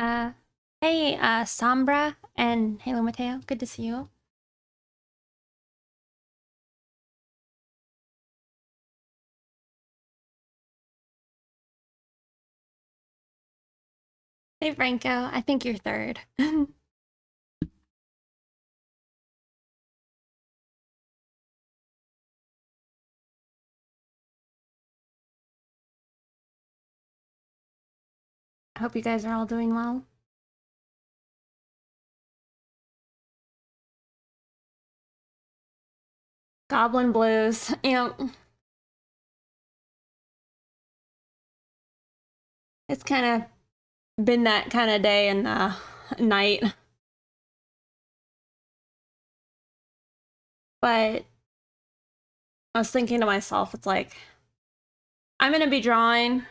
Uh, hey, Sombra and Halo Mateo. Good to see you. Hey, Franco. I think you're third. I hope you guys are all doing well. Goblin Blues. It's kind of been that kind of day and night. But I was thinking to myself, it's like, I'm going to be drawing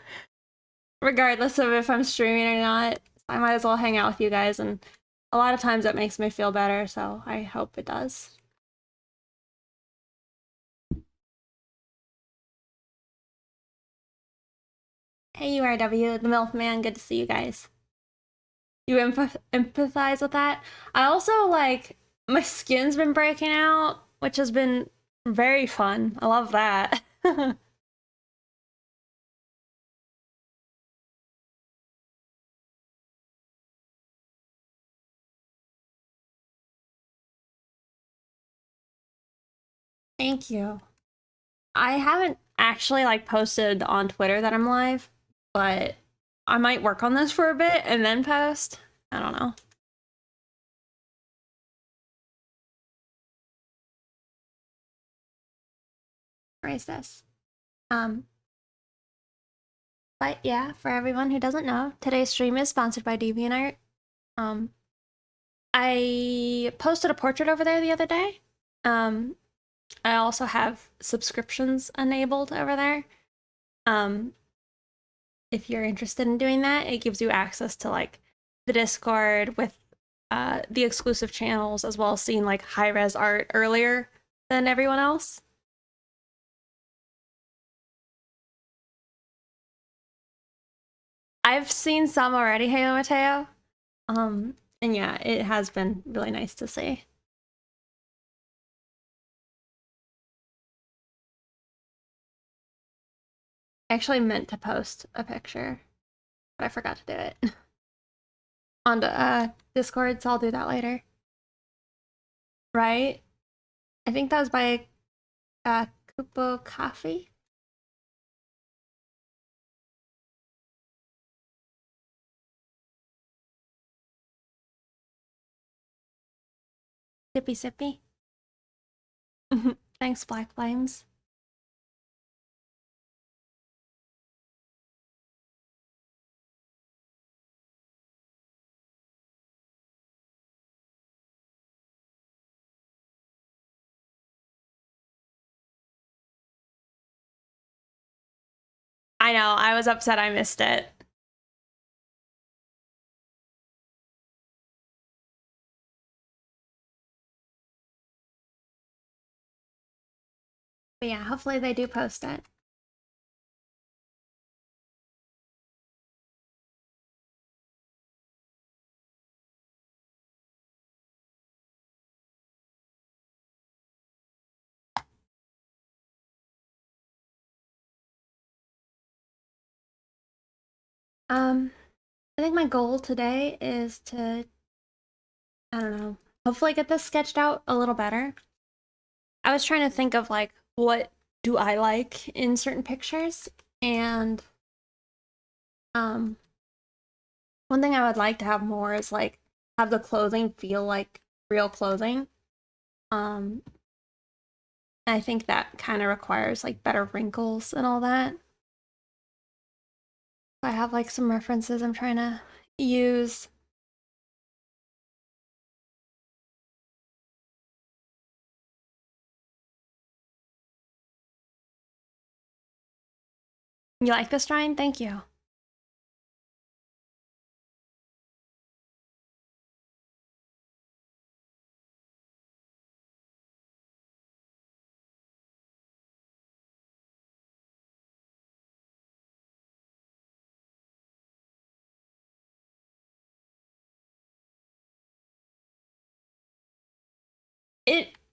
regardless of if I'm streaming or not. I might as well hang out with you guys. And a lot of times that makes me feel better. So I hope it does. Hey, URW, the MILF man. Good to see you guys. You empathize with that. I also like my skin's been breaking out, which has been very fun. I love that. Thank you. I haven't actually like posted on Twitter that I'm live, but I might work on this for a bit and then post. I don't know. Erase this. Um, but yeah, for everyone who doesn't know, today's stream is sponsored by DeviantArt. Um, I posted a portrait over there the other day. I also have subscriptions enabled over there. If you're interested in doing that, it gives you access to like the Discord with the exclusive channels, as well as seeing like high-res art earlier than everyone else. I've seen some already, Halo Mateo. And yeah, it has been really nice to see. I actually meant to post a picture, but I forgot to do it. On Discord, so I'll do that later. Right? I think that was by Kupo Coffee. Sippy sippy. Thanks, Black Flames. I know, I was upset I missed it. But yeah, hopefully they do post it. I think my goal today is to, I don't know, hopefully get this sketched out a little better. I was trying to think of like, what do I like in certain pictures? And um, one thing I would like to have more is like have the clothing feel like real clothing. Um, I think that kind of requires like better wrinkles and all that. I have like some references I'm trying to use. You like this drawing? Thank you.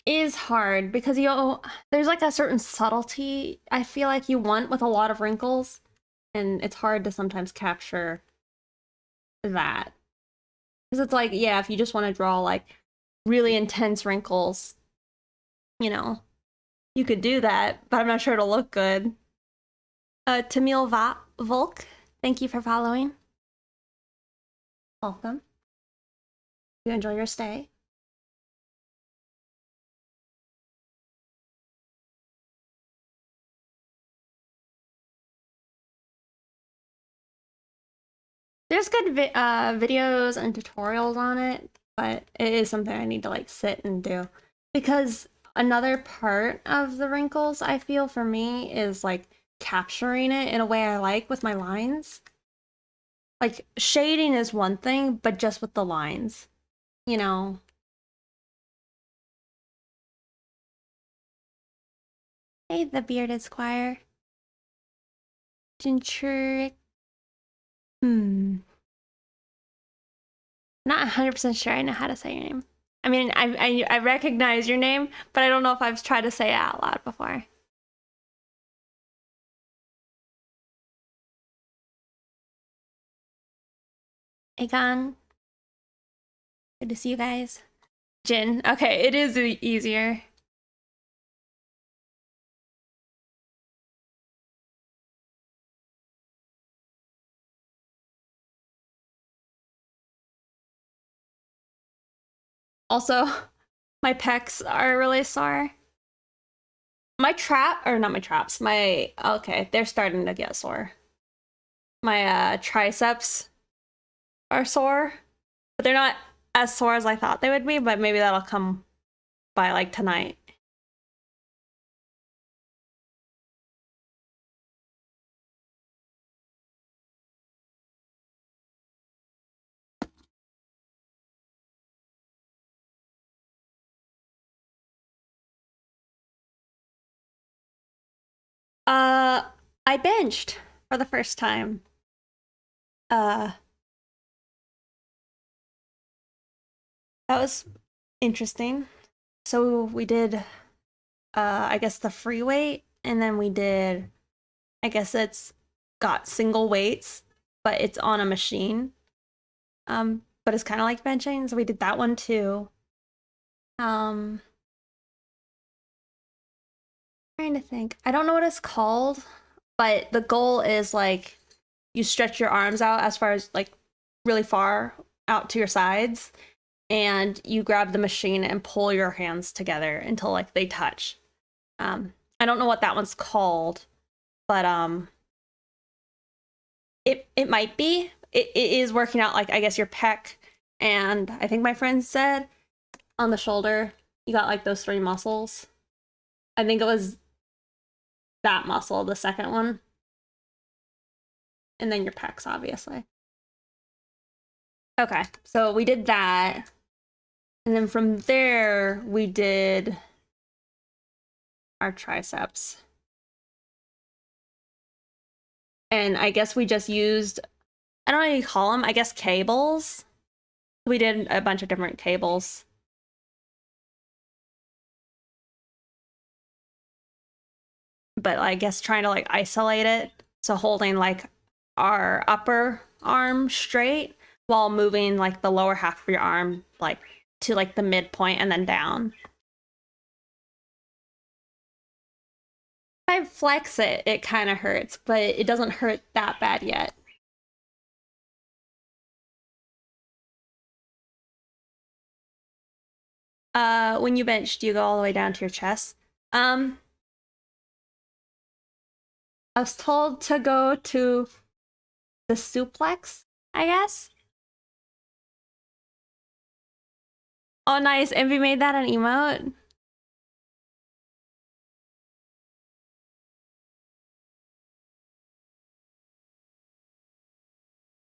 is hard because there's like a certain subtlety I feel like you want with a lot of wrinkles, and it's hard to sometimes capture that. Because it's like, yeah, if you just want to draw like really intense wrinkles, you know, you could do that, but I'm not sure it'll look good. Tamil Volk, thank you for following. Welcome. You enjoy your stay. There's good videos and tutorials on it, but it is something I need to like sit and do. Because another part of the wrinkles, I feel for me, is like capturing it in a way I like with my lines. Like shading is one thing, but just with the lines, you know. Hey, the bearded squire. Gintric. Not 100% sure I know how to say your name. I mean, I recognize your name, but I don't know if I've tried to say it out loud before. Aegon. Good to see you guys. Jin. Okay, it is easier. Also, my pecs are really sore. My trap, or not my traps, okay, they're starting to get sore. My triceps are sore, but they're not as sore as I thought they would be, but maybe that'll come by like tonight. I benched for the first time. That was interesting. So we did, I guess the free weight, and then we did, I guess it's got single weights, but it's on a machine. But it's kind of like benching, so we did that one too. Trying to think. I don't know what it's called, but the goal is like you stretch your arms out as far as like really far out to your sides, and you grab the machine and pull your hands together until like they touch. I don't know what that one's called, but it might be. It is working out like I guess your pec, and I think my friend said on the shoulder you got like those three muscles. I think it was that muscle, the second one, and then your pecs, obviously. Okay, so we did that, and then from there we did our triceps. And I guess we just used, I don't know how you call them, I guess cables. We did a bunch of different cables. But I guess trying to like isolate it. So holding like our upper arm straight while moving like the lower half of your arm like to like the midpoint and then down. If I flex it, it kind of hurts, but it doesn't hurt that bad yet. When you bench, do you go all the way down to your chest? I was told to go to the suplex, I guess. Oh, nice. Envy made that an emote.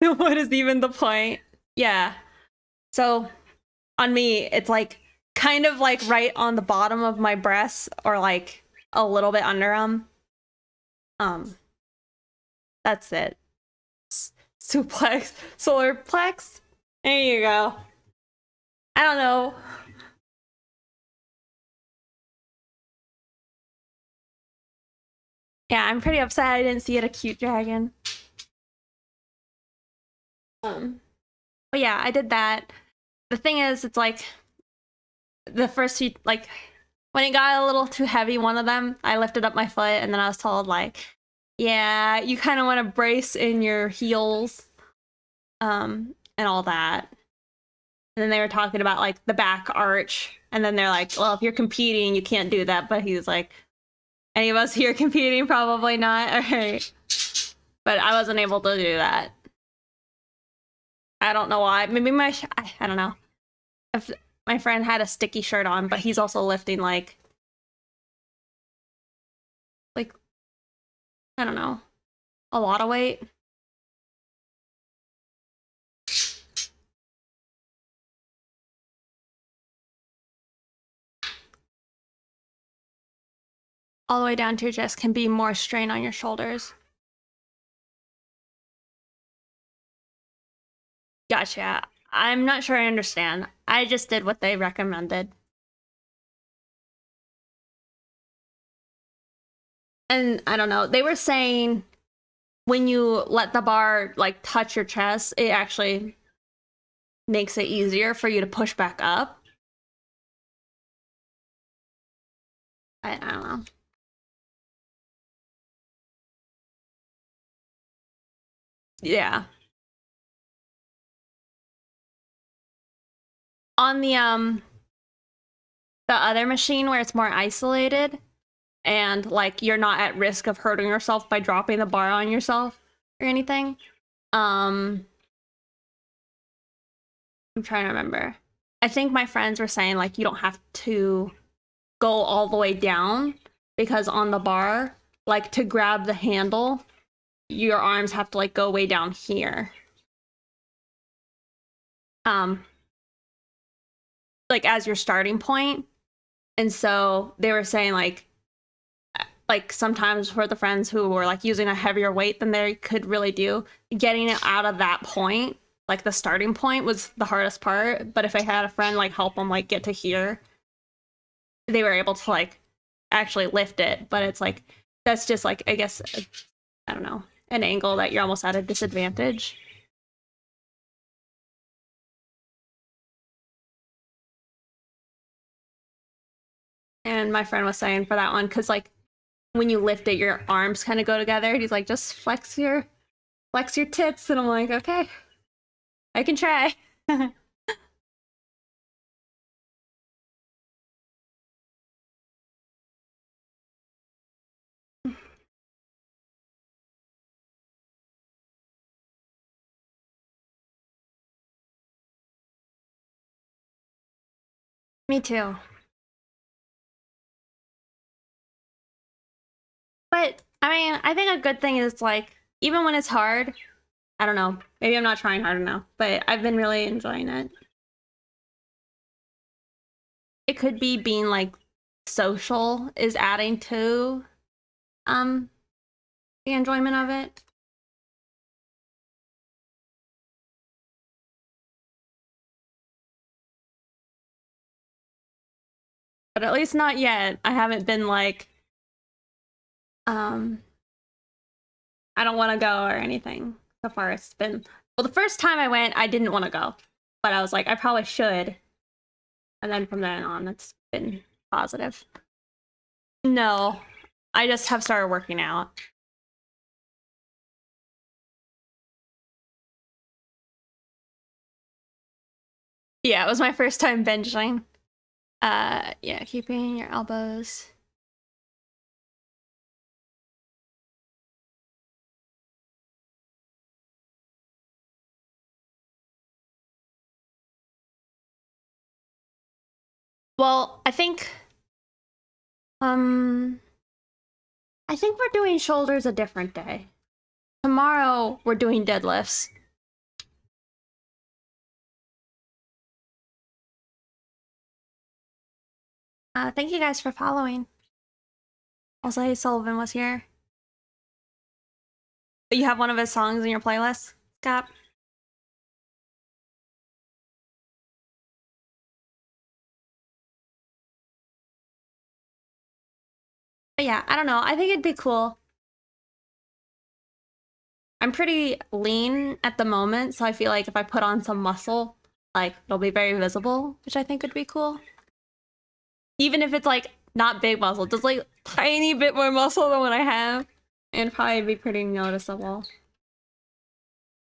What is even the point? Yeah. So on me, it's like kind of like right on the bottom of my breasts or like a little bit under them. That's it. Suplex, solar plex. There you go. I don't know. Yeah, I'm pretty upset I didn't see it a cute dragon. But yeah, I did that. The thing is, it's like the first few, like when it got a little too heavy, one of them, I lifted up my foot and then I was told like, yeah, you kind of want to brace in your heels, and all that. And then they were talking about like the back arch, and then they're like, well, if you're competing, you can't do that. But he's like, any of us here competing? Probably not. All right. But I wasn't able to do that. I don't know why. Maybe I don't know. If my friend had a sticky shirt on, but he's also lifting like I don't know, a lot of weight. All the way down to your chest can be more strain on your shoulders. Gotcha. I'm not sure I understand. I just did what they recommended. And I don't know, they were saying when you let the bar like touch your chest, it actually makes it easier for you to push back up. I don't know. Yeah. On the other machine where it's more isolated and like you're not at risk of hurting yourself by dropping the bar on yourself or anything. I'm trying to remember. I think my friends were saying like you don't have to go all the way down because on the bar, like to grab the handle, your arms have to like go way down here. Um like as your starting point. And so they were saying like sometimes for the friends who were like using a heavier weight than they could really do, getting it out of that point, like the starting point was the hardest part. But if I had a friend like help them like get to here, they were able to like actually lift it. But it's like that's just like I guess I don't know, an angle that you're almost at a disadvantage. And my friend was saying for that one, because like when you lift it, your arms kind of go together. He's like, just flex your tits, and I'm like, okay, I can try. Me too. But I mean, I think a good thing is like even when it's hard, I don't know. Maybe I'm not trying hard enough, but I've been really enjoying it. It could be being like social is adding to um the enjoyment of it. But at least not yet. I haven't been like um I don't want to go or anything. So far it's been well the first time I went I didn't want to go. But I was like I probably should. And then from then on it's been positive. No. I just have started working out. Yeah, it was my first time benching. Yeah, keeping your elbows. Well, um I think we're doing shoulders a different day. Tomorrow we're doing deadlifts. Thank you guys for following. Also, hey Sullivan was here. You have one of his songs in your playlist, Scott? But yeah, I don't know. I think it'd be cool I'm pretty lean at the moment, so I feel like if I put on some muscle, like it'll be very visible, which I think would be cool. Even if it's like not big muscle, just like tiny bit more muscle than what I have, it'd probably be pretty noticeable.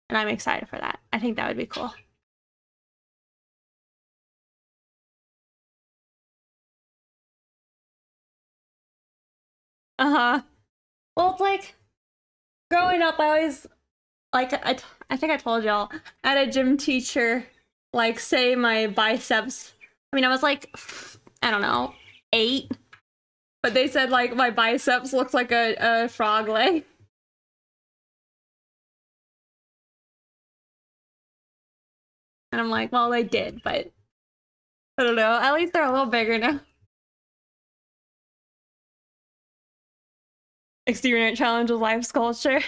And I'm excited for that. I think that would be cool. Uh-huh. Well, it's like growing up, I always like I think I told y'all I had a gym teacher like say my biceps. I mean, I was like I don't know 8, but they said like my biceps looked like a frog leg, and I'm like, well, they did, but I don't know. At least they're a little bigger now. Experiment challenge with life sculpture.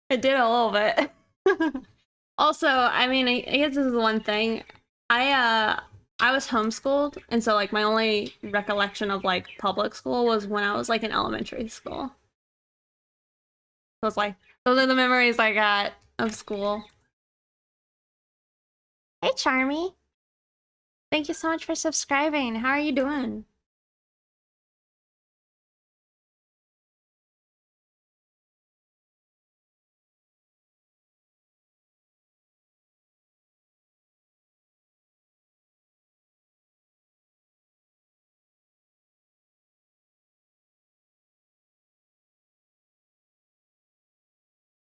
It did a little bit. Also, I mean, I guess this is one thing. I was homeschooled, and so like my only recollection of like public school was when I was like in elementary school. So it's like those are the memories I got of school. Hey, Charmy. Thank you so much for subscribing. How are you doing?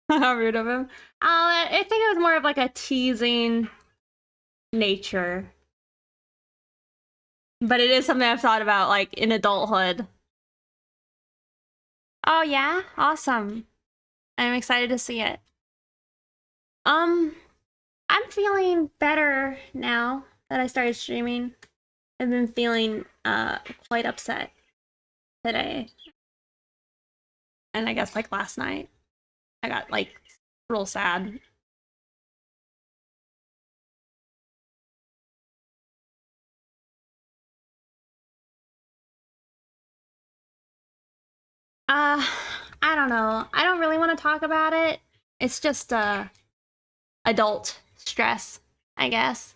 How rude of him. I think it was more of like a teasing nature. But it is something I've thought about like in adulthood. Oh yeah? Awesome. I'm excited to see it. Um, I'm feeling better now that I started streaming. I've been feeling quite upset today. And I guess like last night I got like real sad. Uh I don't know. I don't really want to talk about it. It's just adult stress, I guess.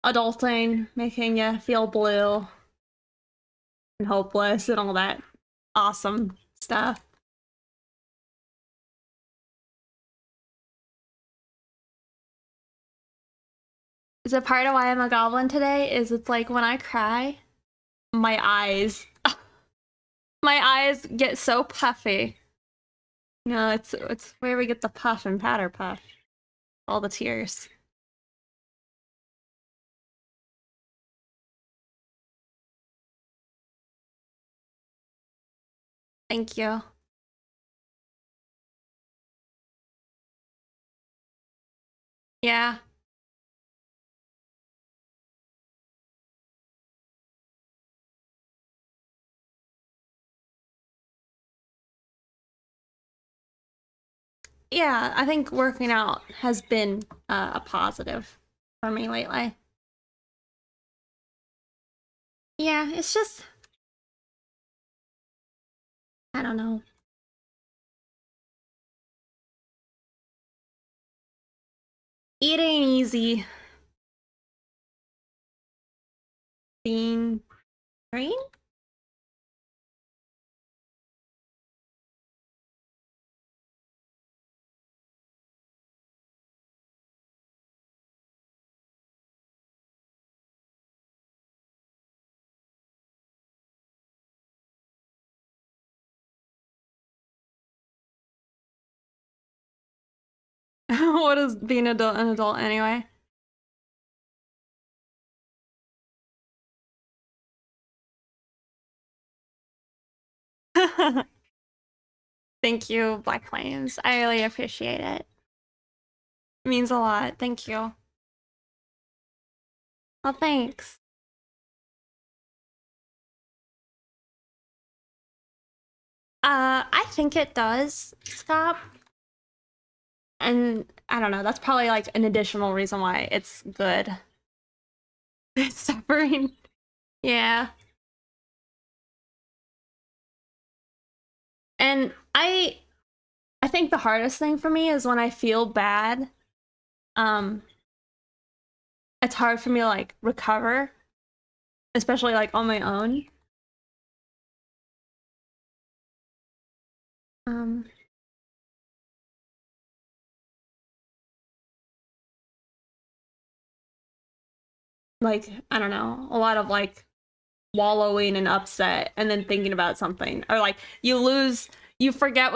Adulting, making you feel blue and hopeless and all that awesome stuff. Is a part of why I'm a goblin today is it's like when I cry, my eyes my eyes get so puffy. No, it's where we get the puff and patter puff. All the tears. Thank you. Yeah. Yeah, I think working out has been a positive for me lately. Yeah, it's just I don't know. Eating easy, being green. What is being an adult anyway? Thank you, Black Flames. I really appreciate it. It means a lot. Thank you. Well, thanks. I think it does, Scott. And I don't know. That's probably like an additional reason why it's good. It's suffering. Yeah. And I think the hardest thing for me is when I feel bad. Um, it's hard for me to like recover, especially like on my own. Um, like I don't know, a lot of like wallowing and upset and then thinking about something, or like you forget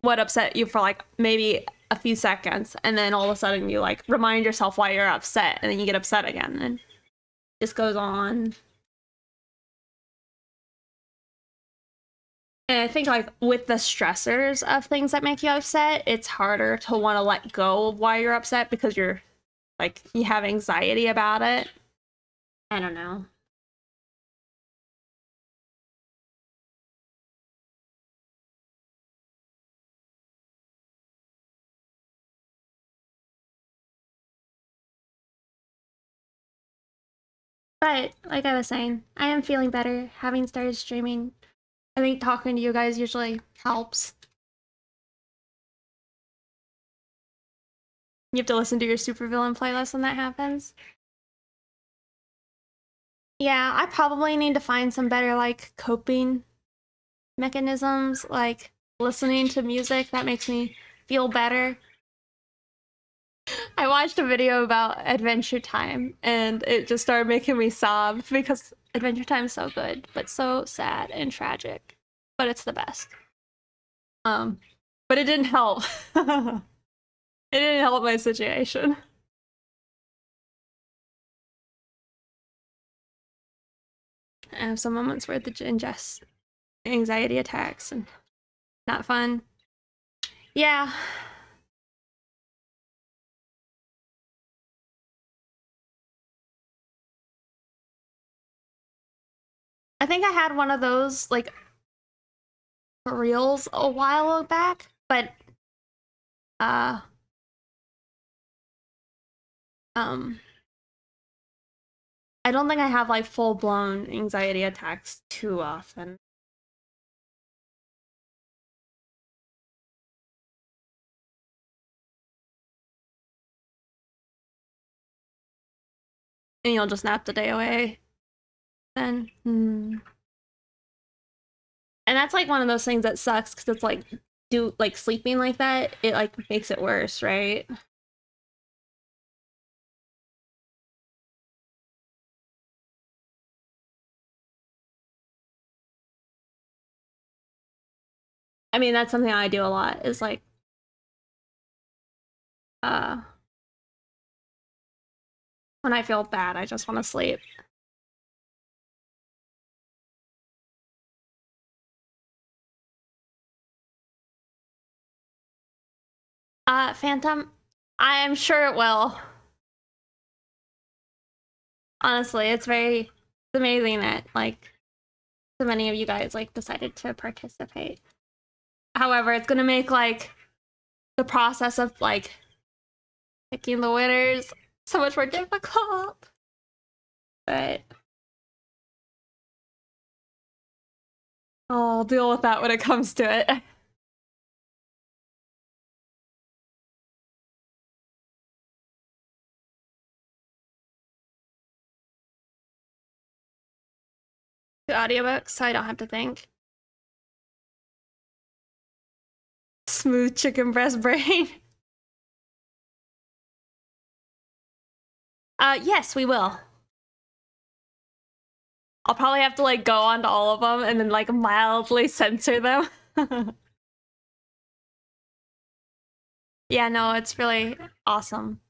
what upset you for like maybe a few seconds, and then all of a sudden you like remind yourself why you're upset, and then you get upset again, and it just goes on. And I think like with the stressors of things that make you upset, it's harder to want to let go of why you're upset because you're like you have anxiety about it. I don't know. But like I was saying, I am feeling better having started streaming. I think talking to you guys usually helps. You have to listen to your supervillain playlist when that happens. Yeah, I probably need to find some better like coping mechanisms, like listening to music that makes me feel better. I watched a video about Adventure Time and it just started making me sob because Adventure Time is so good, but so sad and tragic. But it's the best. Um, but it didn't help. It didn't help my situation. I have some moments where the ingest anxiety attacks and not fun. Yeah. I think I had one of those like reels a while back, but uh um I don't think I have like full-blown anxiety attacks too often. And you'll just nap the day away then. And that's like one of those things that sucks because it's like do like sleeping like that, it like makes it worse, right? I mean, that's something I do a lot is like uh when I feel bad, I just want to sleep. Phantom, I am sure it will. Honestly, it's amazing that like so many of you guys like decided to participate. However, it's gonna make like the process of like picking the winners so much more difficult. But I'll deal with that when it comes to it. The audiobooks, so I don't have to think. Smooth chicken breast brain. Yes, we will. I'll probably have to like go on to all of them and then like mildly censor them. Yeah, no, it's really awesome.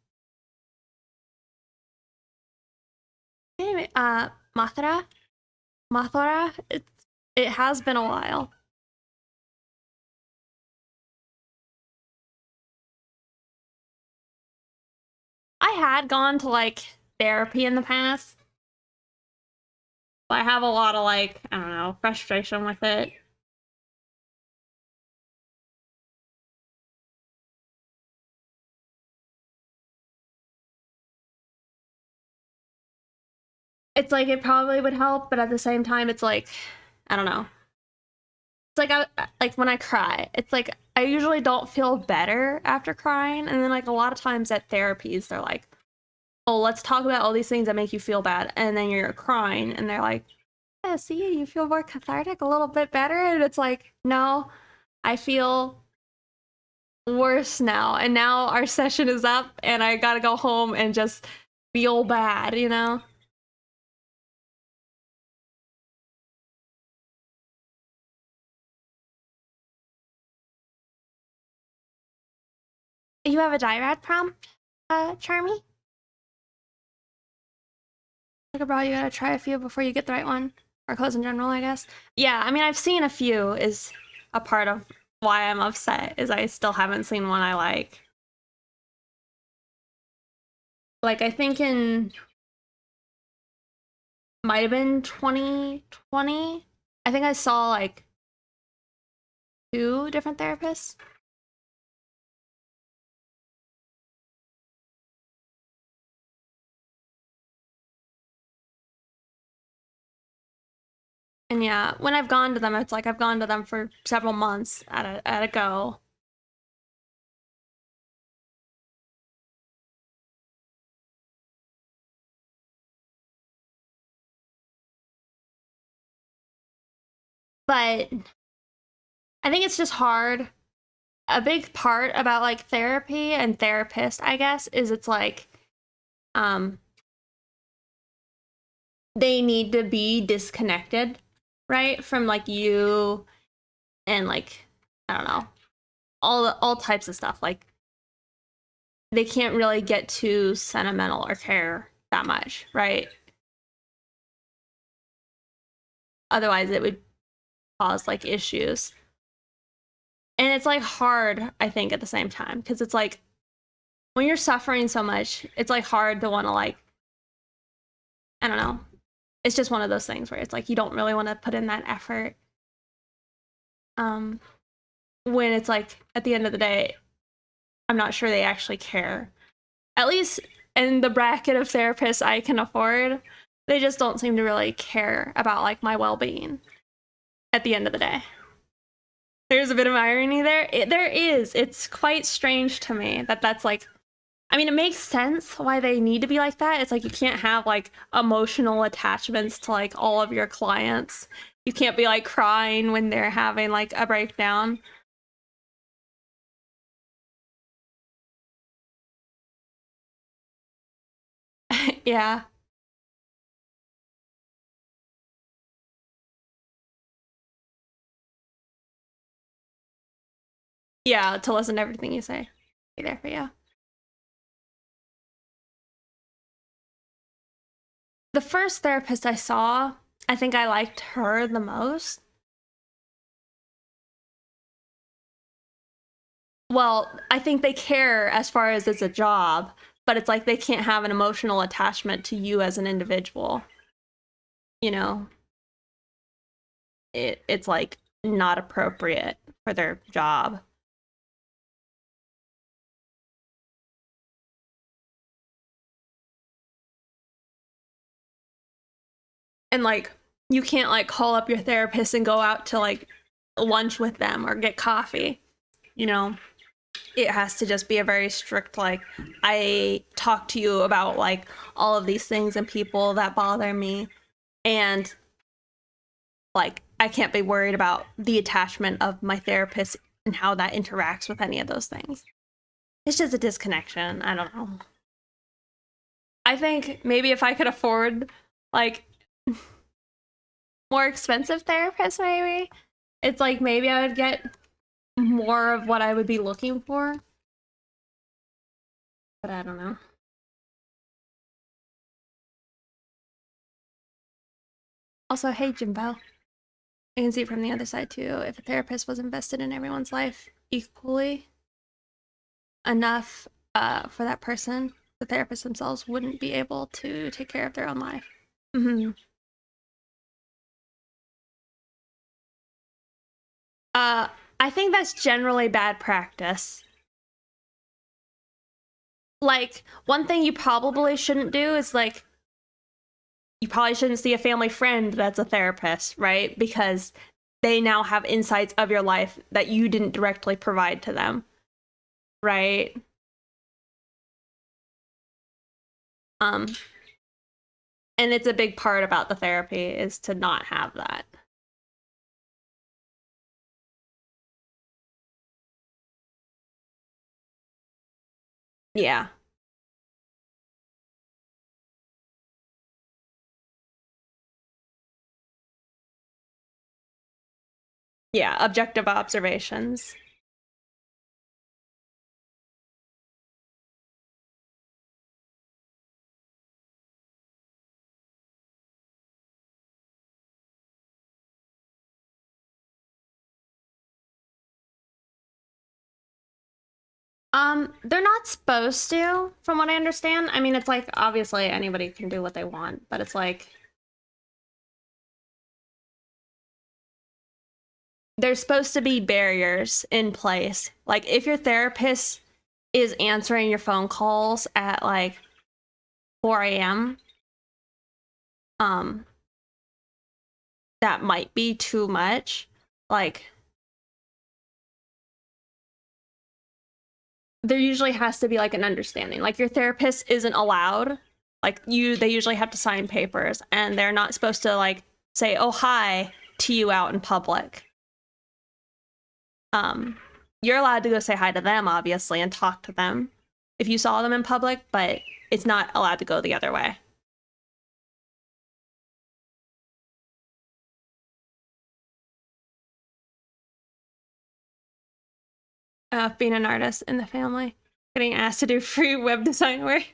Anyway, Mathra? Mathora? It has been a while. I had gone to like therapy in the past. But I have a lot of like, I don't know, frustration with it. it's like it probably would help, but at the same time, it's like, I don't know. It's like like when I cry, it's like I usually don't feel better after crying, and then like a lot of times at therapies, they're like, "Oh, let's talk about all these things that make you feel bad," and then you're crying, and they're like, "Yeah, see, you feel more cathartic, a little bit better," and it's like, no, I feel worse now, and now our session is up, and I gotta go home and just feel bad, you know? You have a diet prompt, Charmy? Like, bro, you gotta try a few before you get the right one. Or clothes in general, I guess. Yeah, I mean, I've seen a few is a part of why I'm upset, is I still haven't seen one I like. Like, I think in, might have been 2020, I think I saw, like, 2 different therapists. And yeah, when I've gone to them, it's like I've gone to them for several months at a go. But I think it's just hard. A big part about like therapy and therapist, I guess, is it's like um they need to be disconnected, right? From like you and like I don't know, all types of stuff. Like they can't really get too sentimental or care that much, right? Otherwise it would cause like issues. And it's like hard, I think, at the same time, because it's like when you're suffering so much, it's like hard to want to like I don't know. It's just one of those things where it's like you don't really want to put in that effort. Um when it's like at the end of the day, I'm not sure they actually care. At least in the bracket of therapists I can afford, they just don't seem to really care about like my well-being at the end of the day. There's a bit of irony there. There is. It's quite strange to me that that's like I mean, it makes sense why they need to be like that. It's like you can't have like emotional attachments to like all of your clients. You can't be like crying when they're having like a breakdown. Yeah. Yeah, to listen to everything you say. Be there for you. The first therapist I saw, I think I liked her the most. Well, I think they care as far as it's a job, but it's like they can't have an emotional attachment to you as an individual. You know, it's like not appropriate for their job. And like you can't like call up your therapist and go out to like lunch with them or get coffee. You know, it has to just be a very strict like I talk to you about like all of these things and people that bother me and like I can't be worried about the attachment of my therapist and how that interacts with any of those things. It's just a disconnection. I don't know. I think maybe if I could afford like more expensive therapists, maybe it's like maybe I would get more of what I would be looking for. But I don't know. Also, hey Jimbo. I can see it from the other side too. If a therapist was invested in everyone's life equally enough for that person, the therapists themselves wouldn't be able to take care of their own life. Mm-hmm. Uh, I think that's generally bad practice. Like, one thing you probably shouldn't do is like you probably shouldn't see a family friend that's a therapist, right? Because they now have insights of your life that you didn't directly provide to them, right? Um, and it's a big part about the therapy is to not have that. Yeah. Yeah, objective observations. They're not supposed to, from what I understand. I mean, it's like obviously anybody can do what they want, but it's like there's supposed to be barriers in place. Like if your therapist is answering your phone calls at like 4 a.m., um, that might be too much. Like there usually has to be like an understanding. Like your therapist isn't allowed. Like they usually have to sign papers and they're not supposed to like say, "Oh, hi" to you out in public. Um, you're allowed to go say hi to them, obviously, and talk to them if you saw them in public, but it's not allowed to go the other way. Being an artist in the family, getting asked to do free web design work.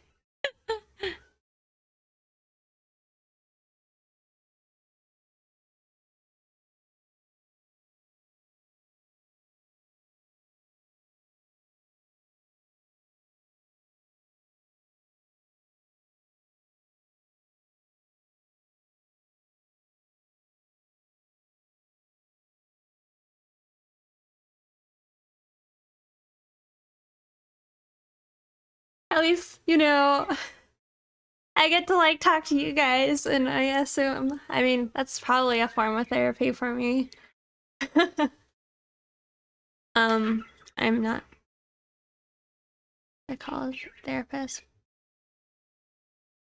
At least, I get to like talk to you guys, and I assume, I mean, that's probably a form of therapy for me. um, I'm not a college therapist.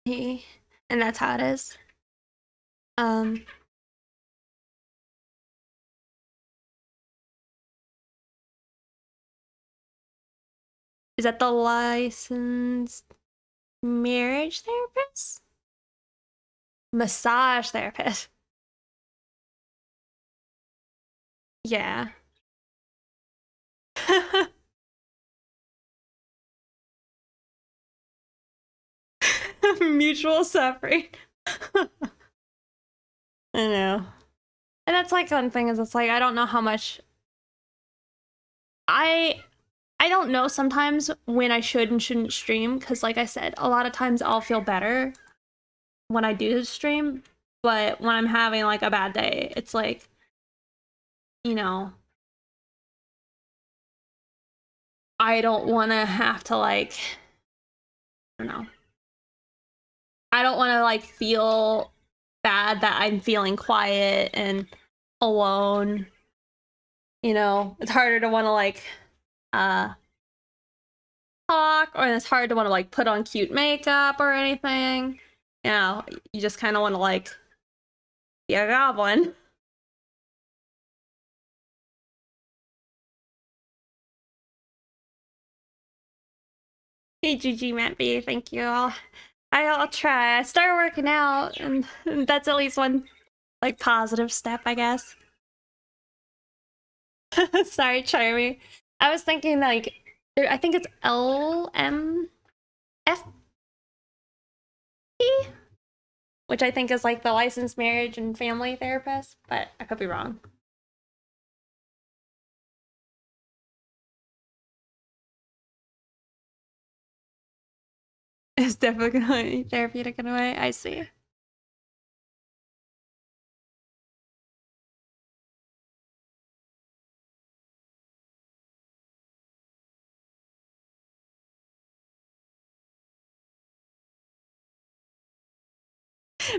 He, and that's how it is. Um, is that the licensed marriage therapist? Massage therapist. Yeah. Mutual suffering. I know. And that's like one thing is it's like I don't know how much I I don't know sometimes when I should and shouldn't stream because like I said, a lot of times I'll feel better when I do stream, but when I'm having like a bad day, it's like, you know, I don't want to have to like I don't know. I don't want to like feel bad that I'm feeling quiet and alone. It's harder to want to like uh talk, or it's hard to want to like put on cute makeup or anything. You just kind of want to like be a goblin. Hey, GG Matt B, thank you. I'll try. I started working out, and that's at least one like positive step, I guess. Sorry, Charmy. I was thinking like I think it's LMFP, which I think is like the licensed marriage and family therapist, but I could be wrong. It's definitely therapeutic in a way. I see.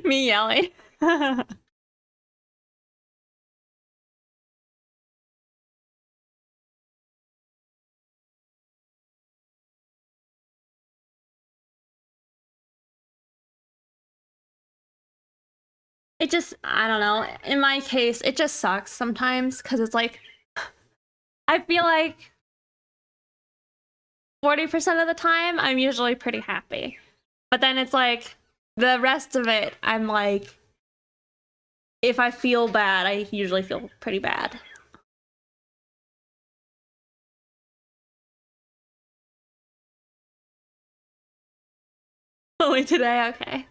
Me yelling. It just, I don't know. In my case, it just sucks sometimes because it's like, I feel like 40% of the time, I'm usually pretty happy. But then it's like, the rest of it, I'm like, if I feel bad, I usually feel pretty bad. Only today, okay.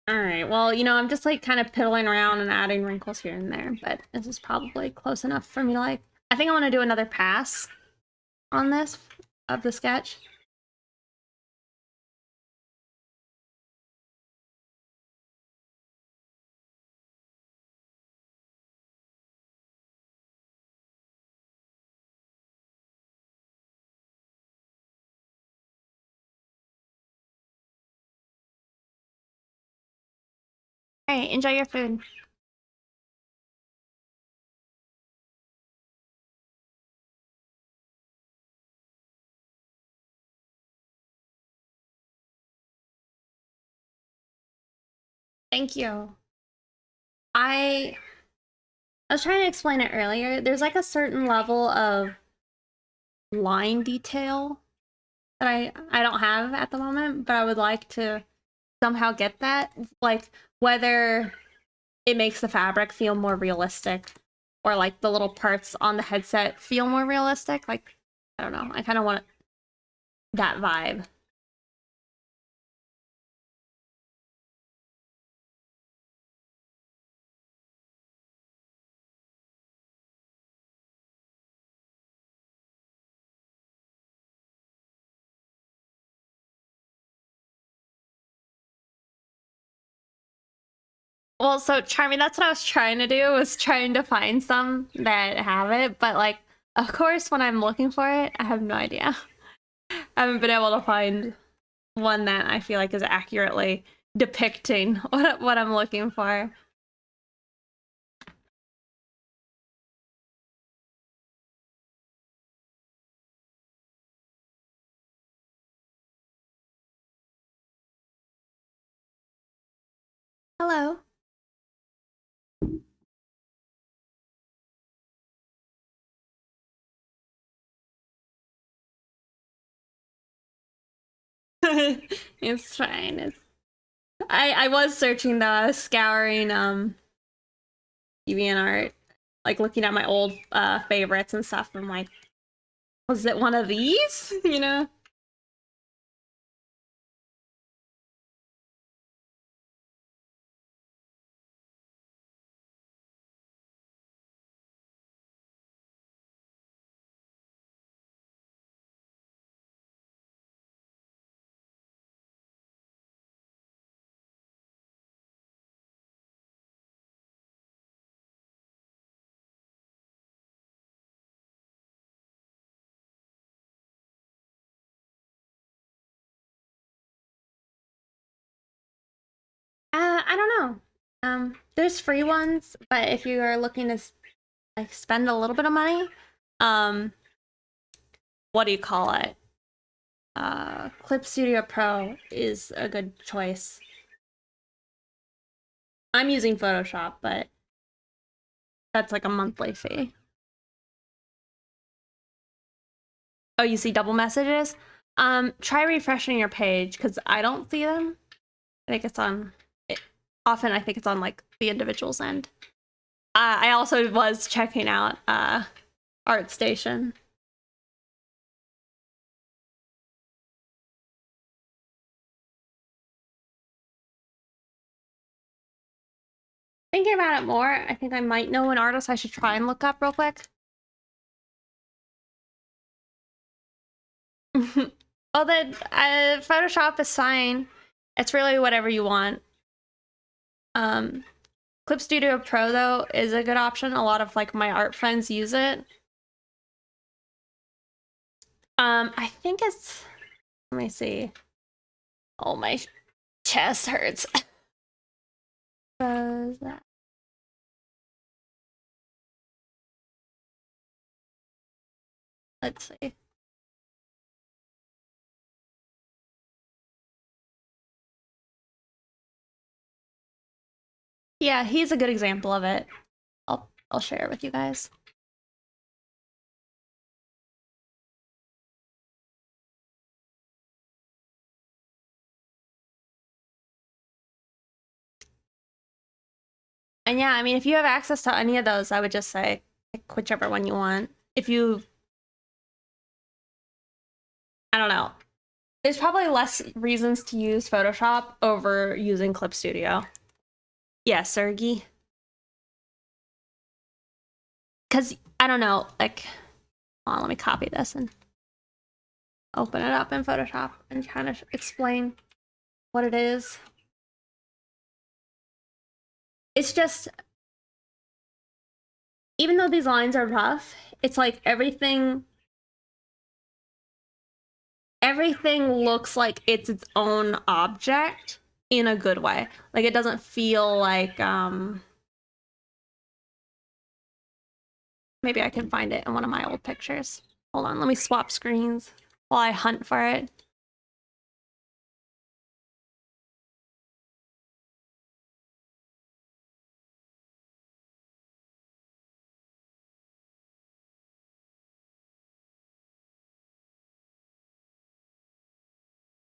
All right, well, I'm just like kind of piddling around and adding wrinkles here and there, but this is probably close enough for me to like, I think I want to do another pass on this of the sketch. All right, enjoy your food. Thank you. I was trying to explain it earlier. There's like a certain level of line detail that I don't have at the moment, but I would like to somehow get that. Like whether it makes the fabric feel more realistic or like the little parts on the headset feel more realistic. Like, I don't know. I kind of want that vibe. Well, so Charming, that's what I was trying to do, was trying to find some that have it, but like, of course, when I'm looking for it, I have no idea. I haven't been able to find one that I feel like is accurately depicting what I'm looking for. Hello. It's fine. I was searching the scouring DeviantArt, like looking at my old favorites and stuff. I'm like, was it one of these? I don't know. There's free ones, but if you are looking to like spend a little bit of money, um, what do you call it? Clip Studio Pro is a good choice. I'm using Photoshop, but that's like a monthly fee. Oh, you see double messages? Try refreshing your page because I don't see them. I think it's on. Often, I think it's on like the individual's end. I also was checking out ArtStation. Thinking about it more, I think I might know an artist I should try and look up real quick. Well, then Photoshop is fine. It's really whatever you want. Clip Studio Pro though is a good option. A lot of like my art friends use it. I think it's, let me see. Oh, my chest hurts. That? Let's see. Yeah, he's a good example of it. I'll share it with you guys. And yeah, I mean, if you have access to any of those, I would just say pick whichever one you want. If you, I don't know. There's probably less reasons to use Photoshop over using Clip Studio. Yeah, Sergey. Because, I don't know, like, hold on, let me copy this and open it up in Photoshop and kind of explain what it is. It's just, even though these lines are rough, it's like everything looks like it's its own object in a good way. Like it doesn't feel like maybe I can find it in one of my old pictures. Hold on, let me swap screens while I hunt for it.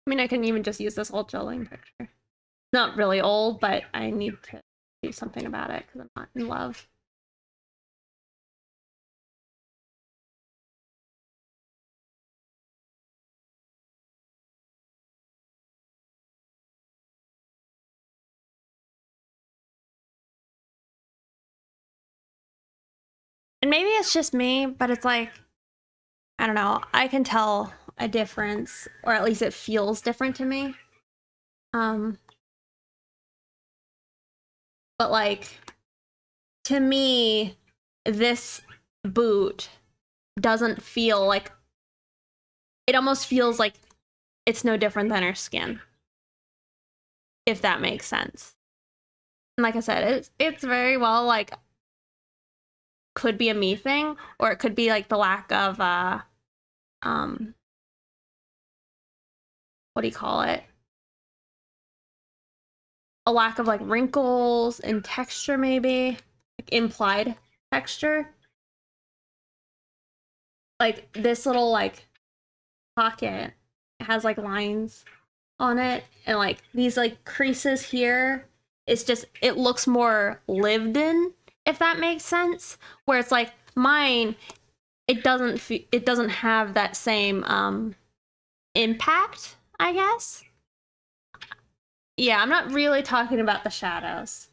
I mean, I can even just use this old Jolene picture. Not really old, but I need to do something about it because I'm not in love. And maybe it's just me, but it's like, I don't know, I can tell a difference, or at least it feels different to me. But like, to me, this boot doesn't feel like, it almost feels like it's no different than her skin, if that makes sense. And like I said, it's very well like, could be a me thing, or it could be like the lack of what do you call it? A lack of like wrinkles and texture, maybe like implied texture. Like this little like pocket has like lines on it, and like these like creases here, it's just, it looks more lived in, if that makes sense. Where it's like mine, it doesn't have that same impact, I guess. Yeah, I'm not really talking about the shadows,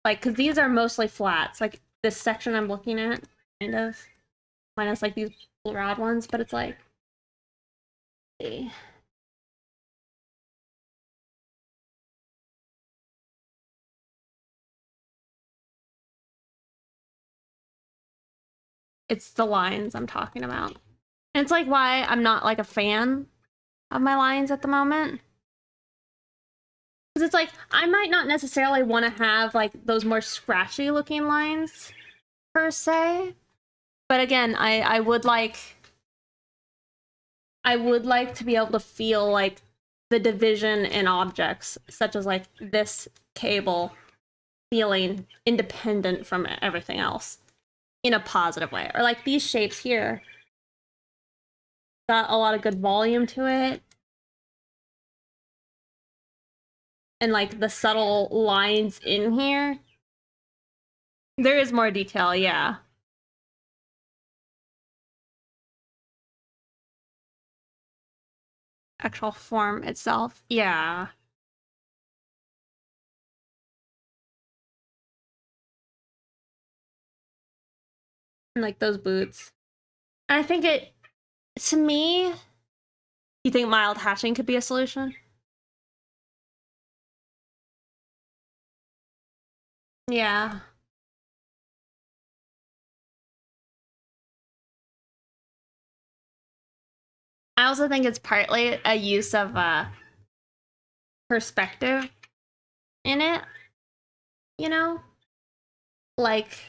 like, because these are mostly flats, like this section I'm looking at, kind of, minus like these rod ones, but it's like, see. It's the lines I'm talking about. And it's like why I'm not like a fan of my lines at the moment. Because it's like, I might not necessarily want to have like those more scratchy looking lines per se. But again, I would like to be able to feel like the division in objects, such as like this cable feeling independent from everything else in a positive way. Or like these shapes here got a lot of good volume to it. And like the subtle lines in here, there is more detail, yeah. Actual form itself, yeah. And like those boots. And I think it, to me, you think mild hatching could be a solution? Yeah. I also think it's partly a use of perspective in it, you know? Like,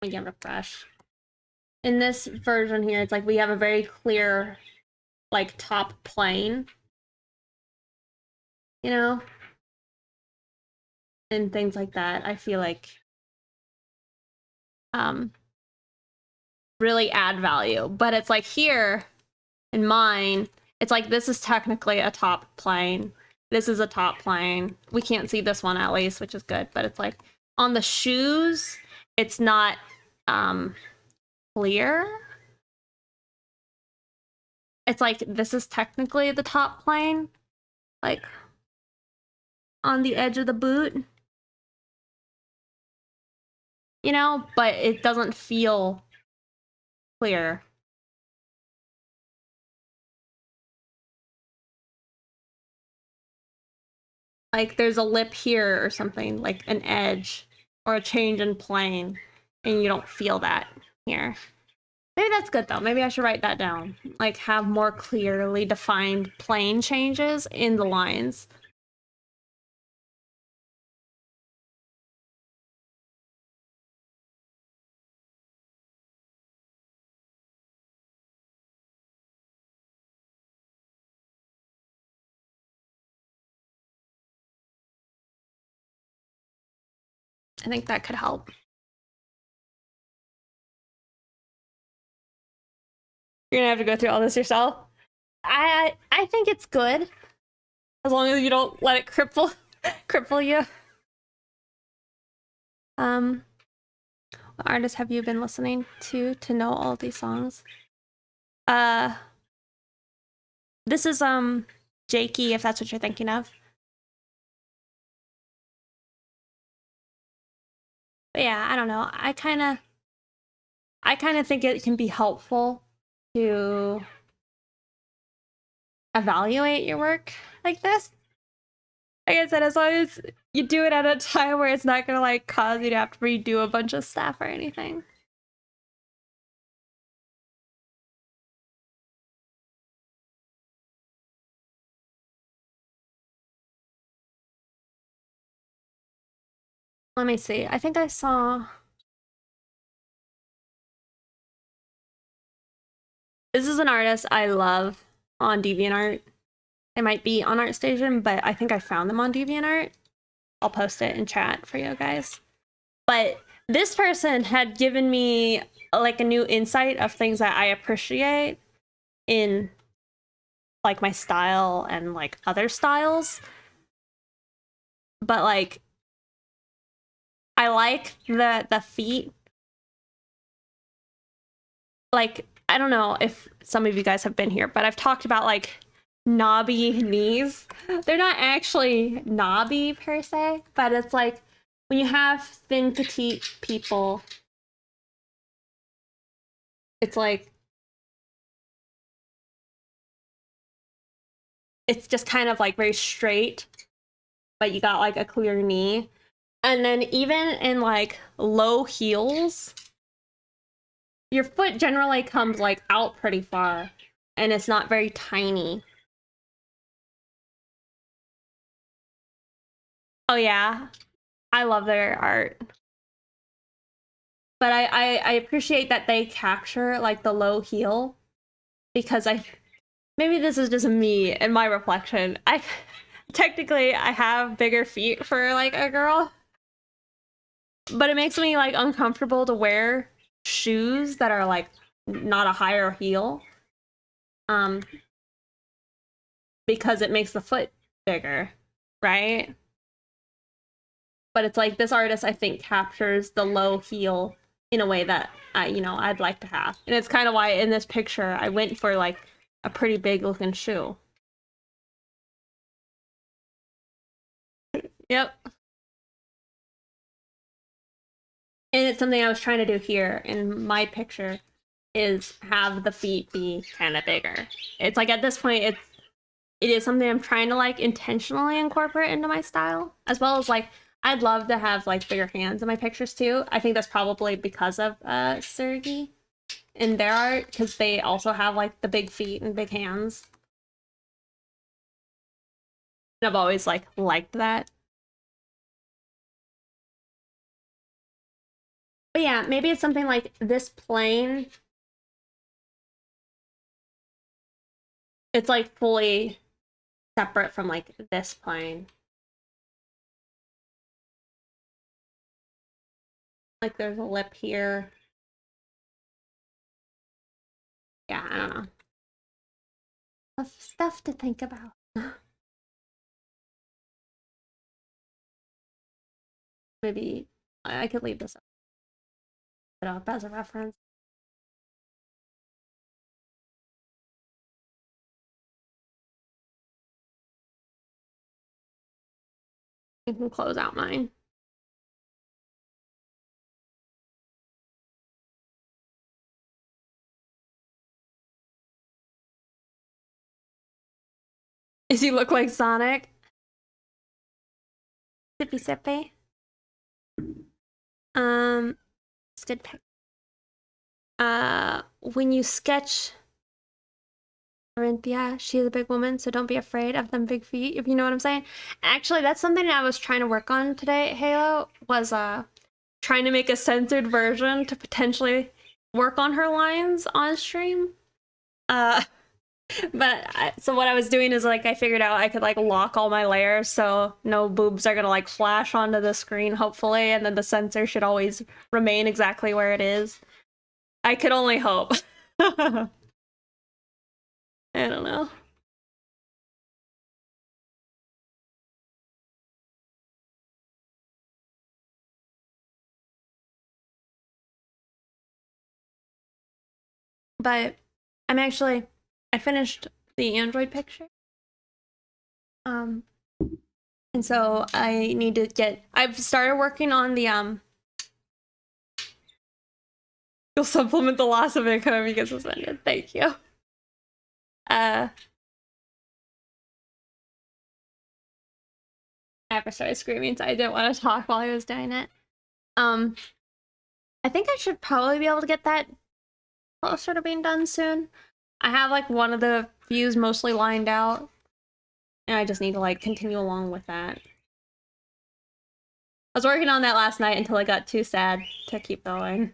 again, refresh. In this version here, it's like we have a very clear, like, top plane, you know? And things like that. I feel like really add value. But it's like here in mine, it's like this is technically a top plane. This is a top plane. We can't see this one at least, which is good. But it's like on the shoes, it's not clear. It's like this is technically the top plane, like on the edge of the boot, you know, but it doesn't feel clear. Like there's a lip here or something, like an edge or a change in plane, and you don't feel that here. Maybe that's good though. Maybe I should write that down. Like have more clearly defined plane changes in the lines. I think that could help. You're gonna have to go through all this yourself. I think it's good as long as you don't let it cripple you. What artists have you been listening to know all of these songs? This is Jakey, if that's what you're thinking of. But yeah, I don't know. I kind of think it can be helpful to evaluate your work like this. Like I said, as long as you do it at a time where it's not gonna like cause you to have to redo a bunch of stuff or anything. Let me see. I think I saw. This is an artist I love on DeviantArt. It might be on ArtStation, but I think I found them on DeviantArt. I'll post it in chat for you guys. But this person had given me like a new insight of things that I appreciate in like my style and like other styles. But like I like the feet. Like I don't know if some of you guys have been here, but I've talked about like knobby knees. They're not actually knobby per se, but it's like when you have thin petite people, it's like it's just kind of like very straight, but you got like a clear knee. And then even in like low heels, your foot generally comes like out pretty far and it's not very tiny. Oh yeah, I love their art. But I appreciate that they capture like the low heel because maybe this is just me and my reflection. I technically I have bigger feet for like a girl, but it makes me like uncomfortable to wear shoes that are like not a higher heel. Because it makes the foot bigger, right? But it's like this artist I think captures the low heel in a way that I'd like to have. And it's kind of why in this picture I went for like a pretty big looking shoe. Yep. And it's something I was trying to do here in my picture is have the feet be kind of bigger. It's like at this point it is something I'm trying to like intentionally incorporate into my style, as well as like I'd love to have like bigger hands in my pictures too. I think that's probably because of Sergi in their art, because they also have like the big feet and big hands. And I've always like liked that. But yeah, maybe it's something like this plane. It's like fully separate from like this plane. Like there's a lip here. Yeah, I don't know. Stuff to think about. Maybe I could leave this up as a reference. You can close out mine. Does he look like Sonic? Sippy sippy. It's good pick. When you sketch Corinthia, she's a big woman, so don't be afraid of them big feet, if you know what I'm saying. Actually, that's something I was trying to work on today, Halo, was trying to make a censored version to potentially work on her lines on stream. So what I was doing is like I figured out I could like lock all my layers so no boobs are gonna like flash onto the screen hopefully, and then the sensor should always remain exactly where it is. I could only hope. I don't know. But I finished the Android picture. Um and so I need to I've started working on the you'll supplement the loss of income if you get suspended. Thank you. I ever started screaming, so I didn't want to talk while I was doing it. I think I should probably be able to get that closer to being done soon. I have like one of the views mostly lined out, and I just need to like continue along with that. I was working on that last night until I got too sad to keep going.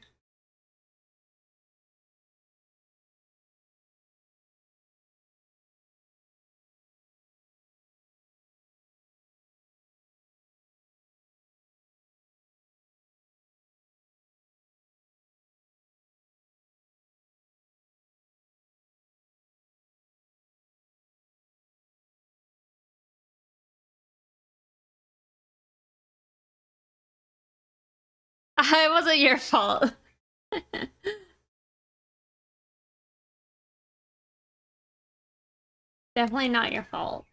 It wasn't your fault. Definitely not your fault.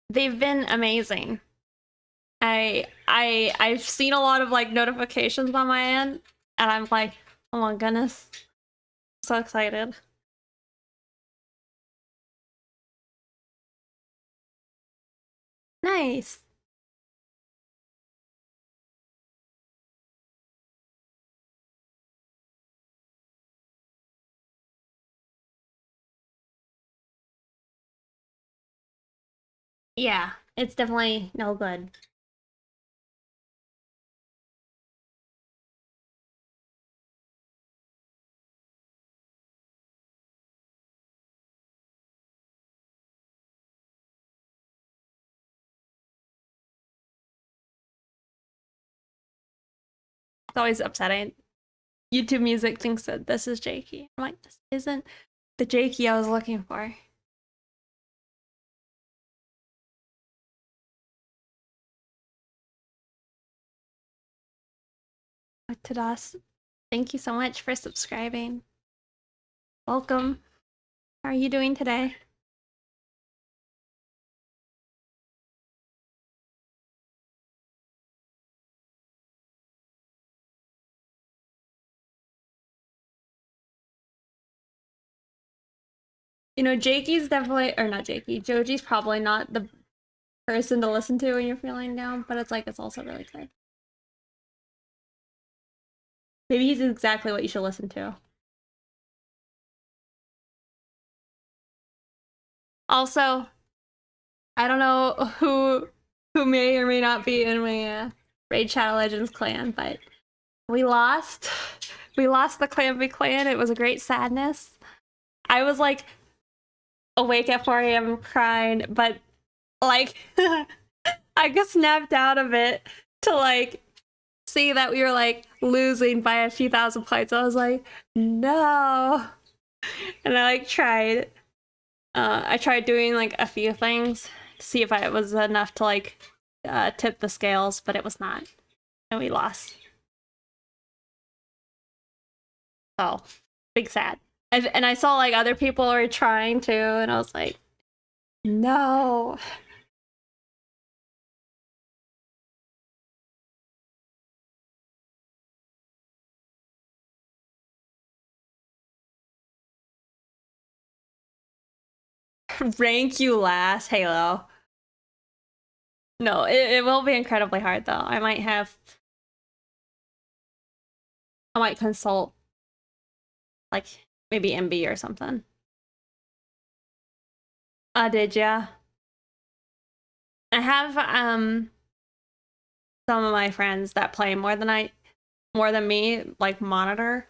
They've been amazing. I've seen a lot of like notifications on my end, and I'm like, oh my goodness, so excited. Nice. Yeah, it's definitely no good. It's always upsetting. YouTube Music thinks that this is Jakey. I'm like, this isn't the Jakey I was looking for. Tadas, thank you so much for subscribing. Welcome. How are you doing today? You know, Jakey's definitely, or not Jakey, Joji's probably not the person to listen to when you're feeling down, but it's like, it's also really good. Maybe he's exactly what you should listen to. Also, I don't know who may or may not be in my Raid Shadow Legends clan, but we lost. We lost the Clan Big Clan. It was a great sadness. I was like awake at 4 a.m. crying, but like I just snapped out of it to like see that we were like losing by a few thousand points. I was like, no. And I like tried. I tried doing like a few things to see if it was enough to like tip the scales, but it was not. And we lost. So, big sad. And I saw like other people were trying to, and I was like, no. Rank you last, Halo. No, it will be incredibly hard though. I might consult like maybe MB or something. Did ya? I have some of my friends that play more than me, like monitor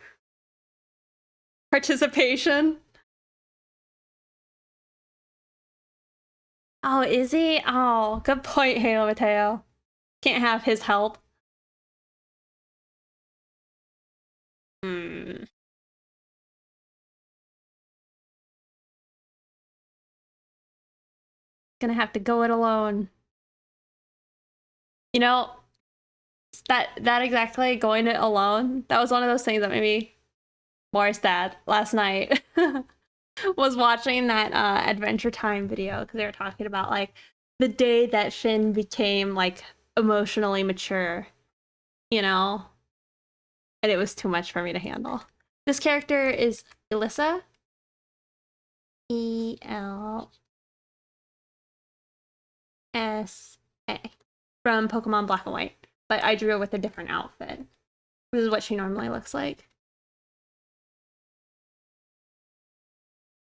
participation. Oh, is he? Oh, good point, Halo Mateo. Can't have his help. Hmm. Gonna have to go it alone. You know, that exactly going it alone, that was one of those things that made me more sad last night. Was watching that Adventure Time video because they were talking about like the day that Finn became like emotionally mature, you know? And it was too much for me to handle. This character is Elissa. ELSA from Pokemon Black and White. But I drew her with a different outfit. This is what she normally looks like.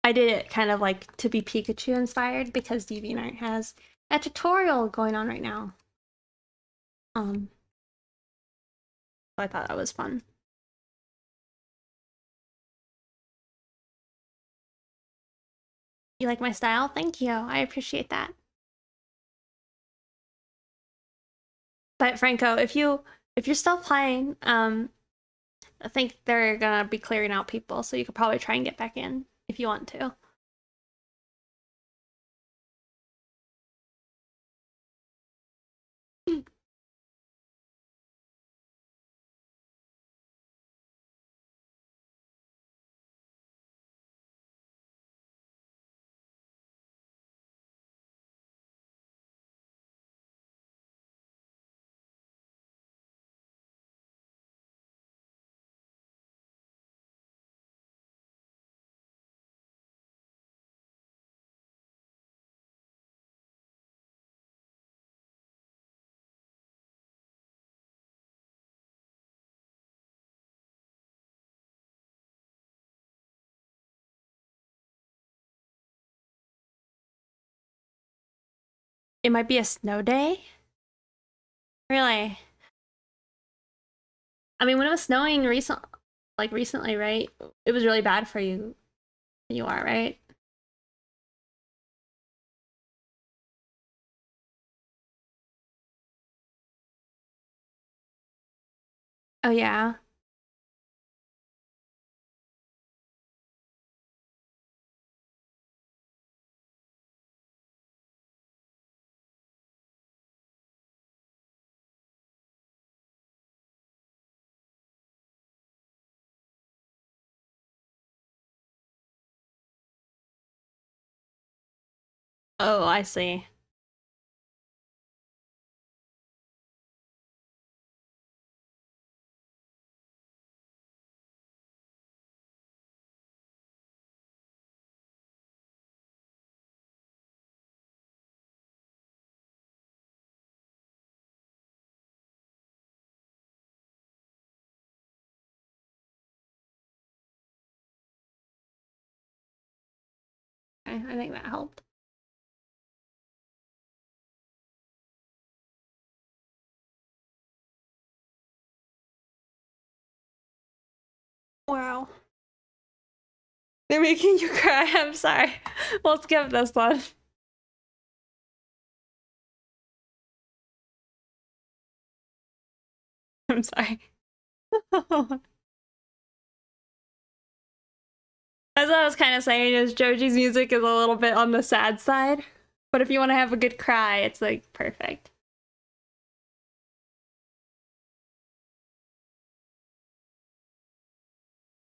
I did it kind of like to be Pikachu inspired because DeviantArt has a tutorial going on right now. So I thought that was fun. You like my style? Thank you. I appreciate that. But Franco, if you're still playing, I think they're gonna be clearing out people, so you could probably try and get back in if you want to. It might be a snow day. Really? I mean, when it was snowing recently, right? It was really bad for you. You are, right? Oh yeah. Oh, I see. Okay, I think that helped. Wow. They're making you cry. I'm sorry. We'll skip this one. I'm sorry. As I was kind of saying, is Joji's music is a little bit on the sad side. But if you want to have a good cry, it's like perfect.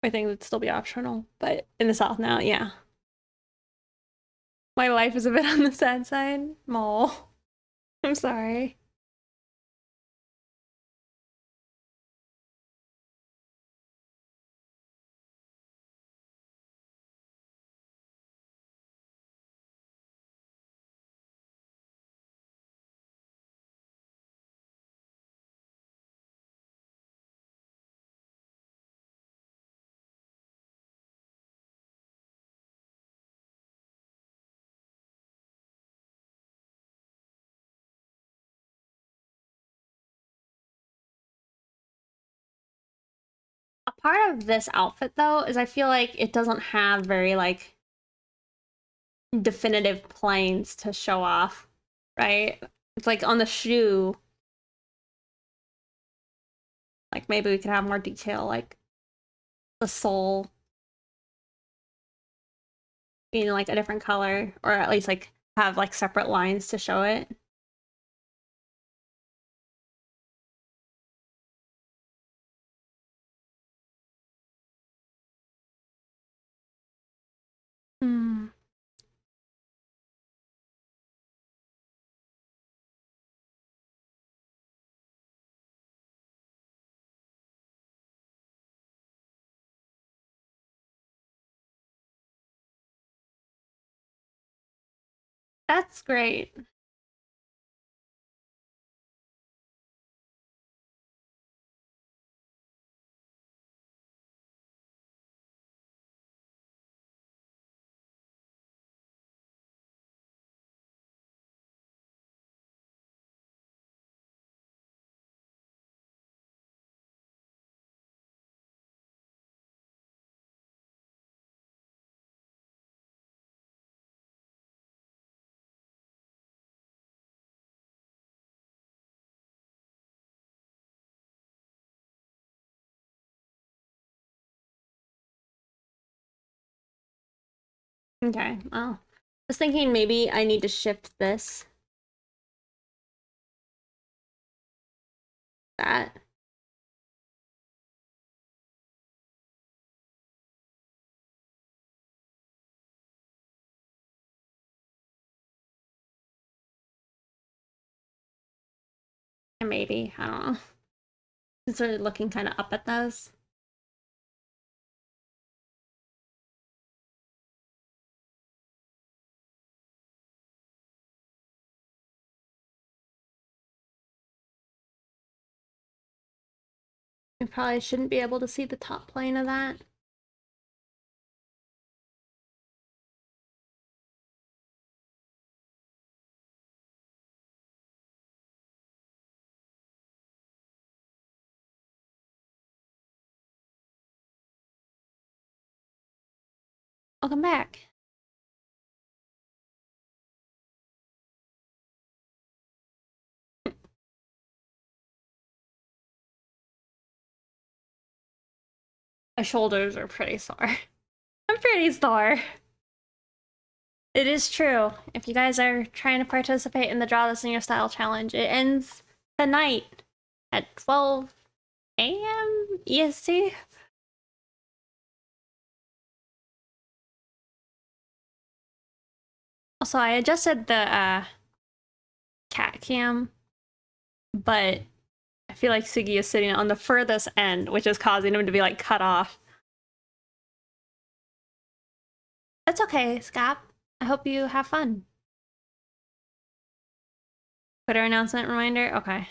I think it would still be optional, but in the South now, yeah. My life is a bit on the sad side. Mole. I'm sorry. A part of this outfit, though, is I feel like it doesn't have very, like, definitive planes to show off, right? It's like on the shoe. Like, maybe we could have more detail, like the sole being like a different color, or at least like have like separate lines to show it. Hmm. That's great. Okay, well, I was thinking maybe I need to shift this, that. And maybe, I don't know. Just sort of looking kind of up at those. I probably shouldn't be able to see the top plane of that. Welcome back. My shoulders are pretty sore. I'm pretty sore. It is true. If you guys are trying to participate in the Draw This in Your Style challenge, it ends tonight at 12 a.m. EST. Also, I adjusted the cat cam, but I feel like Sugi is sitting on the furthest end, which is causing him to be like cut off. That's okay, Scott. I hope you have fun. Twitter announcement reminder? Okay.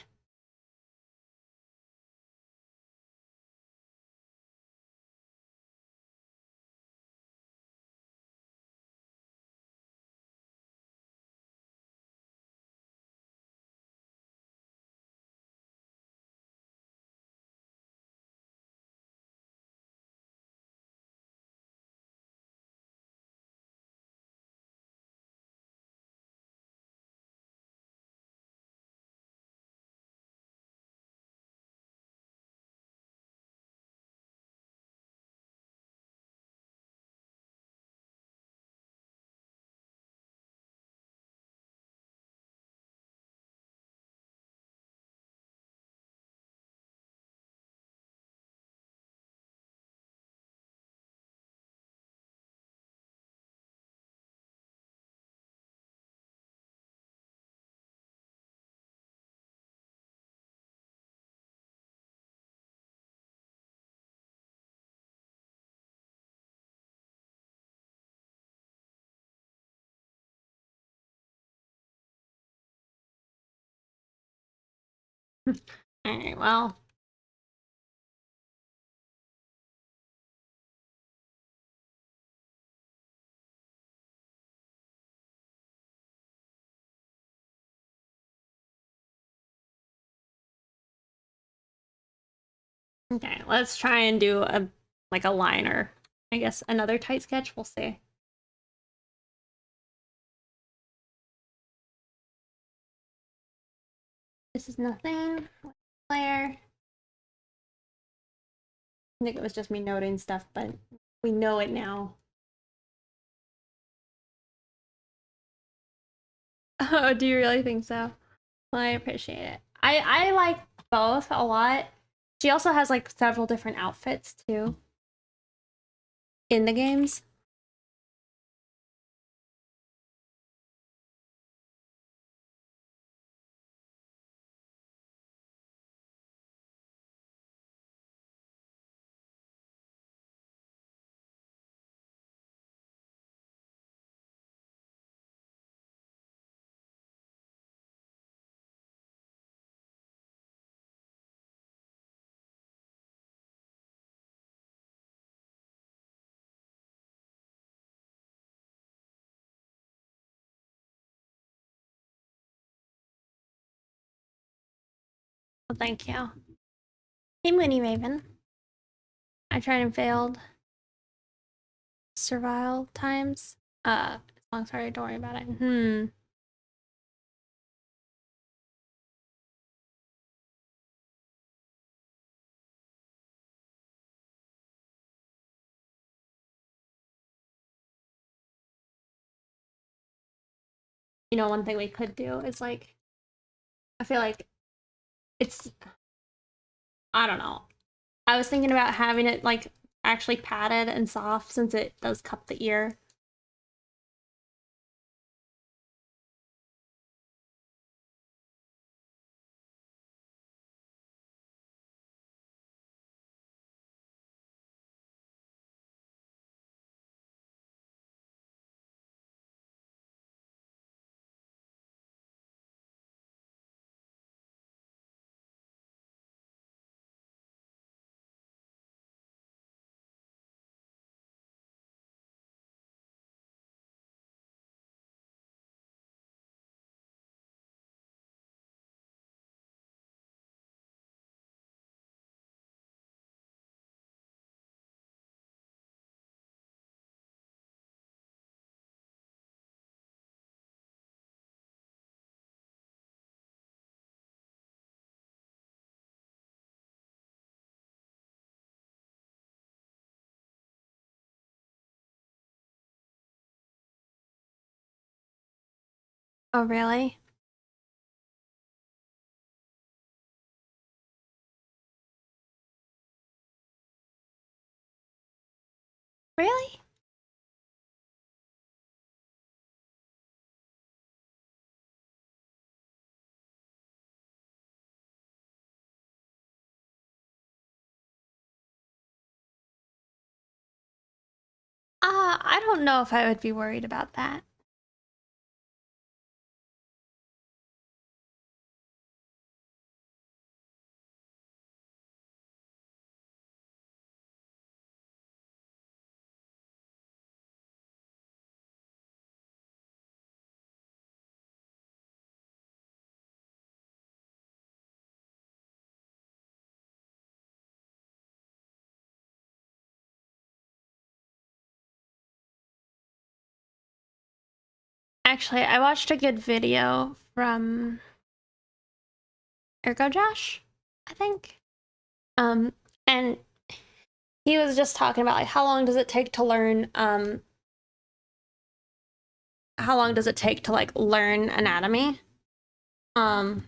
Alright, well. Okay, let's try and do a like a line or I guess another tight sketch. We'll see. This is nothing. Layer. I think it was just me noting stuff, but we know it now. Oh, do you really think so? Well, I appreciate it. I like both a lot. She also has like several different outfits too in the games. Well, thank you. Hey, Mooney Raven. I tried and failed. Survival times. Long story, don't worry about it. You know, one thing we could do is like, I feel like it's, I don't know. I was thinking about having it like actually padded and soft since it does cup the ear. Oh, really? Really? I don't know if I would be worried about that. Actually, I watched a good video from Ergo Josh, I think. And he was just talking about like how long does it take to learn how long does it take to like learn anatomy? Um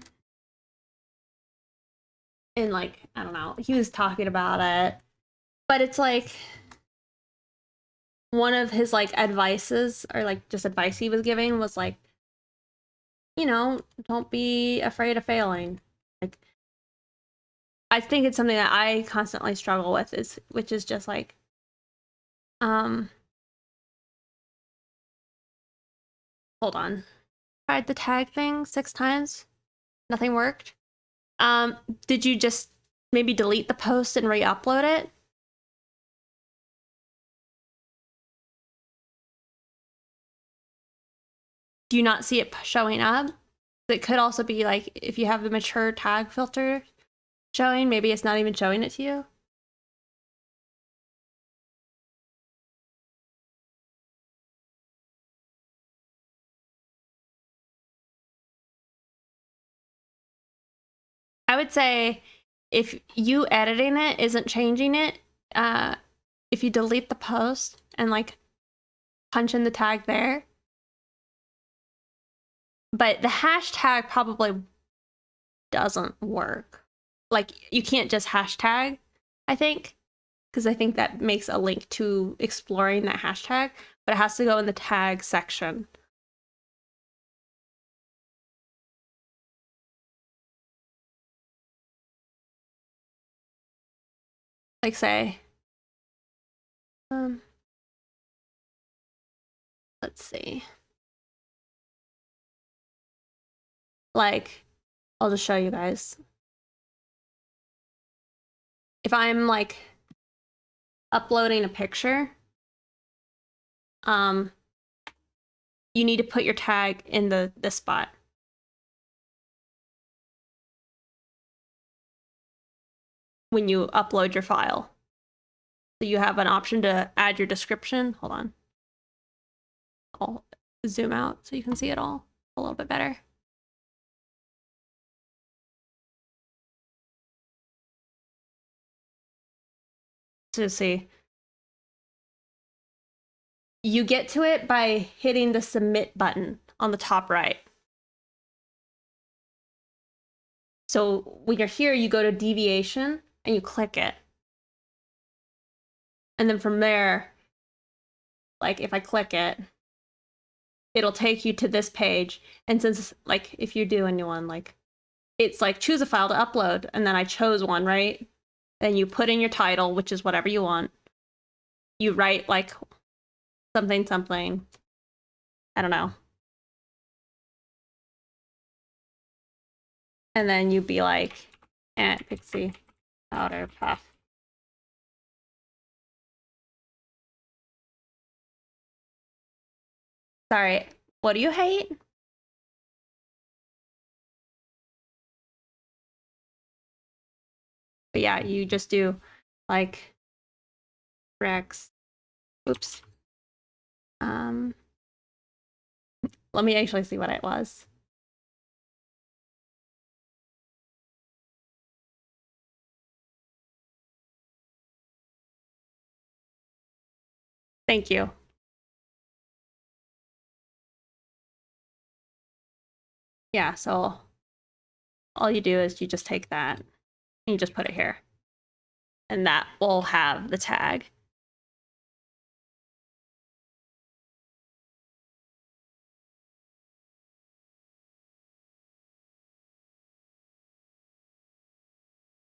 and like I don't know, he was talking about it. But it's like one of his like advices or like just advice he was giving was like, you know, don't be afraid of failing. Like I think it's something that I constantly struggle with is which is just like um hold on. Tried the tag thing 6 times. Nothing worked. Did you just maybe delete the post and re-upload it? Do you not see it showing up? It could also be like if you have the mature tag filter showing, maybe it's not even showing it to you. I would say if you editing it isn't changing it, if you delete the post and like punch in the tag there, but the hashtag probably doesn't work. Like you can't just hashtag, I think, because I think that makes a link to exploring that hashtag, but it has to go in the tag section. Like say, let's see. Like, I'll just show you guys. If I'm like uploading a picture, you need to put your tag in this spot. When you upload your file. So you have an option to add your description. Hold on. I'll zoom out so you can see it all a little bit better. To see. You get to it by hitting the submit button on the top right. So when you're here, you go to deviation and you click it. And then from there, like if I click it, it'll take you to this page. And since like if you do a new one, like it's like choose a file to upload, and then I chose one, right? Then you put in your title, which is whatever you want. You write like something, something. I don't know. And then you'd be like, Aunt Pixie Powder Puff. Sorry, what do you hate? But yeah, you just do like Rex. Oops. Let me actually see what it was. Thank you. Yeah, so all you do is you just take that and you just put it here. And that will have the tag.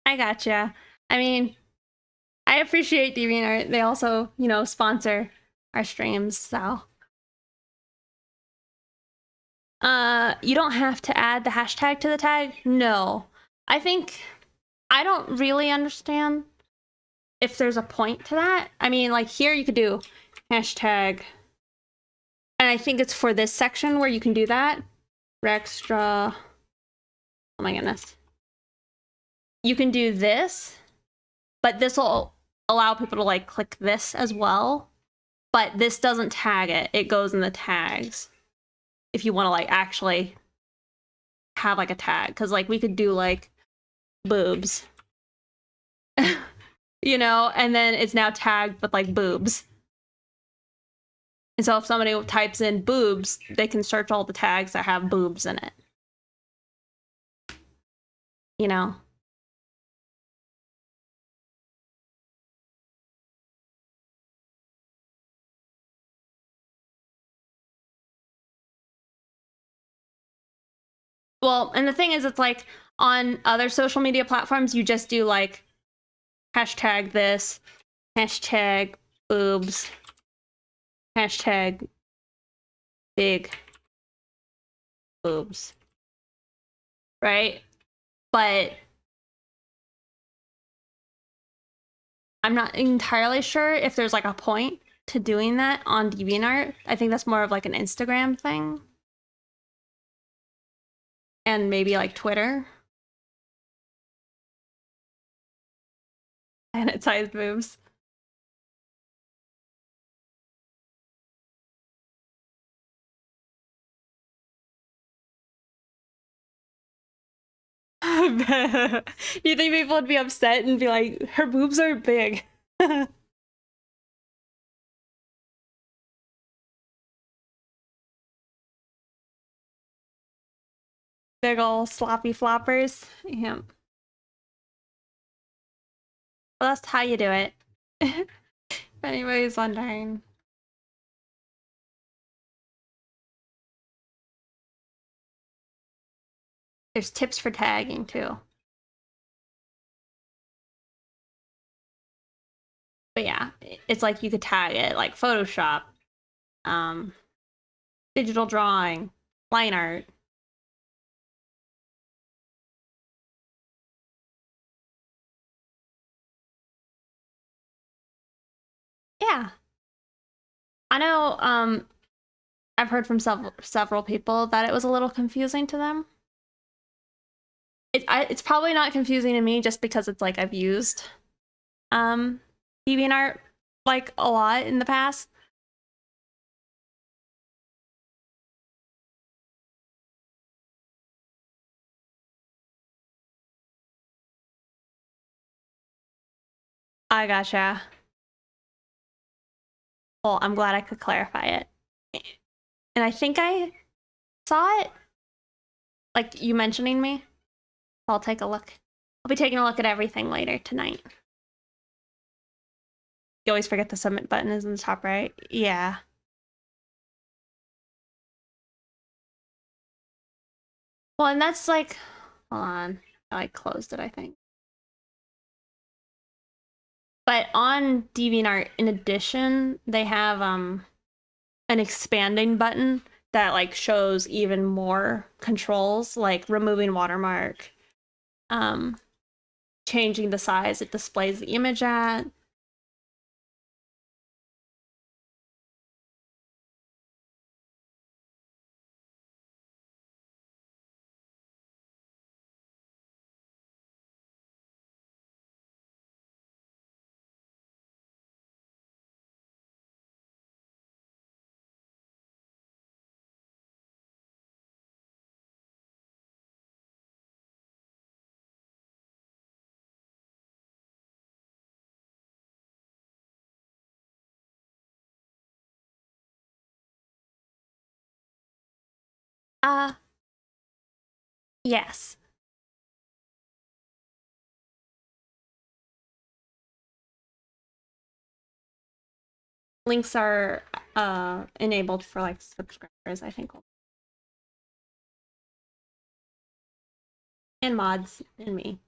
I gotcha. I mean, I appreciate DeviantArt. They also, you know, sponsor our streams, so. You don't have to add the hashtag to the tag. No. I think I don't really understand if there's a point to that. I mean, like here you could do hashtag, and I think it's for this section where you can do that. Rextra. Oh my goodness. You can do this, but this will allow people to like click this as well. But this doesn't tag it. It goes in the tags. If you want to like actually have like a tag, because like we could do like boobs. You know, and then it's now tagged with like boobs. And so if somebody types in boobs, they can search all the tags that have boobs in it. You know? Well, and the thing is, it's like on other social media platforms, you just do like hashtag this, hashtag boobs, hashtag big boobs, right? but I'm not entirely sure if there's like a point to doing that on DeviantArt. I think that's more of like an Instagram thing. And maybe like Twitter. And its sized boobs. Do you think people would be upset and be like, her boobs are big? Big ol' sloppy floppers. Yeah. Well, that's how you do it. If anybody's wondering. There's tips for tagging too. But yeah, it's like you could tag it like Photoshop, um, digital drawing, line art. Yeah. I know I've heard from several people that it was a little confusing to them. It's probably not confusing to me just because it's like I've used DeviantArt like a lot in the past. I gotcha. Well, I'm glad I could clarify it. And I think I saw it, like you mentioning me. I'll take a look. I'll be taking a look at everything later tonight. You always forget the submit button is in the top right. Yeah. Well, and that's like, hold on. I closed it, I think. But on DeviantArt, in addition, they have an expanding button that like shows even more controls, like removing watermark, changing the size it displays the image at. Yes. Links are enabled for like subscribers, I think. And mods and me.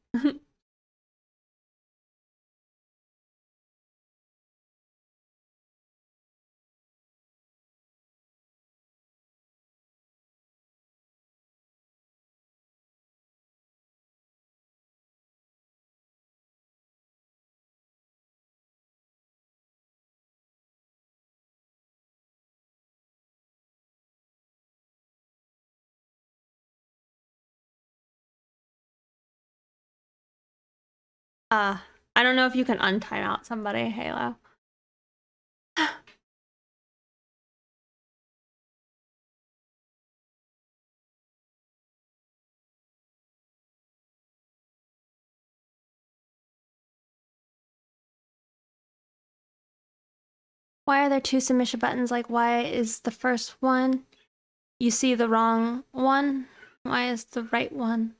I don't know if you can untime out somebody, Halo. Why are there two submission buttons? Like, why is the first one you see the wrong one? Why is the right one?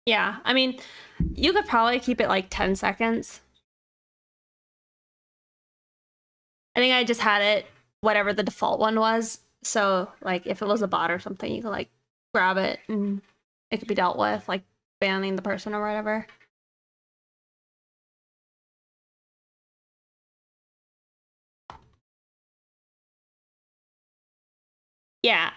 Yeah, I mean, you could probably keep it like 10 seconds. I think I just had it whatever the default one was. So, like, if it was a bot or something, you could like grab it and it could be dealt with, like banning the person or whatever. Yeah,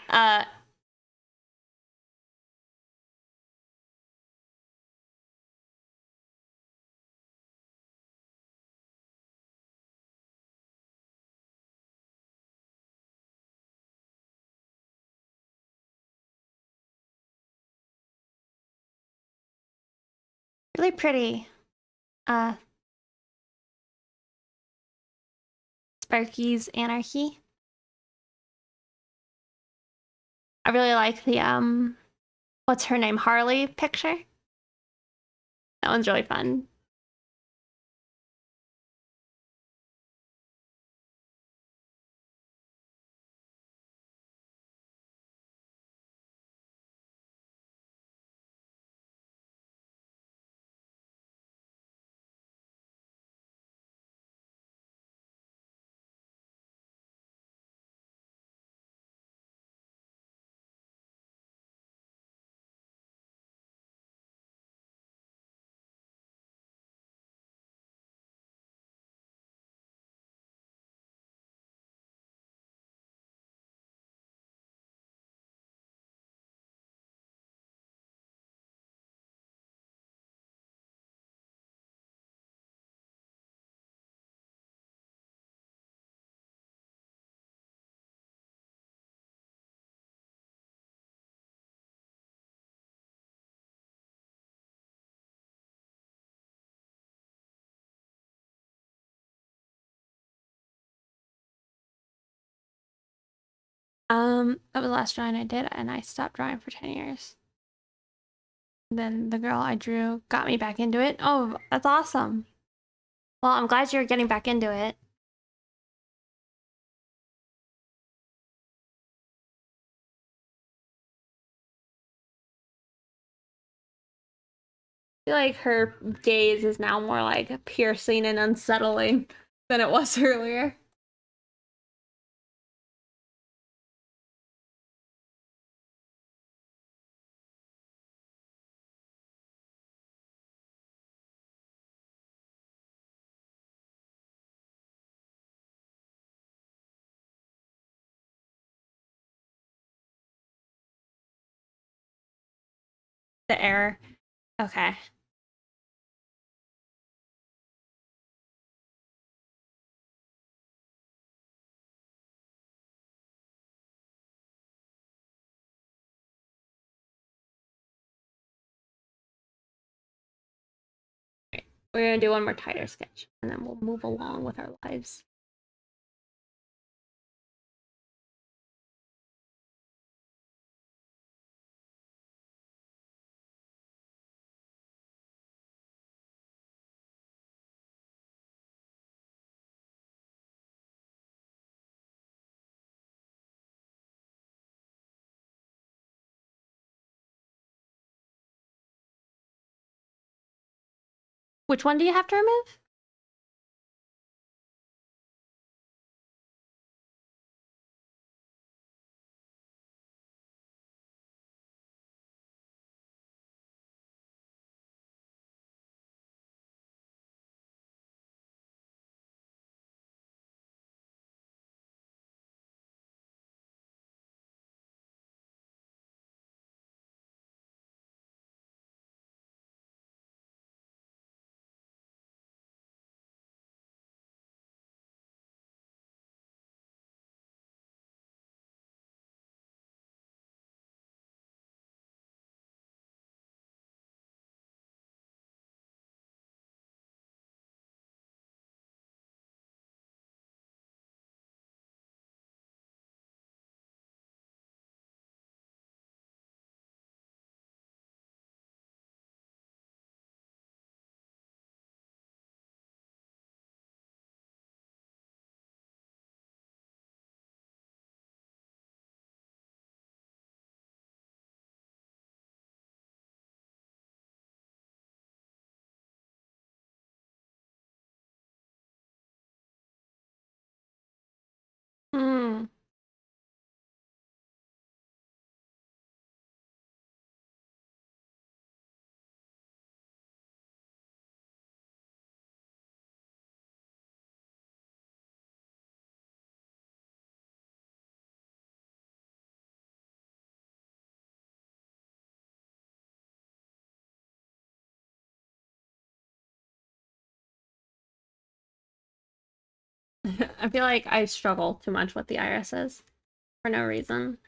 really pretty. Uh, Sparky's Anarchy. I really like the what's her name, Harley picture. That one's really fun. That was the last drawing I did, and I stopped drawing for 10 years. Then the girl I drew got me back into it. Oh, that's awesome. Well, I'm glad you're getting back into it. I feel like her gaze is now more like piercing and unsettling than it was earlier. The error. Okay. We're gonna do one more tighter sketch, and then we'll move along with our lives. Which one do you have to remove? I feel like I struggle too much with the irises for no reason.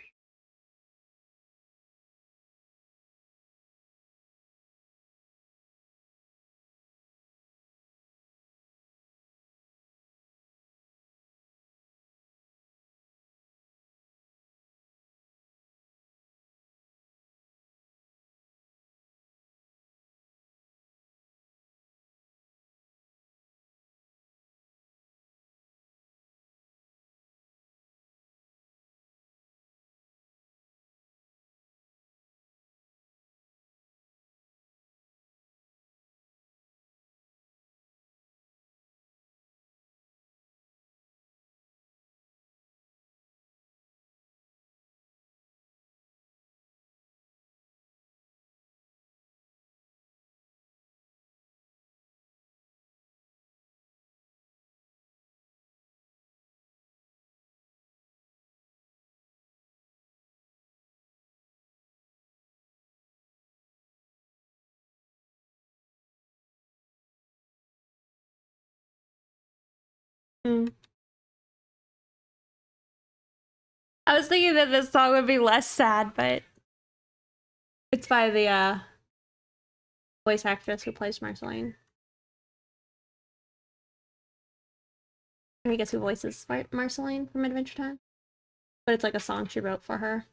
Mm. I was thinking that this song would be less sad, but it's by the voice actress who plays Marceline. Can you guess who voices Marceline from Adventure Time? But it's like a song she wrote for her.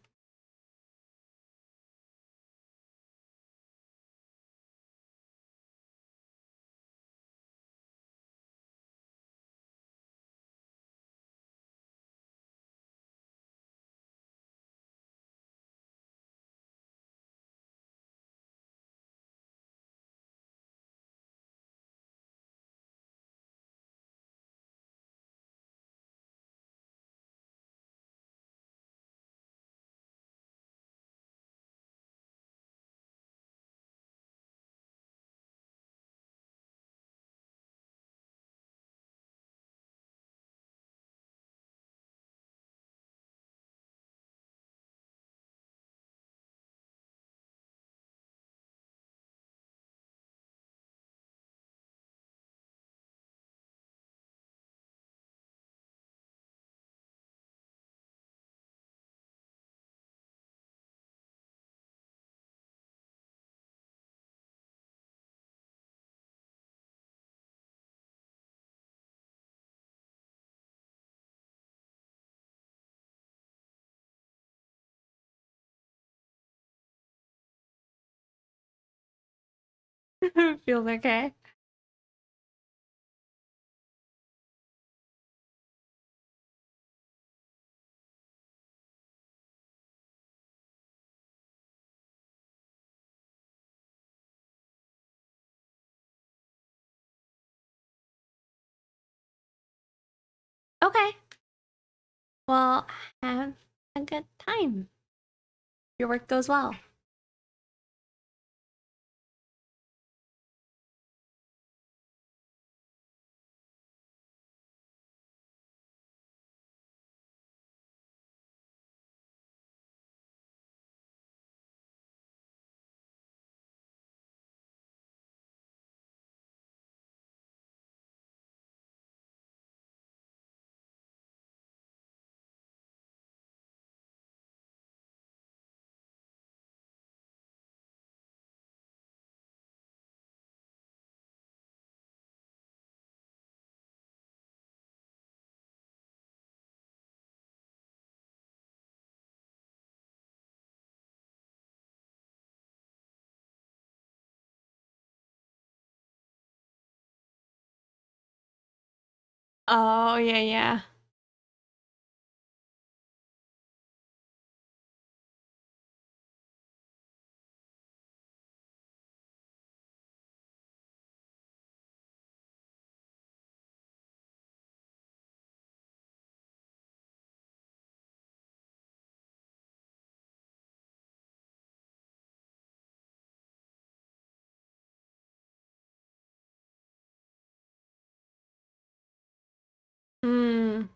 Feels okay. Okay. Well, have a good time. Your work goes well. Oh, yeah, yeah. Mm.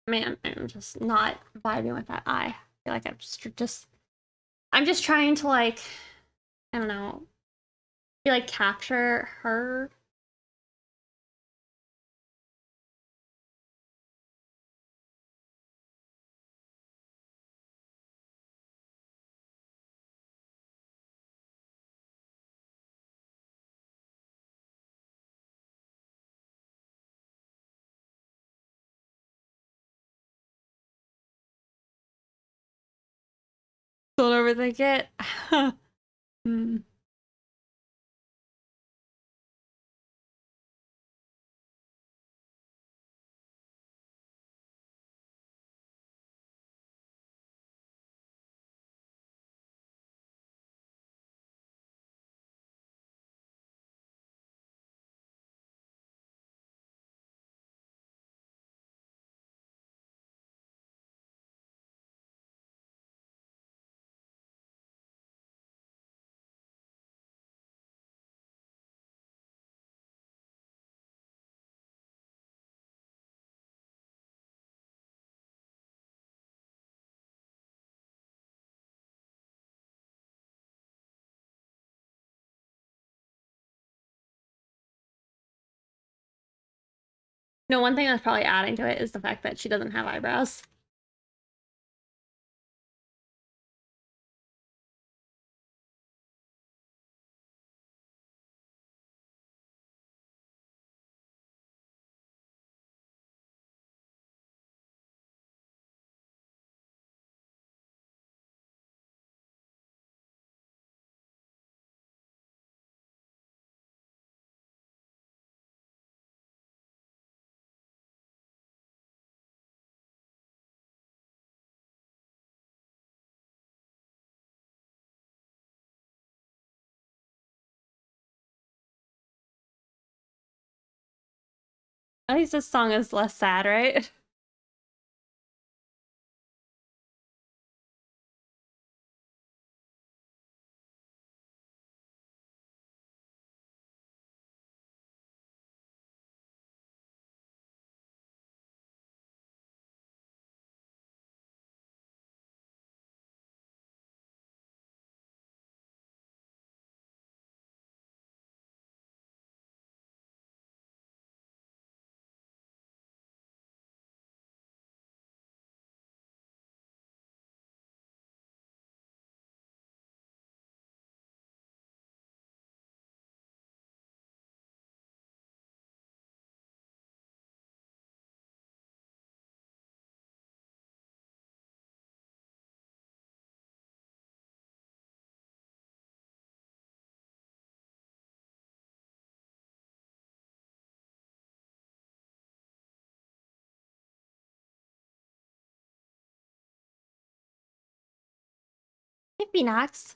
Man, I'm just not vibing with that eye. I feel like I'm just trying to like, I don't know, be like capture her. Don't overthink it. Hmm. No, one thing that's probably adding to it is the fact that she doesn't have eyebrows. At least this song is less sad, right? Maybe not.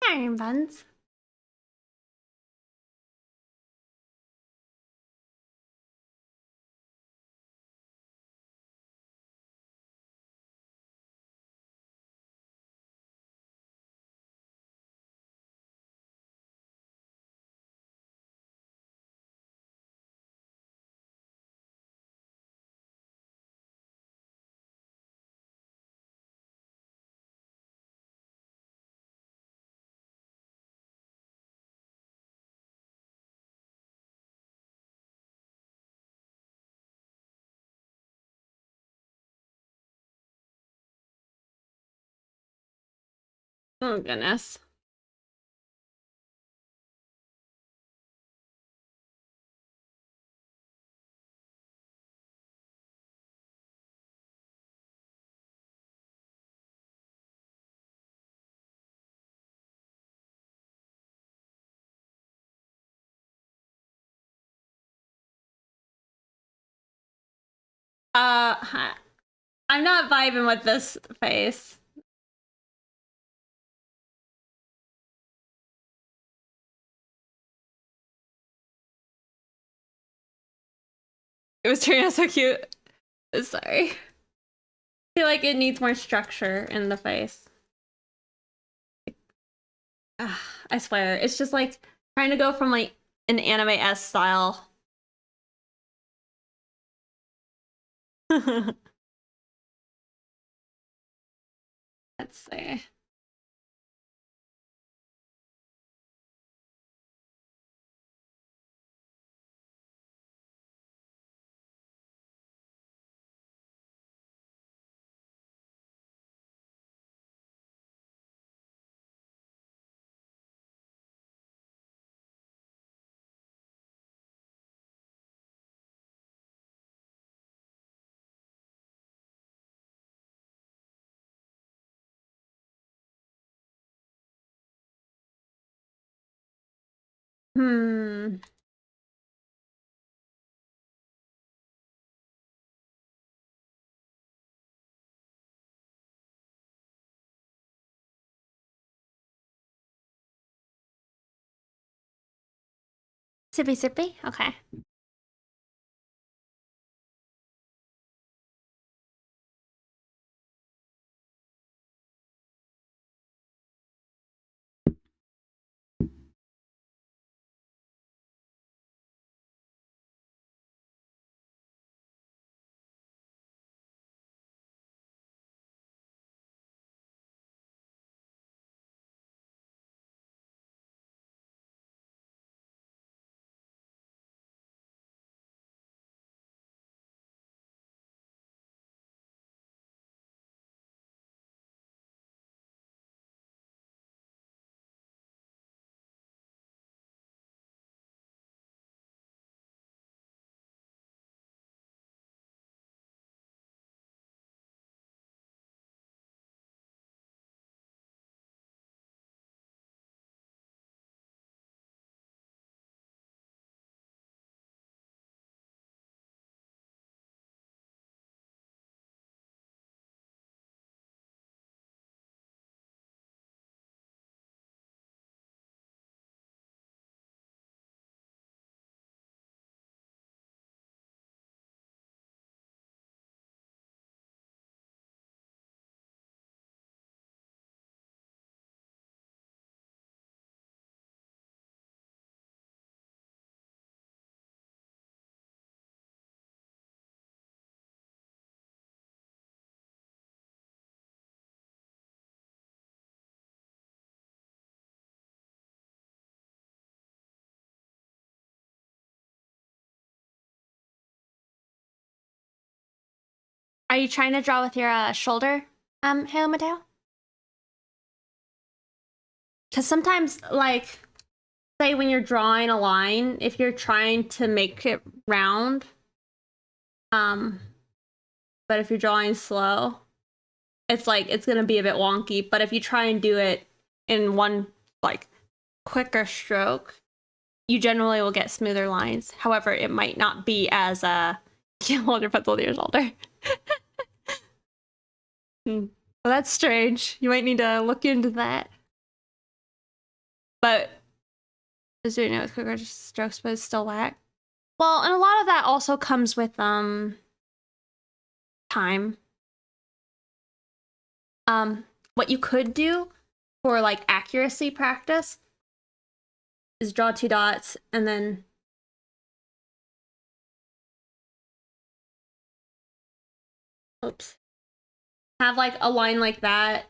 Iron buns. Oh goodness. Uh, I'm not vibing with this face. It was turning out so cute. Sorry. I feel like it needs more structure in the face. I swear, it's just like trying to go from like an anime-esque style. Let's see. Hmm. Sippy sippy? Okay. Are you trying to draw with your shoulder, Halo Mateo? Because sometimes, like, say when you're drawing a line, if you're trying to make it round, but if you're drawing slow, it's like it's gonna be a bit wonky. But if you try and do it in one like quicker stroke, you generally will get smoother lines. However, it might not be as you hold your pencil to your shoulder. Well, that's strange. You might need to look into that. But just doing it with quicker strokes, but it's still whack. Well, and a lot of that also comes with time. What you could do for like accuracy practice is draw two dots and then oops. Have like a line like that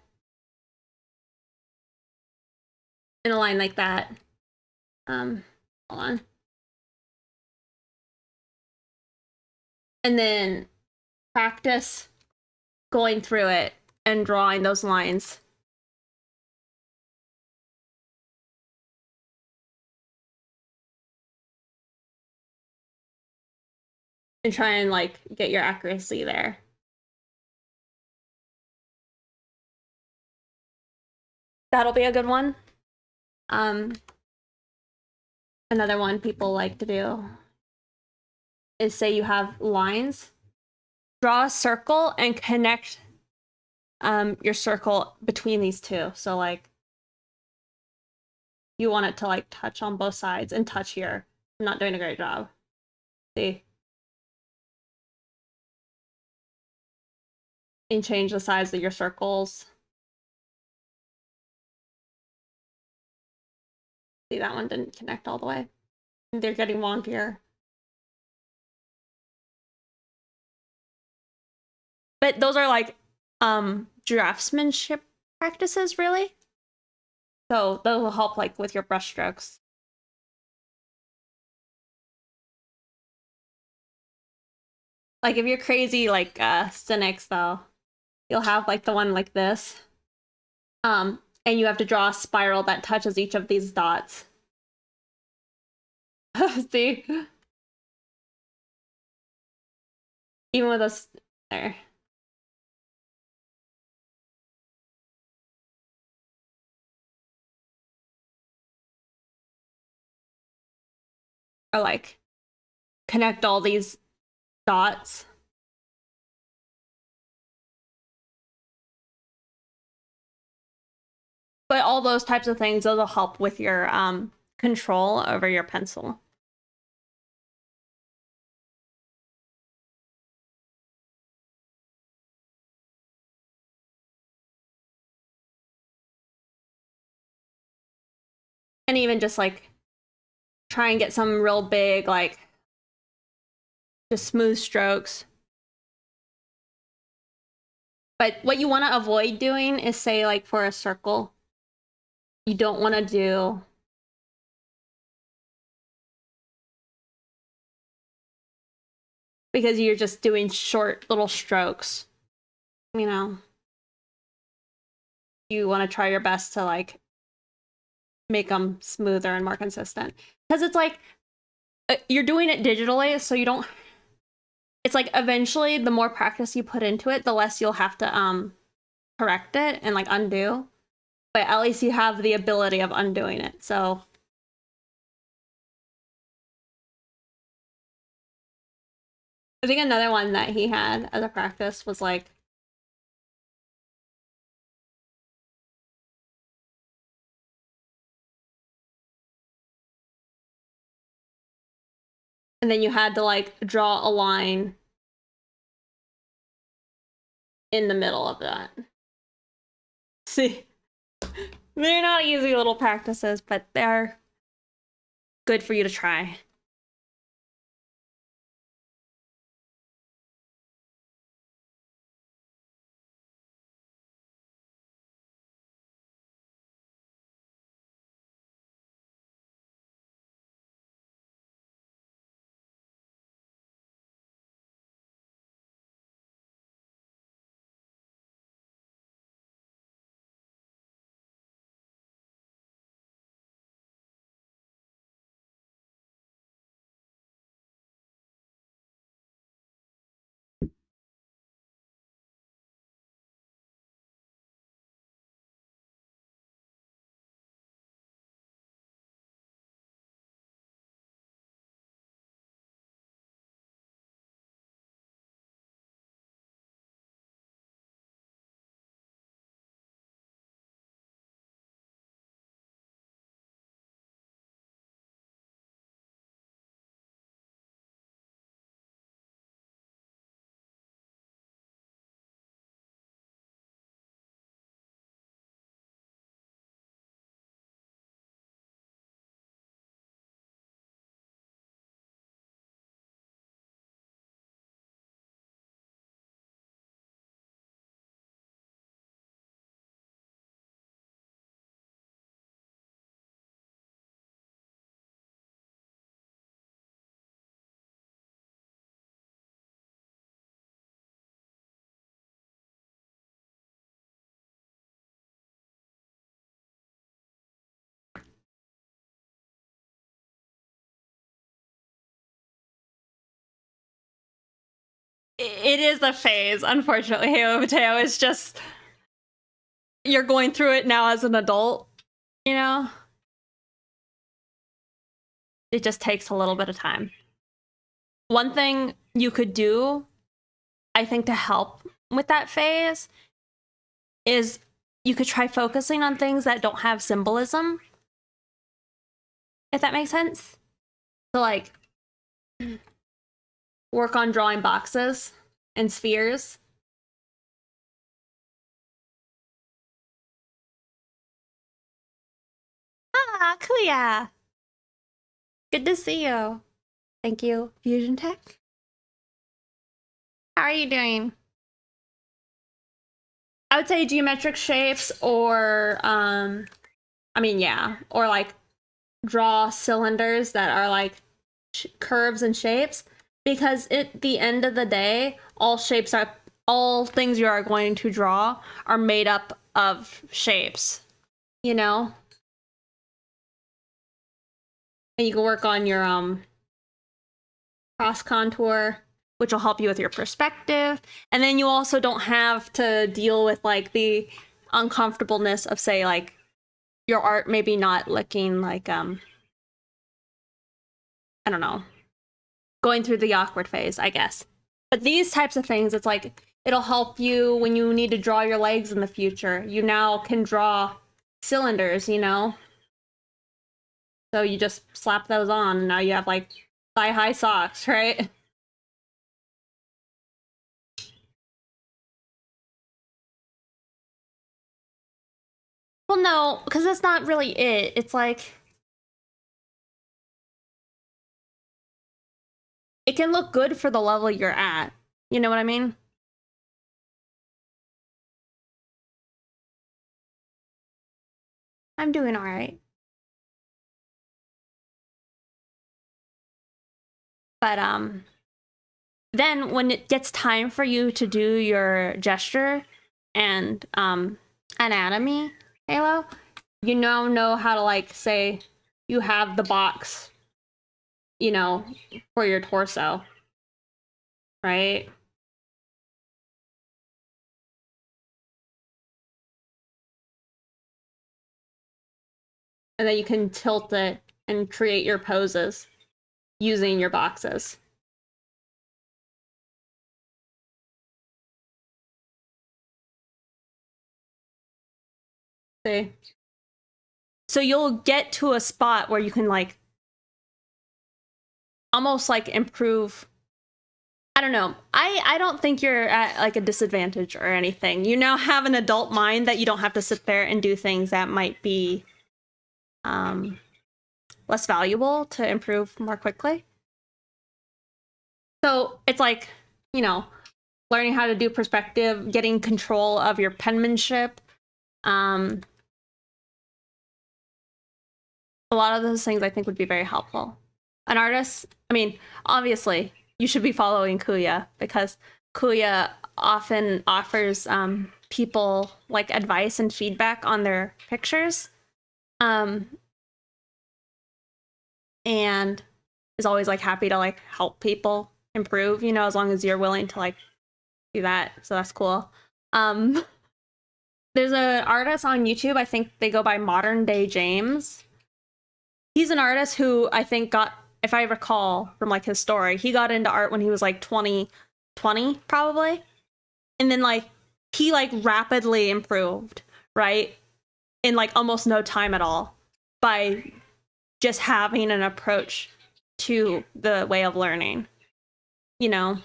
and a line like that. Hold on. And then practice going through it and drawing those lines. And try and like get your accuracy there. That'll be a good one. Another one people like to do is say you have lines, draw a circle and connect your circle between these two. So like you want it to like touch on both sides and touch here. I'm not doing a great job. See? and change the size of your circles. See, that one didn't connect all the way. They're getting wonkier. But those are like draftsmanship practices, really. So those will help like with your brush strokes. Like if you're crazy like cynics though, you'll have like the one like this. And you have to draw a spiral that touches each of these dots. See? Even with us there. Or like connect all these dots. But all those types of things, those will help with your control over your pencil. And even just like try and get some real big, like just smooth strokes. But what you want to avoid doing is, say, like for a circle, you don't want to do because you're just doing short little strokes, you know. You want to try your best to like make them smoother and more consistent, because it's like you're doing it digitally, so you don't, it's like eventually the more practice you put into it, the less you'll have to correct it and like undo, but at least you have the ability of undoing it. So I think another one that he had as a practice was like and then you had to like draw a line in the middle of that. See, they're not easy little practices, but they're good for you to try. It is a phase, unfortunately. Hey, Mateo, it's just you're going through it now as an adult, you know? It just takes a little bit of time. One thing you could do, I think, to help with that phase is you could try focusing on things that don't have symbolism, if that makes sense. So like work on drawing boxes and spheres Kuya! Good to see you. Thank you, Fusion Tech. How are you doing? I would say geometric shapes or, I mean, yeah, or like draw cylinders that are like curves and shapes, because at the end of the day, all things you are going to draw are made up of shapes, you know? And you can work on your cross contour, which will help you with your perspective. And then you also don't have to deal with like the uncomfortableness of, say, like your art maybe not looking like I don't know, going through the awkward phase, I guess. But these types of things, it's like it'll help you when you need to draw your legs in the future. You now can draw cylinders, you know? So you just slap those on and now you have like thigh-high socks, right? Well, no, because that's not really it. It's like it can look good for the level you're at. You know what I mean? I'm doing all right. But then when it gets time for you to do your gesture and anatomy, Halo, you now know how to, like, say you have the box, you know, for your torso, right? And then you can tilt it and create your poses using your boxes. See? So you'll get to a spot where you can, like, almost like improve. I don't know. I don't think you're at like a disadvantage or anything. You now have an adult mind that you don't have to sit there and do things that might be less valuable to improve more quickly. So it's like, you know, learning how to do perspective, getting control of your penmanship. A lot of those things I think would be very helpful. An artist, I mean, obviously, you should be following Kuya because Kuya often offers people like advice and feedback on their pictures. And is always like happy to like help people improve, you know, as long as you're willing to like do that. So that's cool. There's an artist on YouTube, I think they go by Modern Day James. He's an artist who I think got, if I recall from like his story, he got into art when he was like 20 probably. And then like he like rapidly improved, right? In like almost no time at all by just having an approach to the way of learning, you know?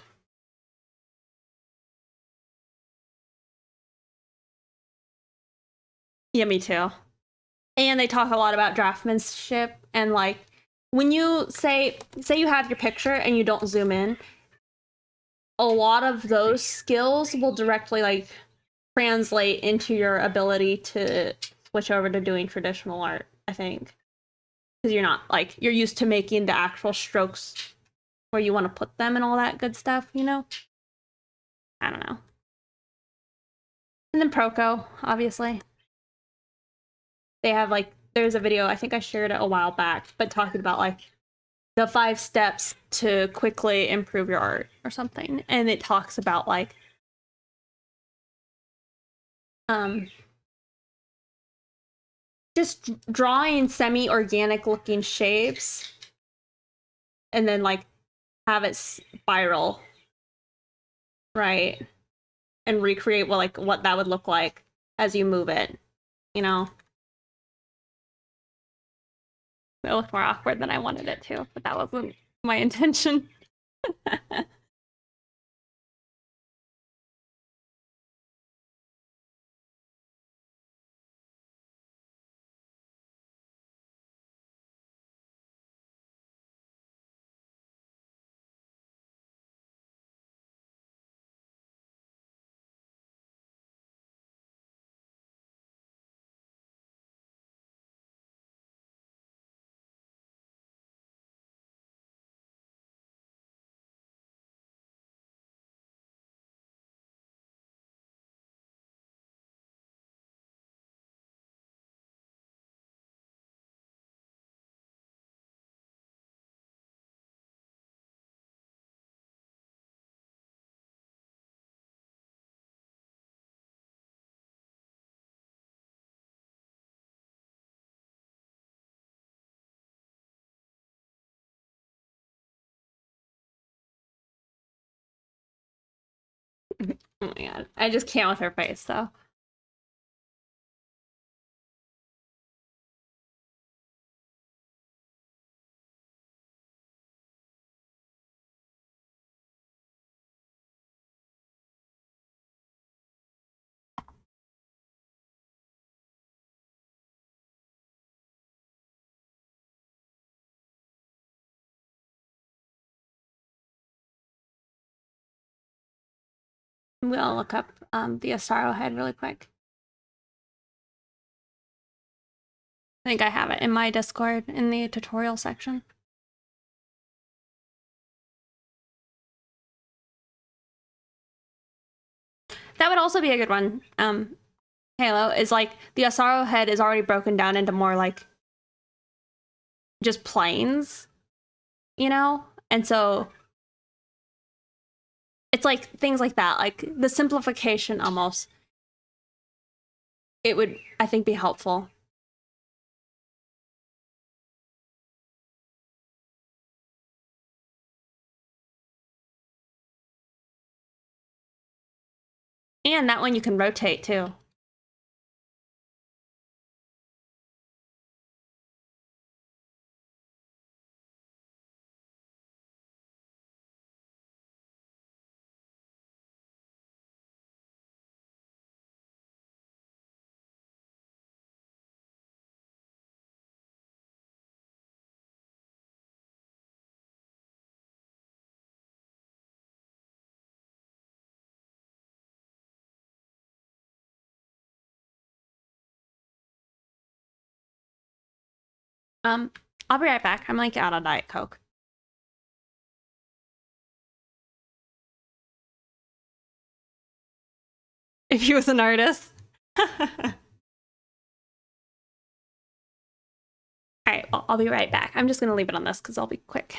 Yeah, me too. And they talk a lot about draftsmanship and like when you say you have your picture and you don't zoom in, a lot of those skills will directly like translate into your ability to switch over to doing traditional art, I think. Because you're not like you're used to making the actual strokes where you want to put them and all that good stuff, you know? I don't know. And then Proco, obviously. They have like there's a video, I think I shared it a while back, but talking about like the 5 steps to quickly improve your art or something. And it talks about like just drawing semi-organic looking shapes and then like have it spiral, right? And recreate what that would look like as you move it, you know? It looked more awkward than I wanted it to, but that wasn't my intention. Oh my god. I just can't with her face, though. I'm gonna look up the Asaro head really quick. I think I have it in my Discord in the tutorial section. That would also be a good one. Halo is like the Asaro head is already broken down into more like just planes, you know? And so it's like things like that, like the simplification almost. It would, I think, be helpful. And that one you can rotate too. I'll be right back. I'm like out of Diet Coke. If he was an artist. All right, I'll be right back. I'm just gonna leave it on this because I'll be quick.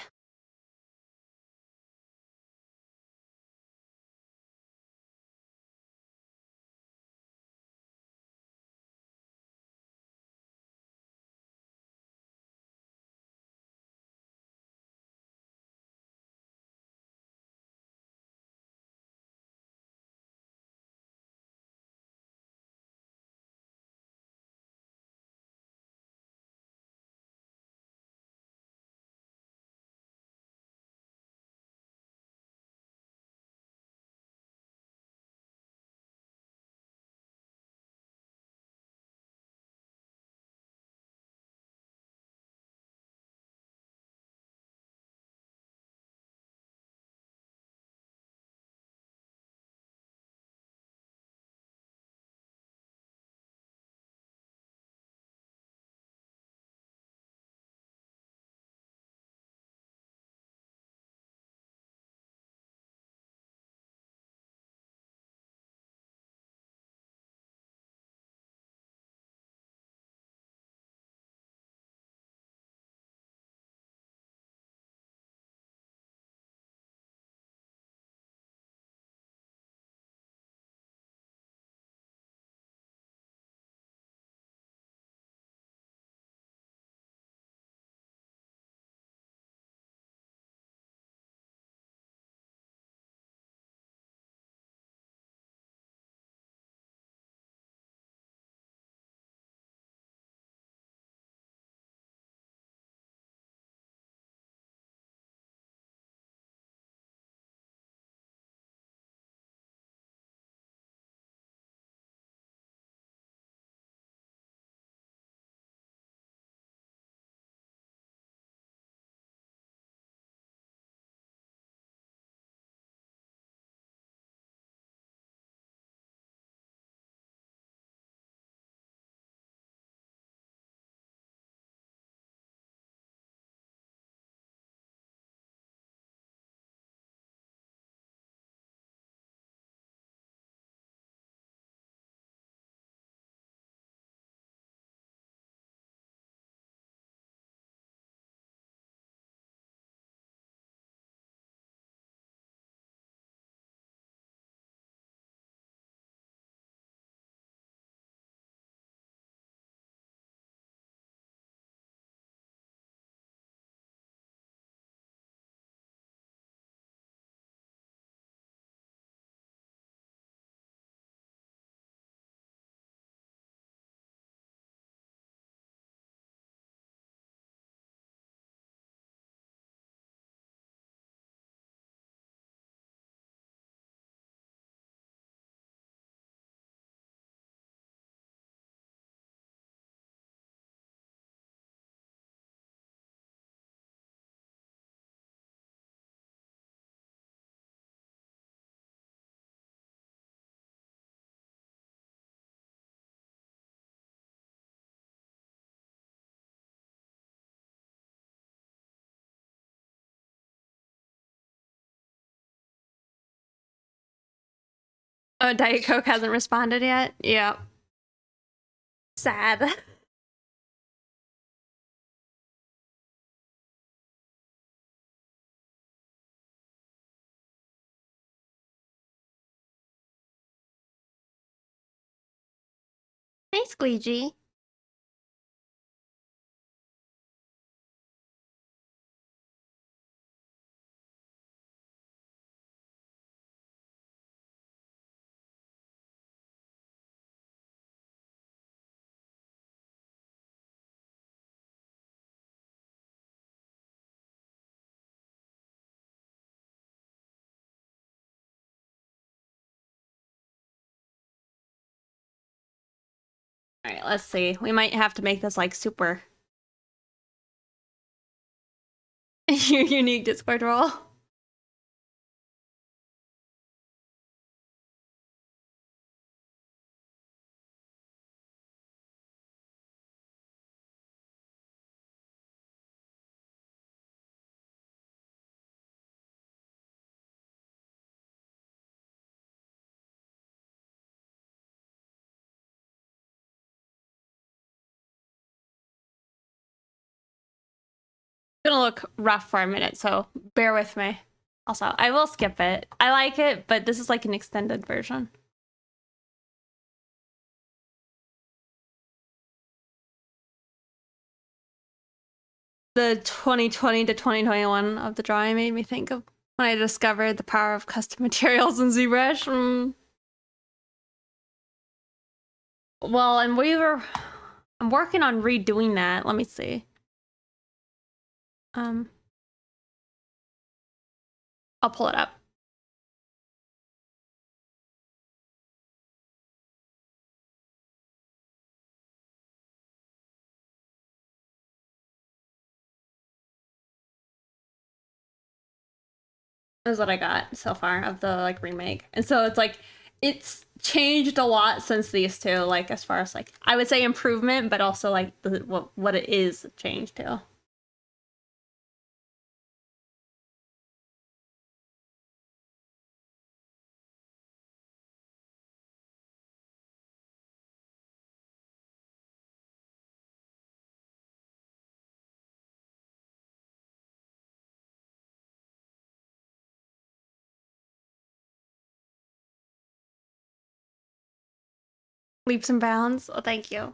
Oh, Diet Coke hasn't responded yet? Yeah. Sad. Hey, Squeegee. All right, let's see. We might have to make this like super unique Discord role. It's gonna look rough for a minute, so bear with me. Also, I will skip it. I like it, but this is like an extended version. The 2020 to 2021 of the drawing made me think of when I discovered the power of custom materials in ZBrush. Well, and I'm working on redoing that. Let me see. Um, I'll pull it up. Is what I got so far of the like remake. And so it's like it's changed a lot since these two, like as far as like I would say improvement, but also like what it is changed to. Leaps and bounds. Oh, thank you.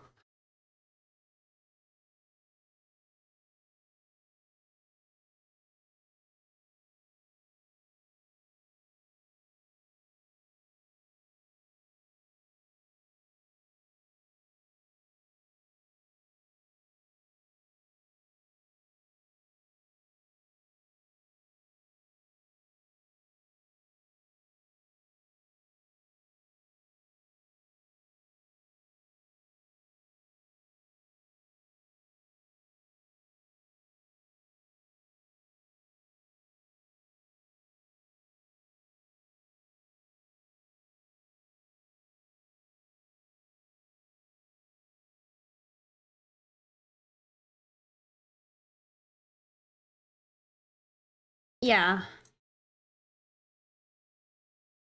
Yeah.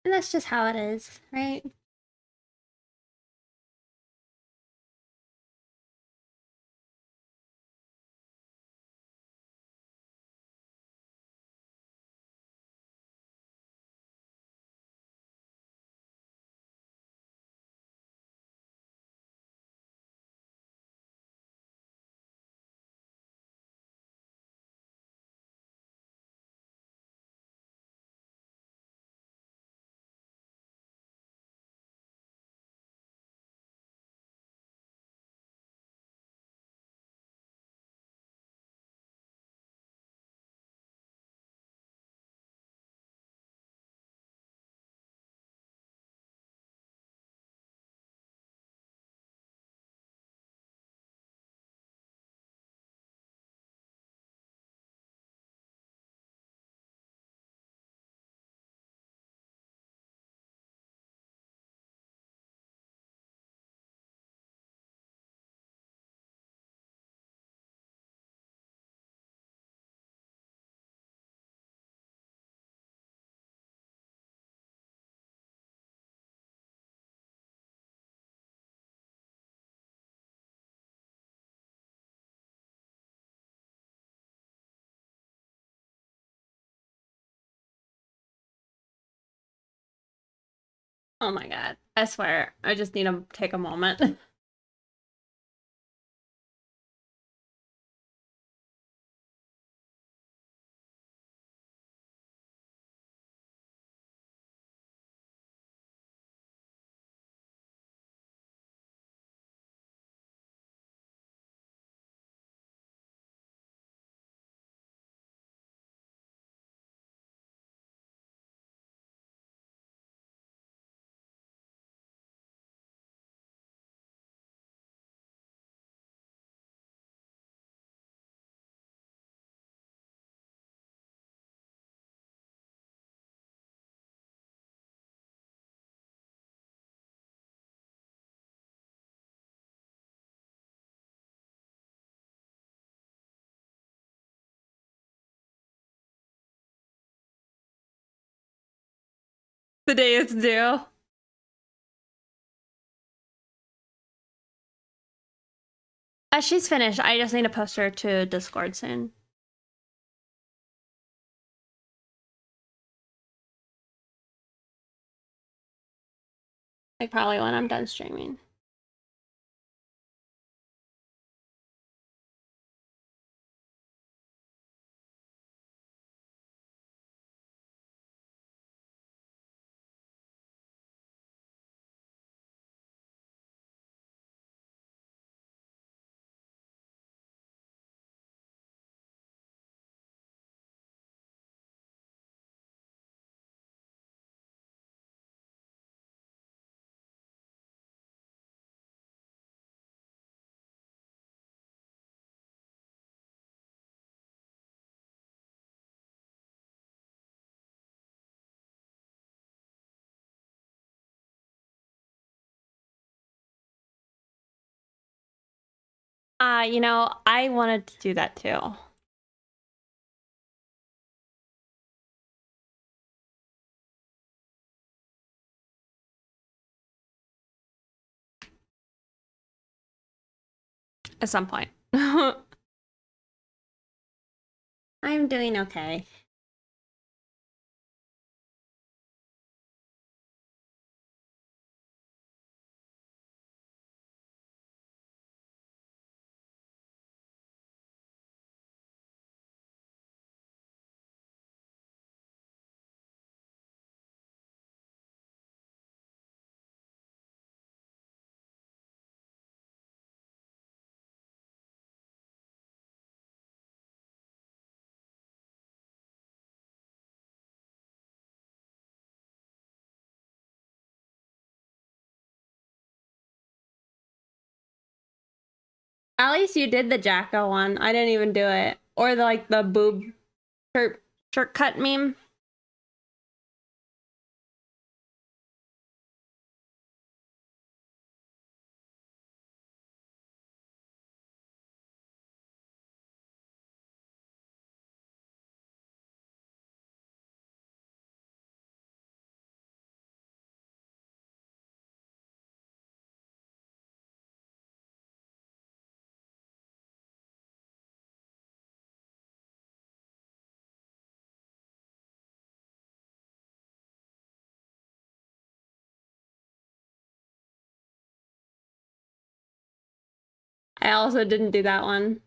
And that's just how it is, right? Oh my god. I swear, I just need to take a moment. The day it's due. She's finished. I just need to post her to Discord soon. Like probably when I'm done streaming. You know, I wanted to do that too. At some point. I'm doing okay. At least you did the Jacko one. I didn't even do it. Or the like the boob shirt cut meme. I also didn't do that one.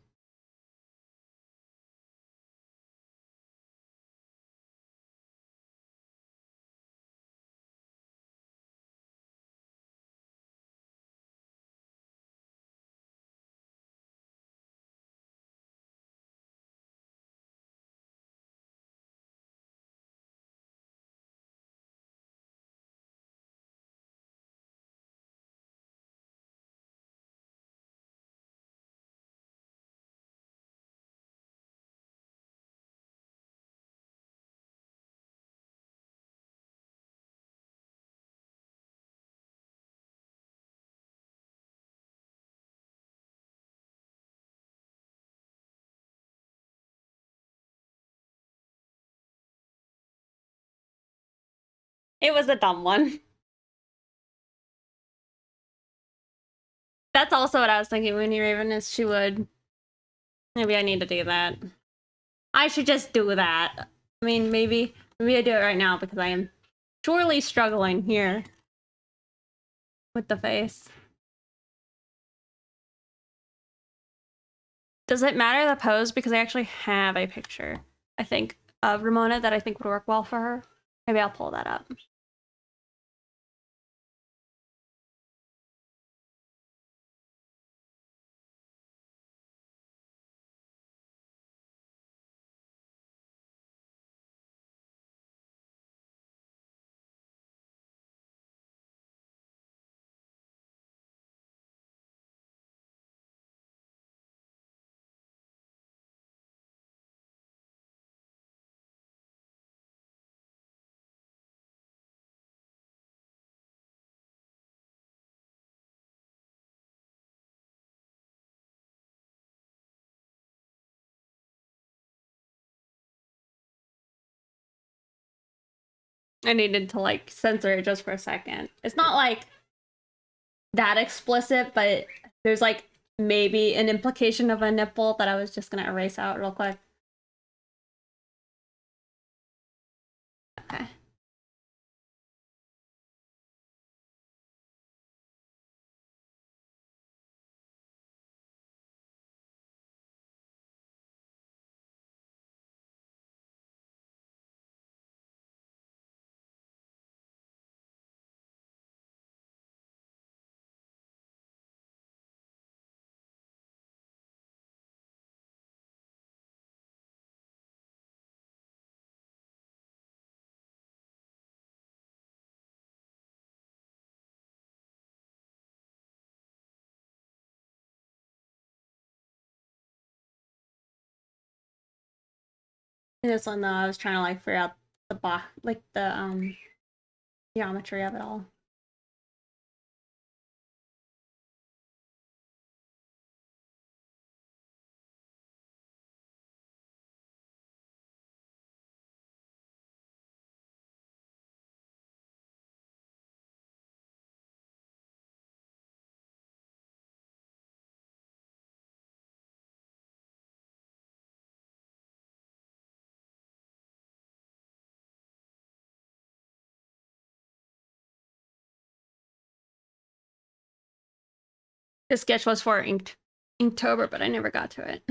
It was a dumb one. That's also what I was thinking when you Raven is she would. Maybe I need to do that. I should just do that. I mean, maybe I do it right now because I am surely struggling here. with the face. Does it matter the pose? Because I actually have a picture, I think, of Ramona that I think would work well for her. Maybe I'll pull that up. I needed to like censor it just for a second. It's not like that explicit, but there's like maybe an implication of a nipple that I was just gonna erase out real quick. Okay. This one though, I was trying to like figure out the box, like the geometry of it all. This sketch was for Inktober, but I never got to it.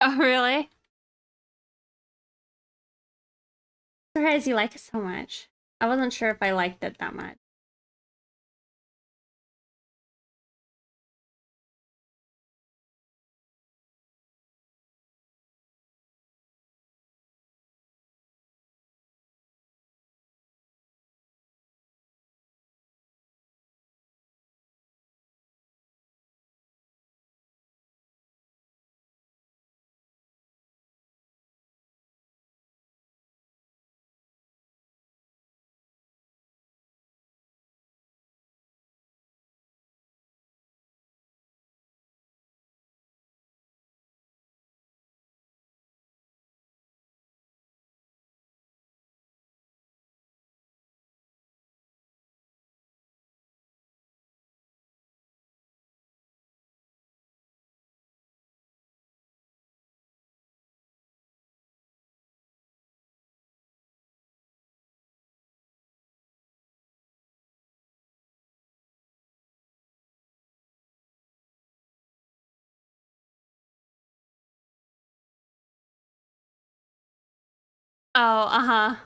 Oh, really? Surprised you like it so much. I wasn't sure if I liked it that much. Oh, uh-huh.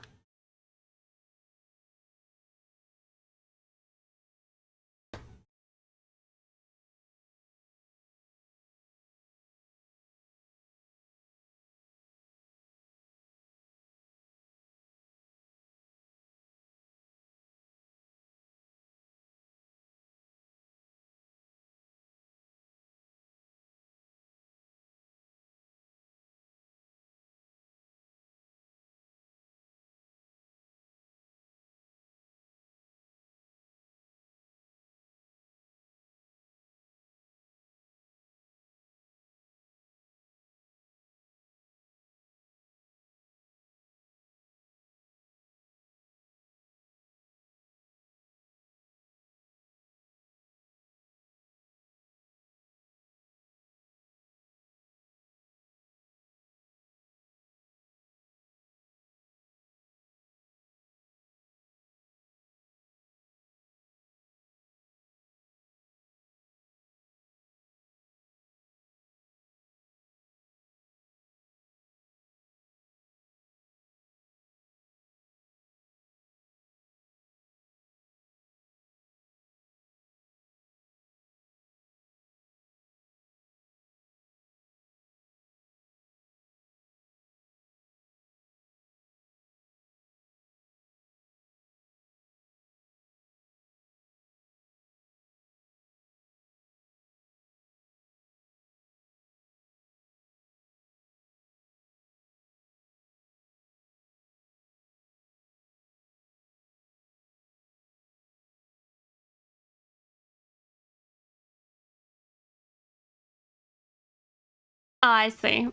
Oh, I see.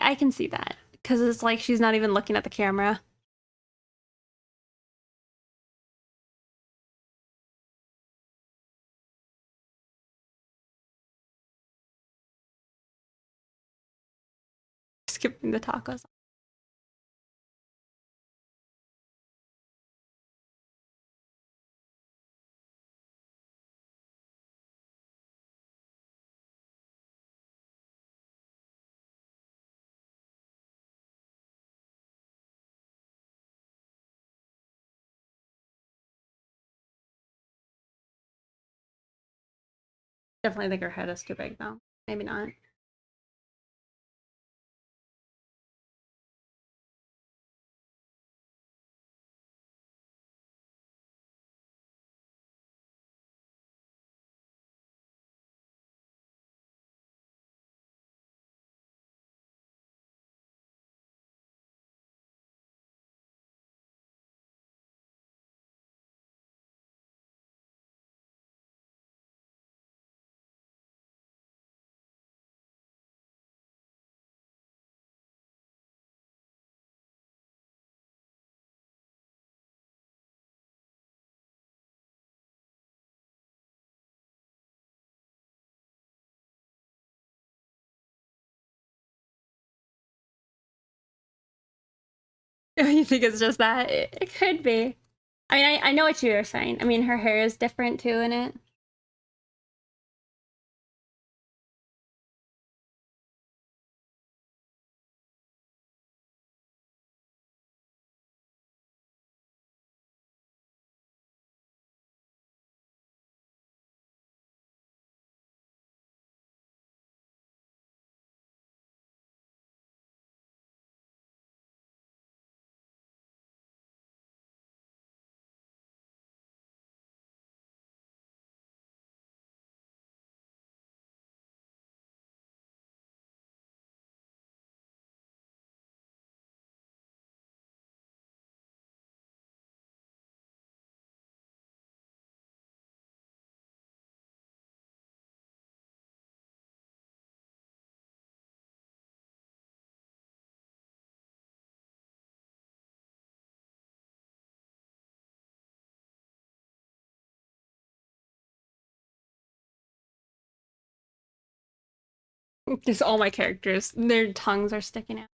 I can see that because it's like she's not even looking at the camera. Skipping the tacos. Definitely think her head is too big though. Maybe not. You think it's just that? It could be. I mean, I know what you were saying. I mean, her hair is different too in it. Just all my characters, their tongues are sticking out.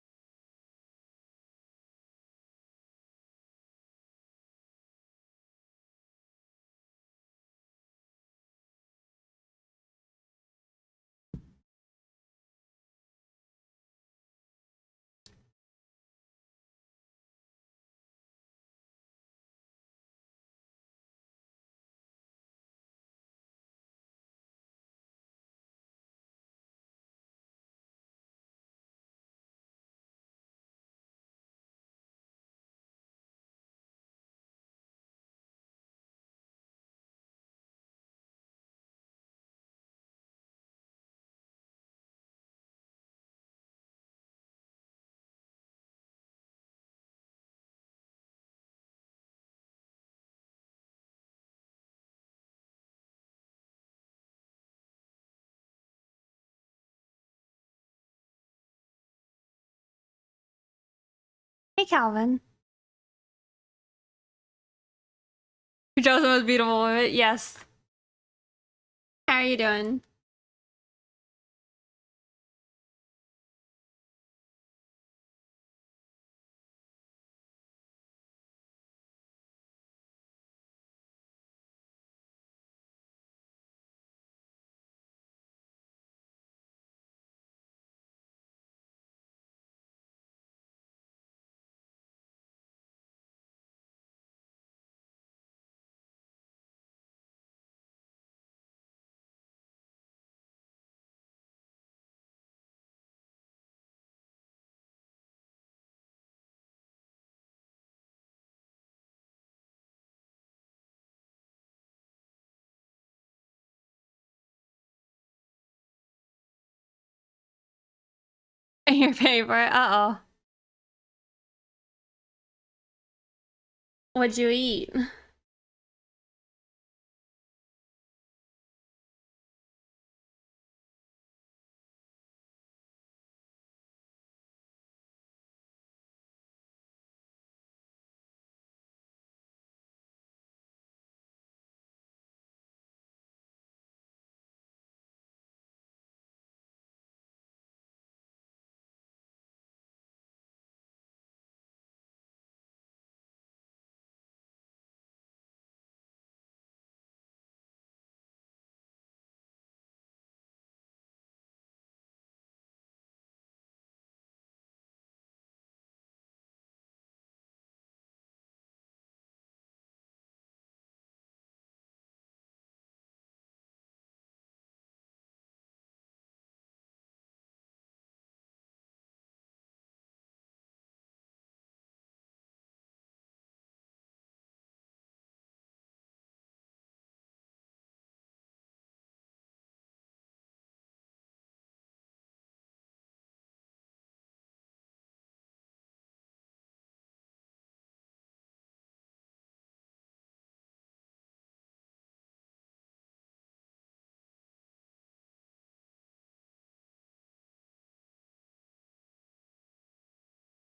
Hey, Calvin. Who chose the most beautiful woman? Yes. How are you doing? Your favorite? Uh-oh. What'd you eat?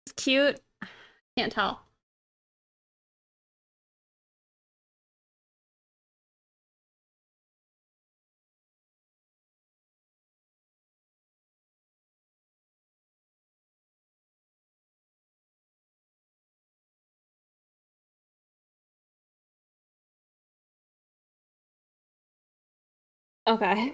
It's cute. Can't tell. Okay.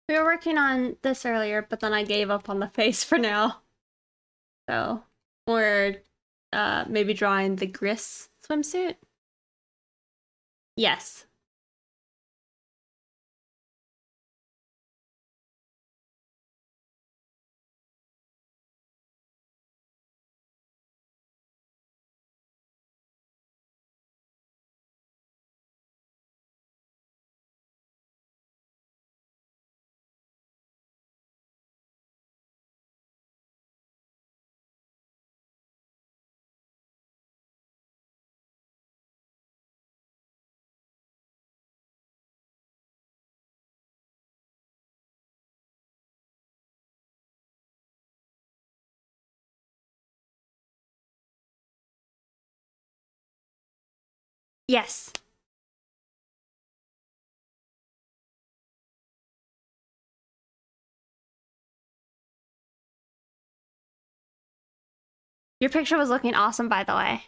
We were working on this earlier, but then I gave up on the face for now. So we're maybe drawing the Gris swimsuit. Yes. Yes. Your picture was looking awesome, by the way.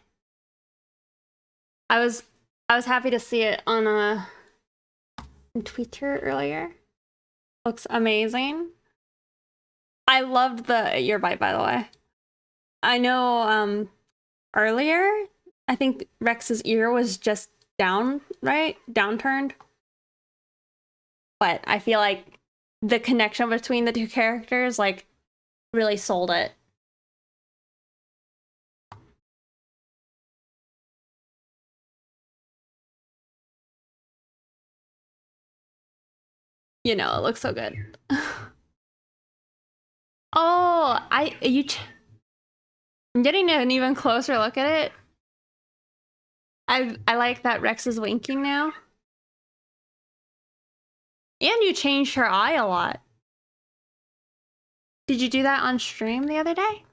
I was happy to see it on Twitter earlier. Looks amazing. I loved the ear bite, by the way. I know earlier, I think Rex's ear was just down, right? Downturned. But I feel like the connection between the two characters, like, really sold it. You know, it looks so good. Oh, I'm getting an even closer look at it. I like that Rex is winking now. And you changed her eye a lot. Did you do that on stream the other day?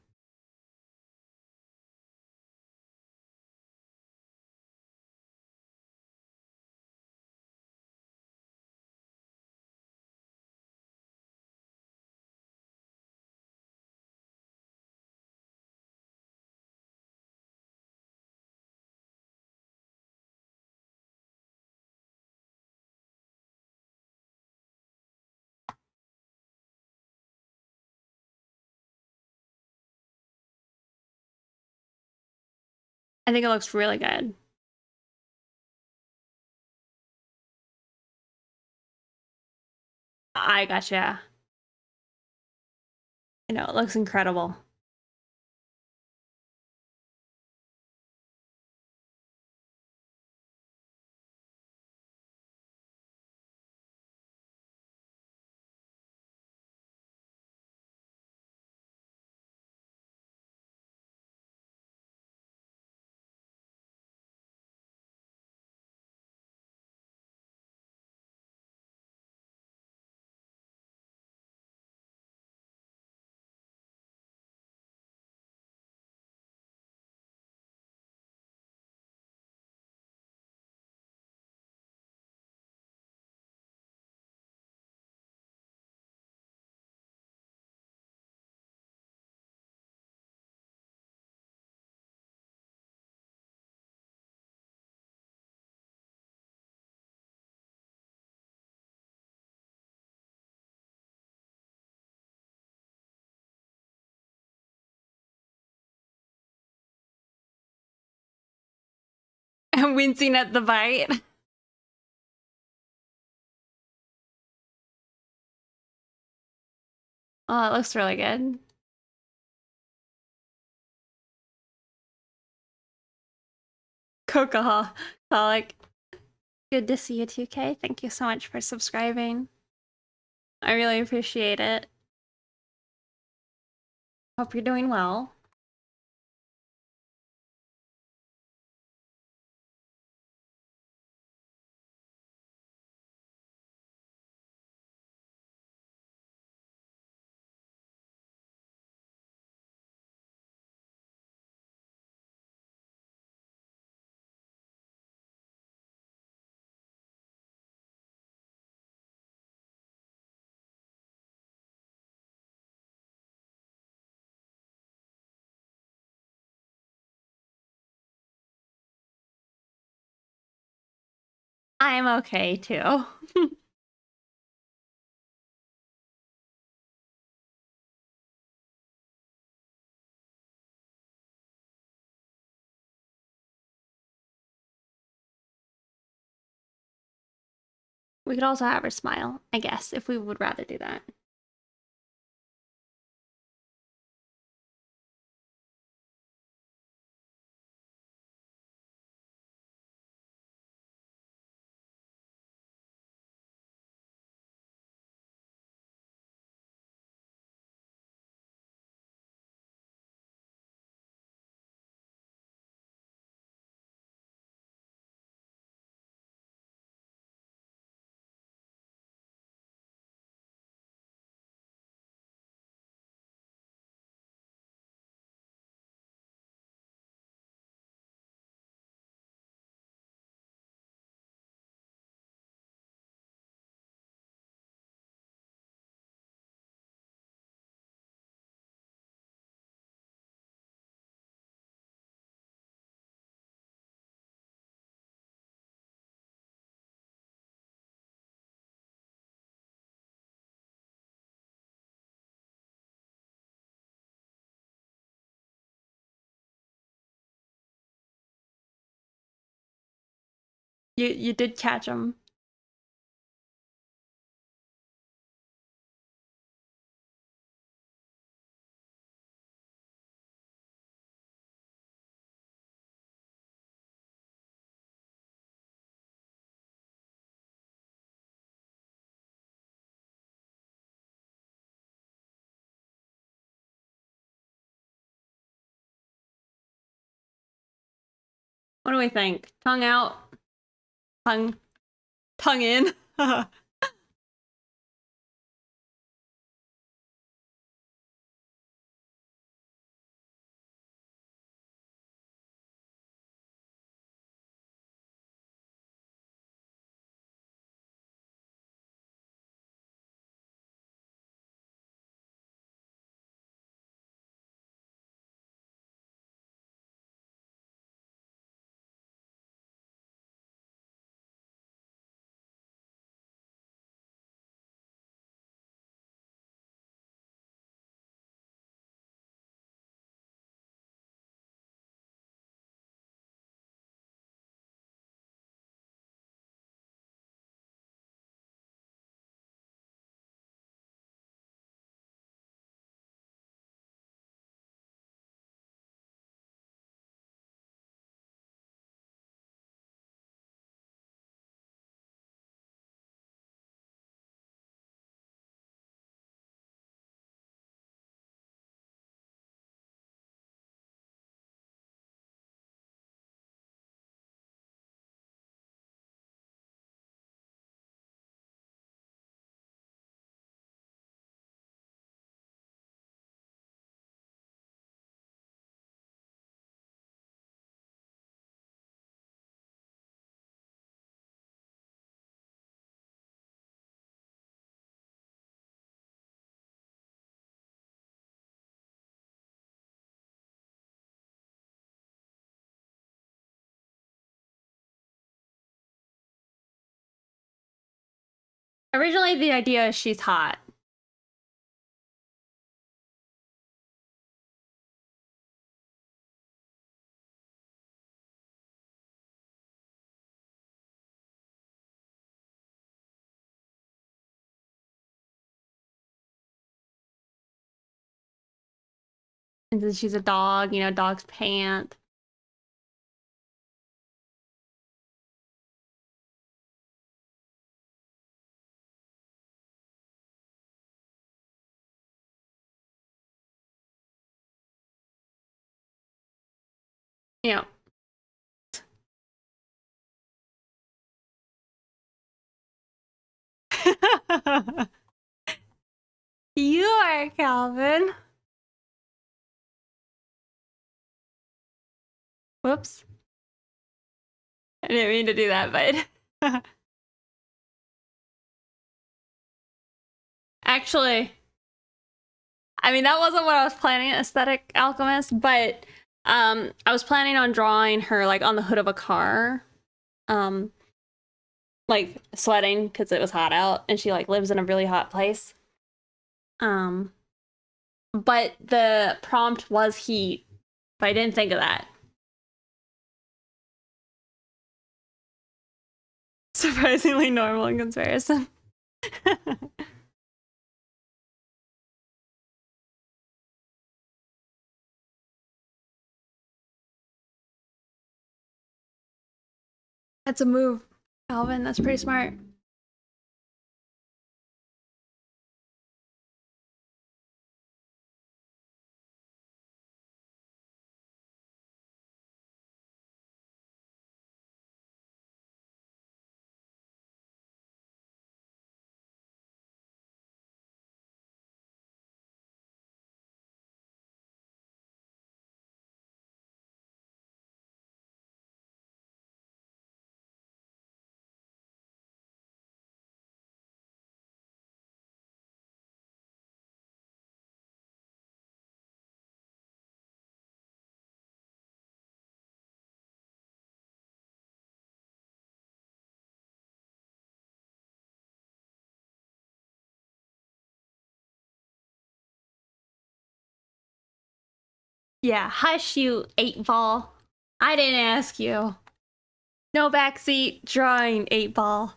I think it looks really good. I gotcha. You know, it looks incredible. And wincing at the bite. Oh, it looks really good. Coca-Colic. Good to see you, 2K. Thank you so much for subscribing. I really appreciate it. Hope you're doing well. I'm okay too. We could also have her smile, I guess, if we would rather do that. You did catch him. What do we think? Tongue out? Tongue in? Originally, the idea is she's hot. And then she's a dog, you know, dogs pant. You know. You are Calvin. Whoops. I didn't mean to do that, but actually, I mean that wasn't what I was planning, aesthetic alchemist, but I was planning on drawing her like on the hood of a car. Um like sweating because it was hot out and she like lives in a really hot place. Um but the prompt was heat, but I didn't think of that. Surprisingly normal in comparison. That's a move, Alvin. That's pretty smart. Yeah, hush you, 8 ball. I didn't ask you. No backseat, drawing 8-ball.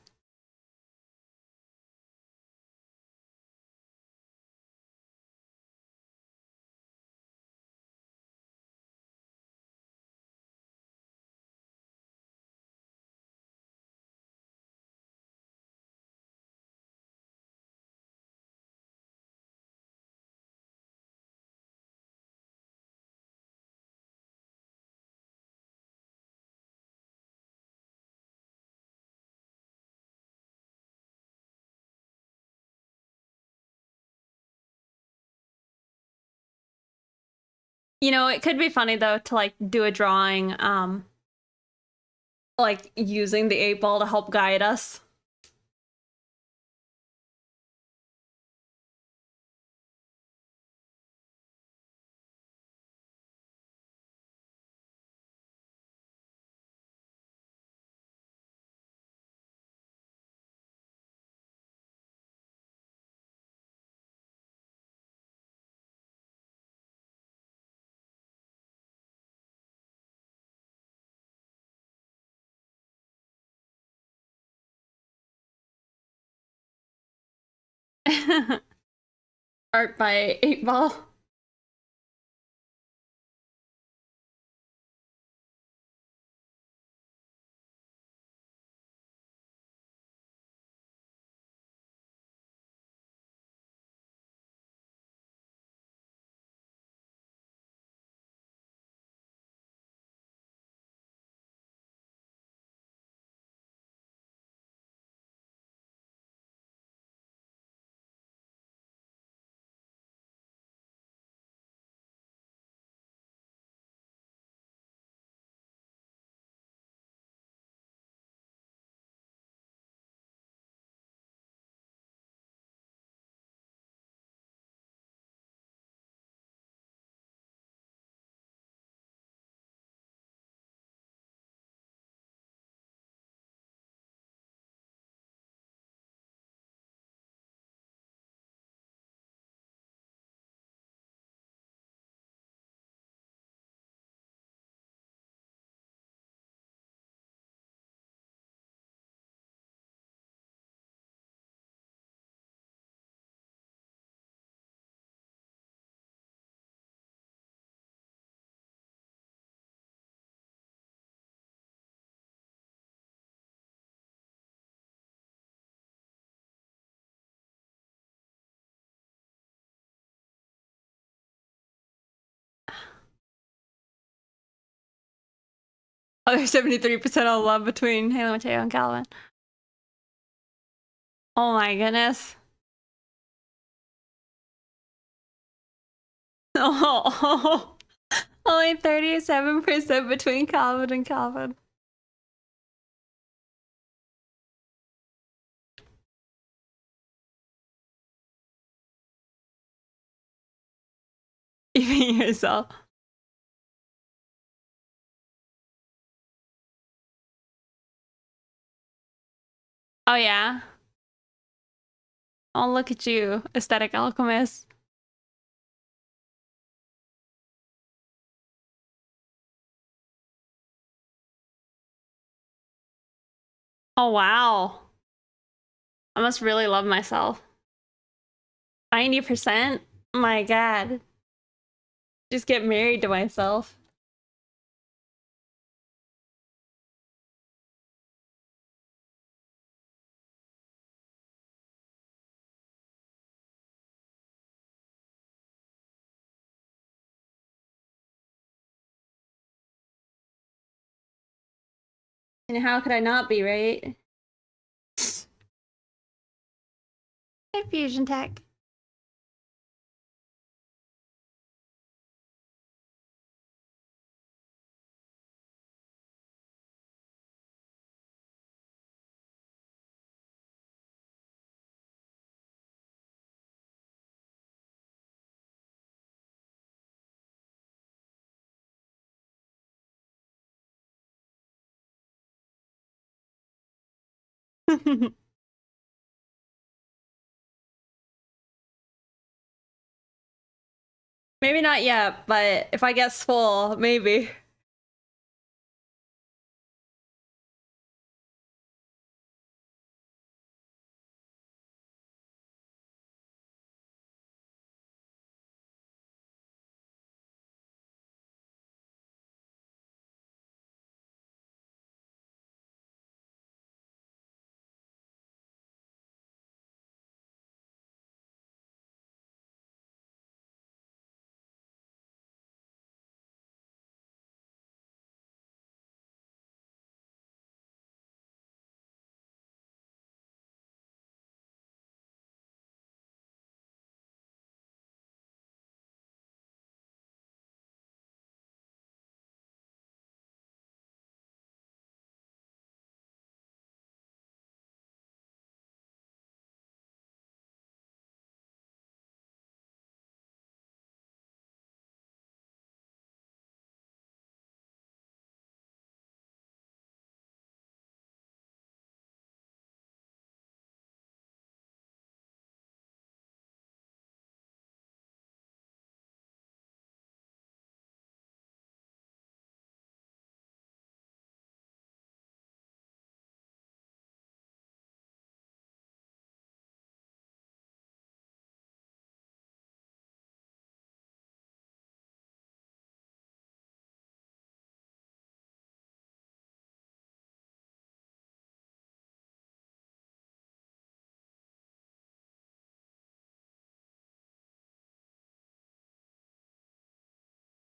You know, it could be funny though to like do a drawing, like using the 8-ball to help guide us. Art by 8-ball. Oh, there's 73% of love between Halo Mateo and Calvin. Oh my goodness. Oh, only 37% between Calvin and Calvin. Even yourself. Oh yeah. Oh, look at you, aesthetic alchemist. Oh wow. I must really love myself. 90%? My god. Just get married to myself. And how could I not be, right? Hey, Fusion Tech. Maybe not yet, but if I get full, maybe.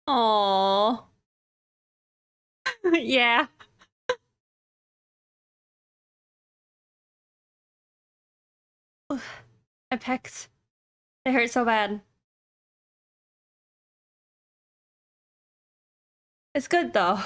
Oh. Yeah. Oof. My pecs. They hurt so bad. It's good though.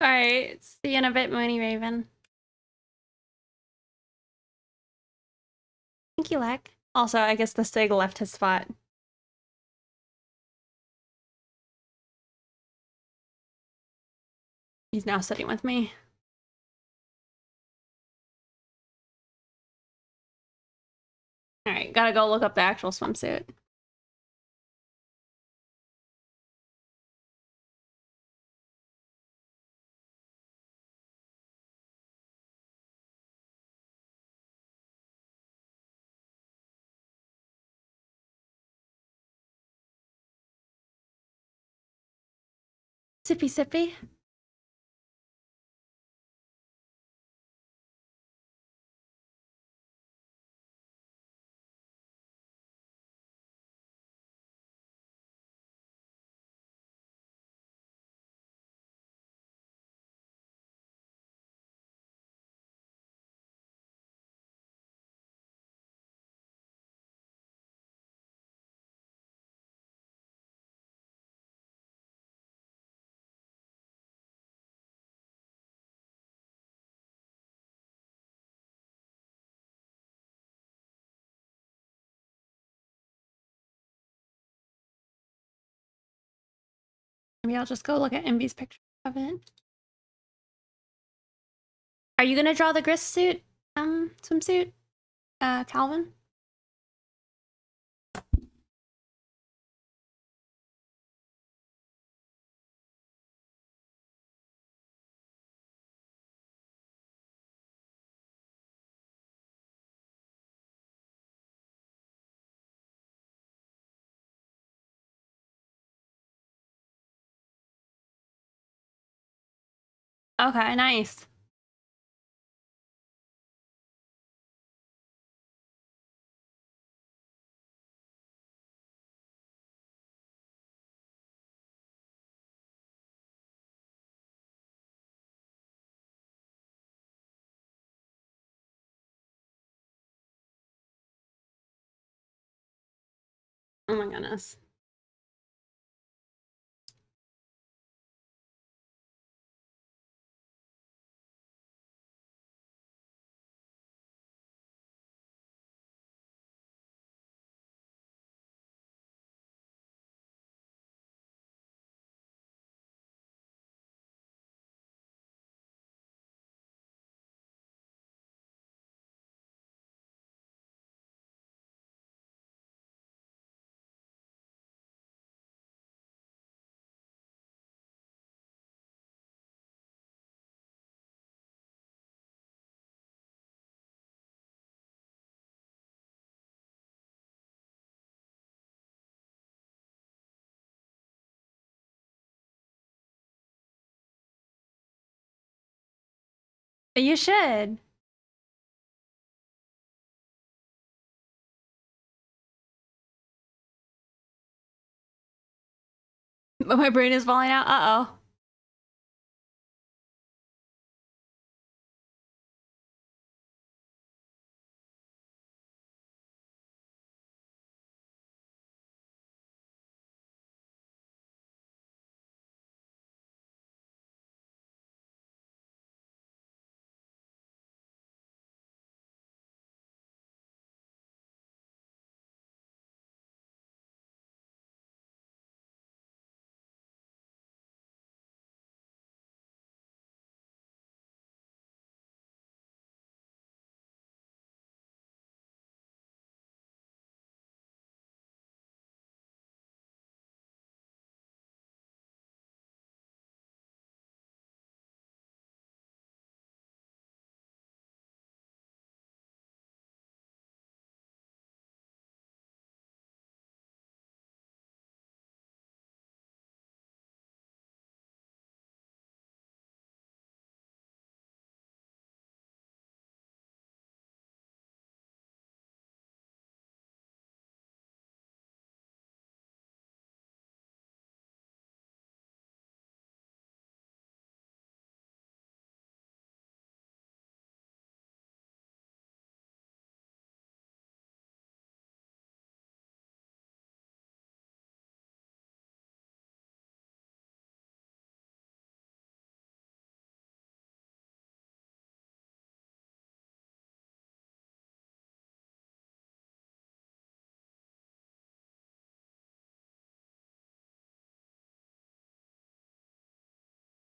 Alright, see you in a bit, Mooney Raven. Thank you, Lack. Also, I guess the Sig left his spot. He's now sitting with me. Alright, gotta go look up the actual swimsuit. Sippy sippy. Maybe I'll just go look at Envy's picture of it. Are you gonna draw the grist suit, swimsuit, Calvin? Okay, nice. Oh my goodness. You should. But my brain is falling out. Uh-oh.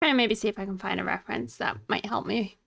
Try and maybe see if I can find a reference that might help me.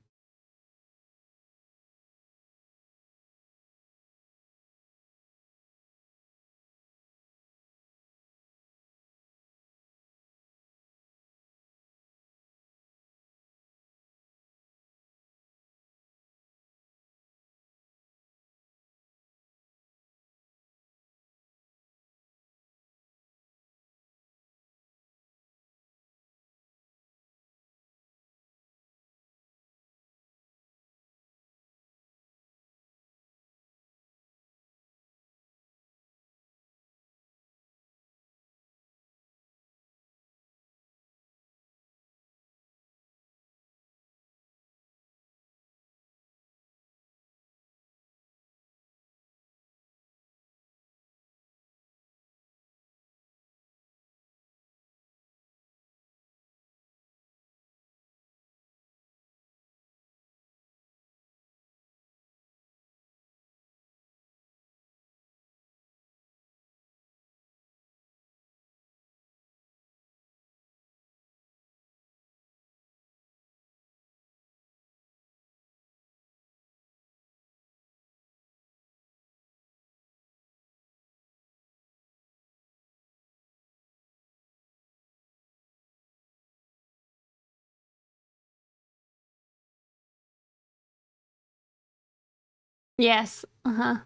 Yes. Uh-huh.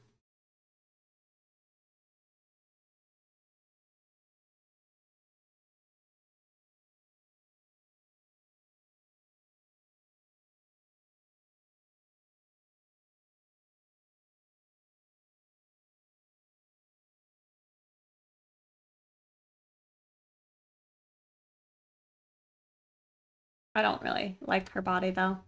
I don't really like her body though.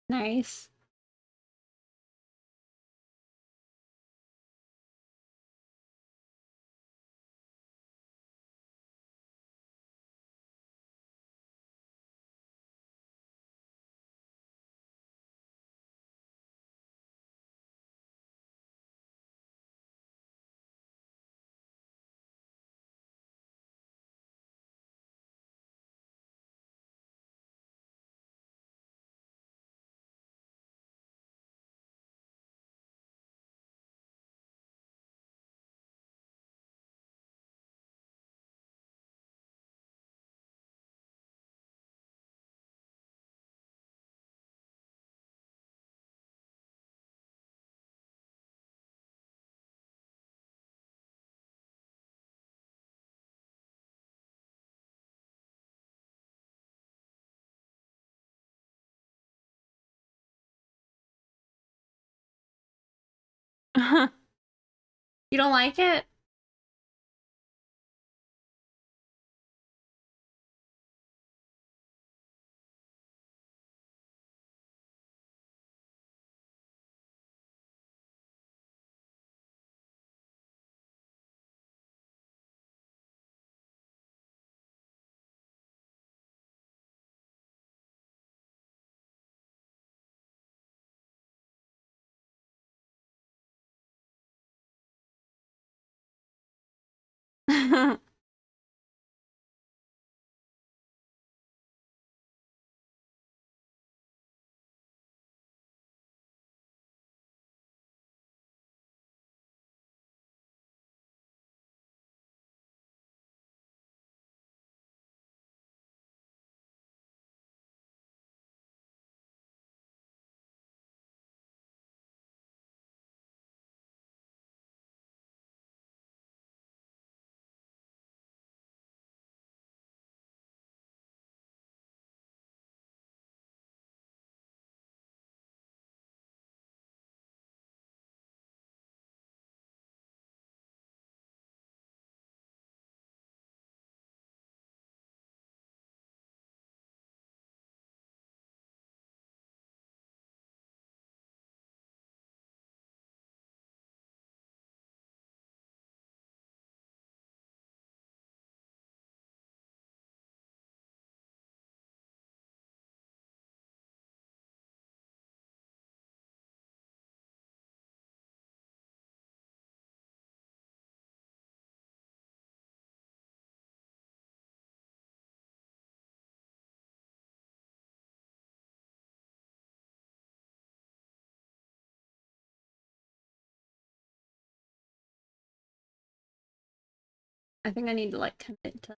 Nice. You don't like it? I think I need to like commit to.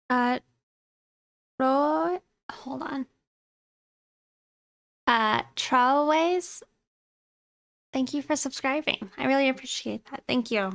Uh, hold on. Trollways, thank you for subscribing. I really appreciate that. Thank you.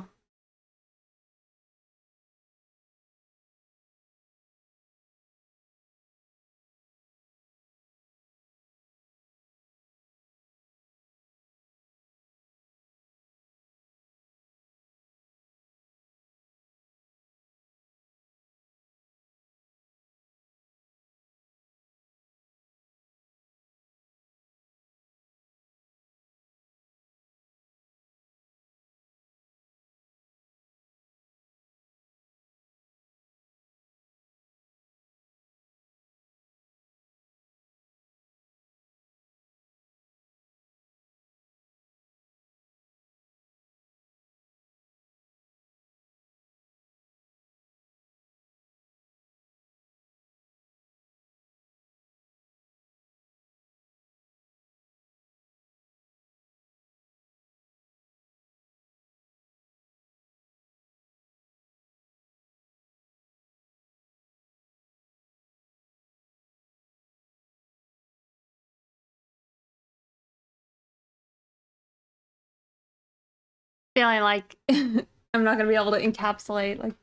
feeling like I'm not gonna be able to encapsulate like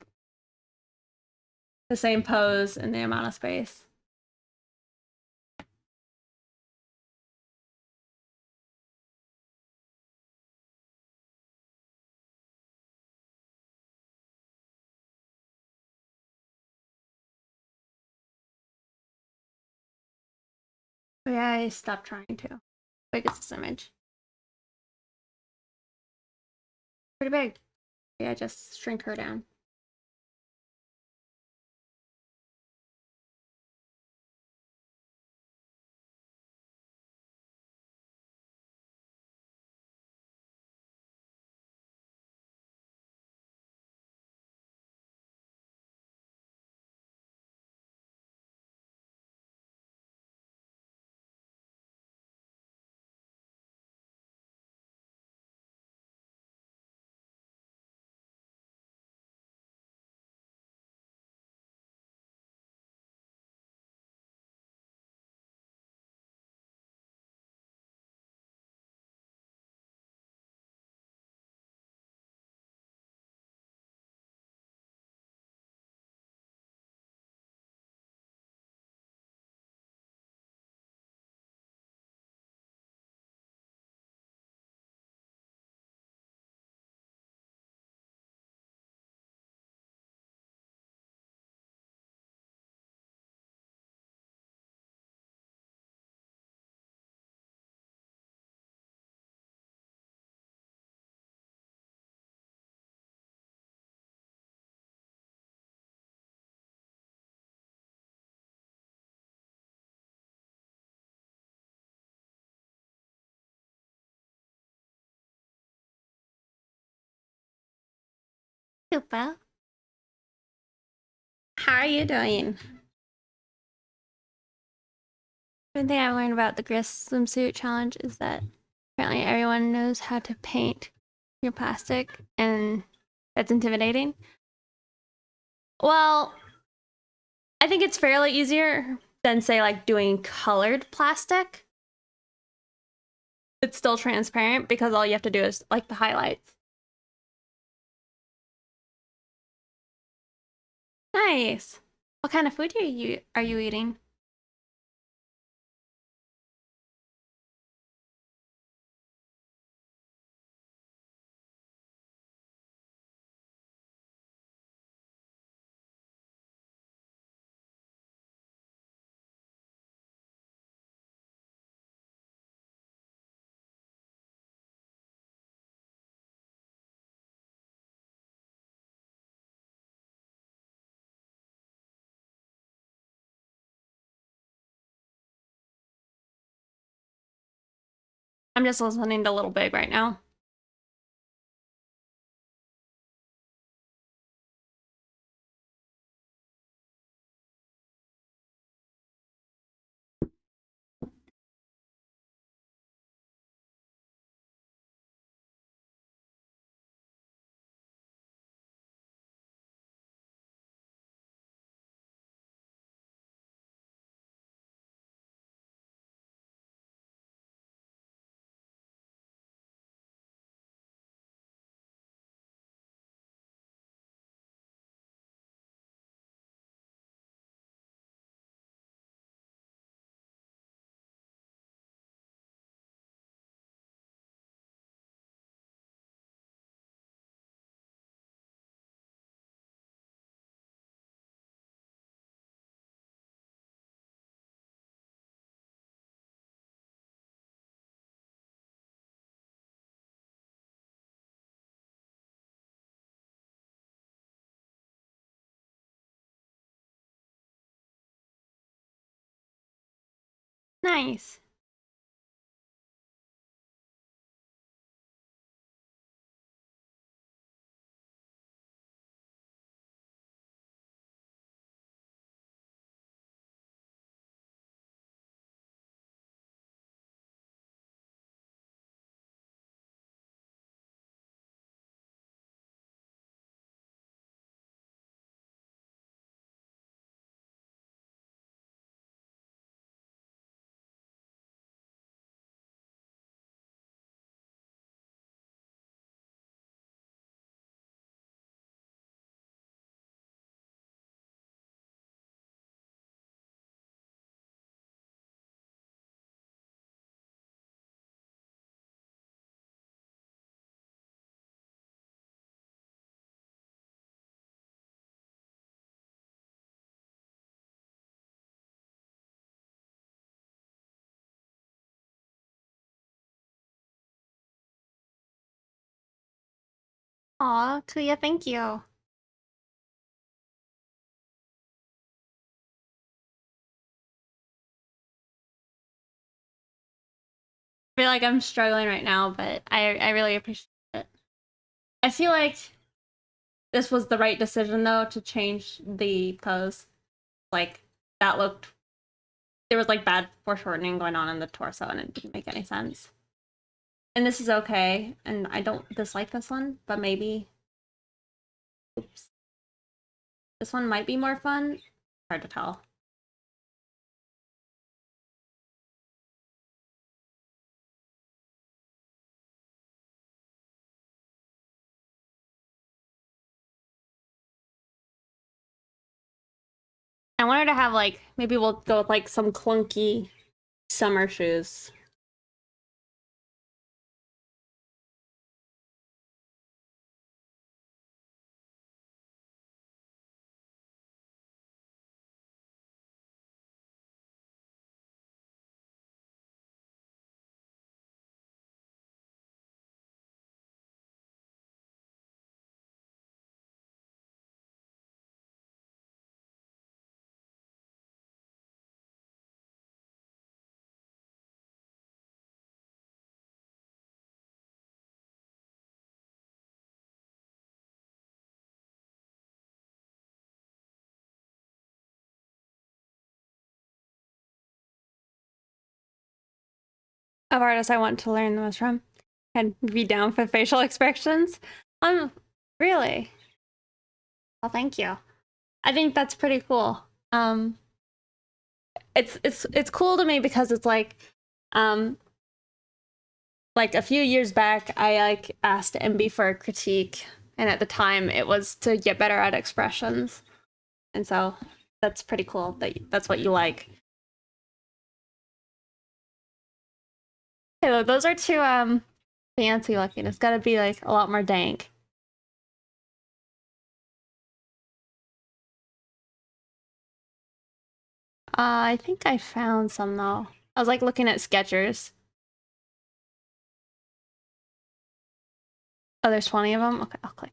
the same pose in the amount of space. But yeah, I stopped trying to. Big is this image? Pretty big. Yeah, just shrink her down. Super. How are you doing? One thing I learned about the Grist swimsuit challenge is that apparently everyone knows how to paint your plastic, and that's intimidating. Well, I think it's fairly easier than, say, like doing colored plastic. It's still transparent because all you have to do is like the highlights. Nice. What kind of food are you eating? I'm just listening to Little Big right now. Nice. Aw, Kuya, thank you. I feel like I'm struggling right now, but I really appreciate it. I feel like this was the right decision though to change the pose. Like that looked there was like bad foreshortening going on in the torso and it didn't make any sense. And this is okay, and I don't dislike this one, but maybe oops. This one might be more fun. Hard to tell. I wanted to have like maybe we'll go with like some clunky summer shoes. Of artists I want to learn the most from and be down for facial expressions. Really? Well, thank you. I think that's pretty cool. It's cool to me because it's um, like a few years back, I like asked MB for a critique, and at the time, it was to get better at expressions, and so that's pretty cool that that's what you like. Hey, look, those are too fancy looking. It's got to be like a lot more dank. I think I found some though. I was like looking at Skechers. Oh, there's 20 of them? Okay, I'll click.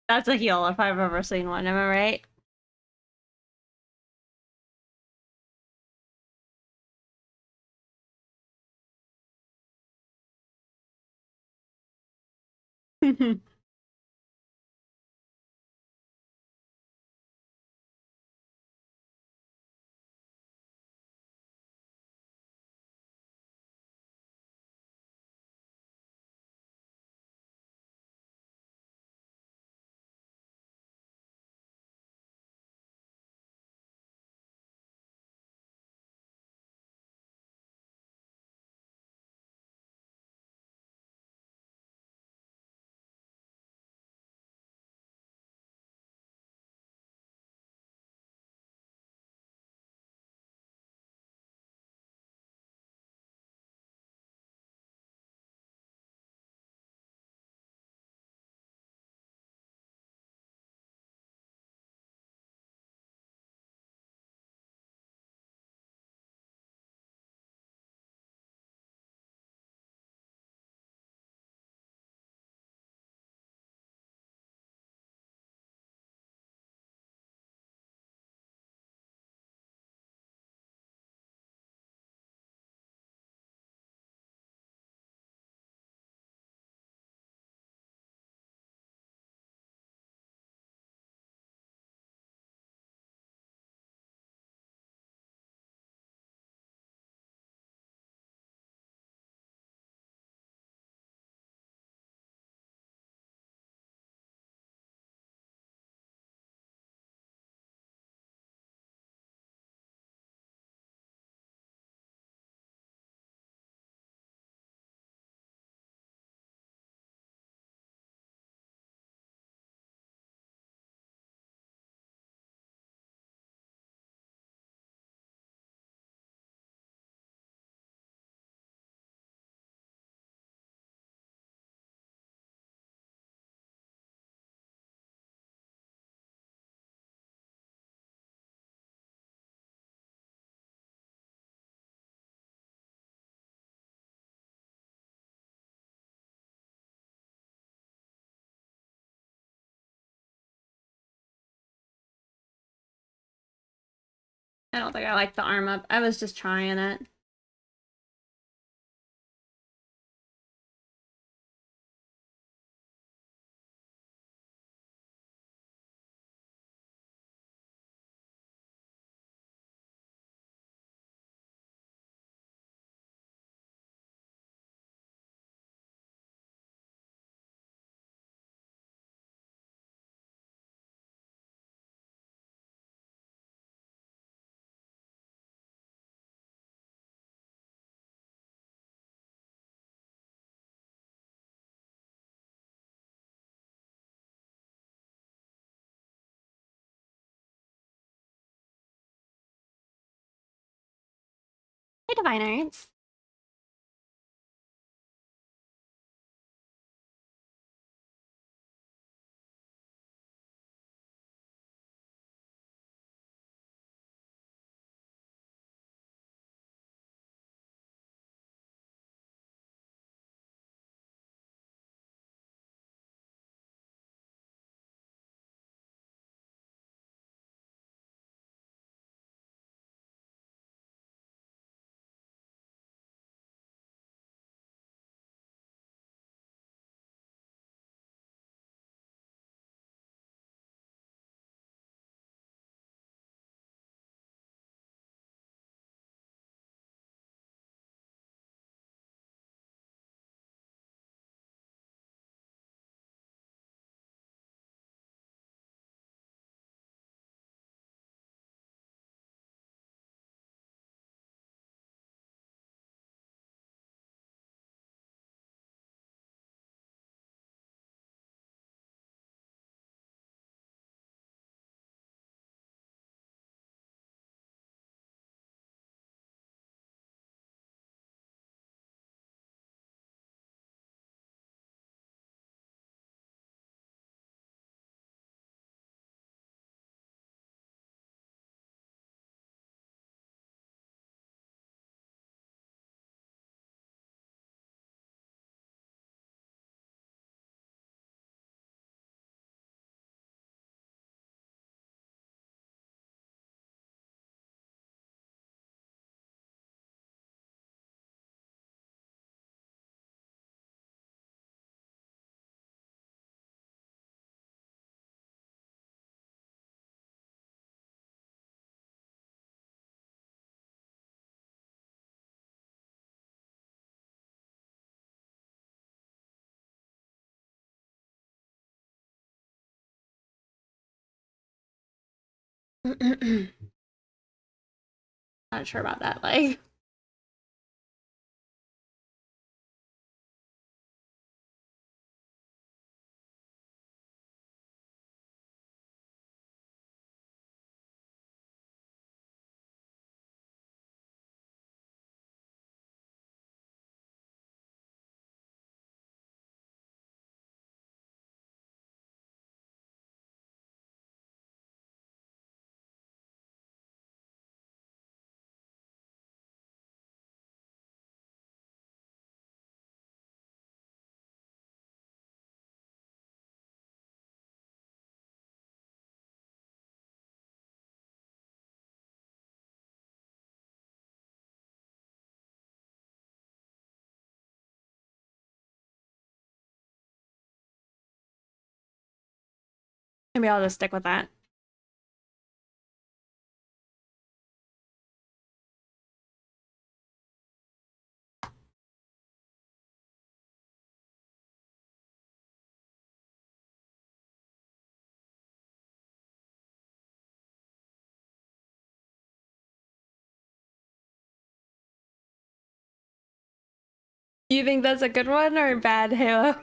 That's a heel if I've ever seen one, am I right? I don't think I like the arm up. I was just trying it. Hey, Diviners. Not sure about that. Like, maybe I'll just stick with that. You think that's a good one or bad, Halo?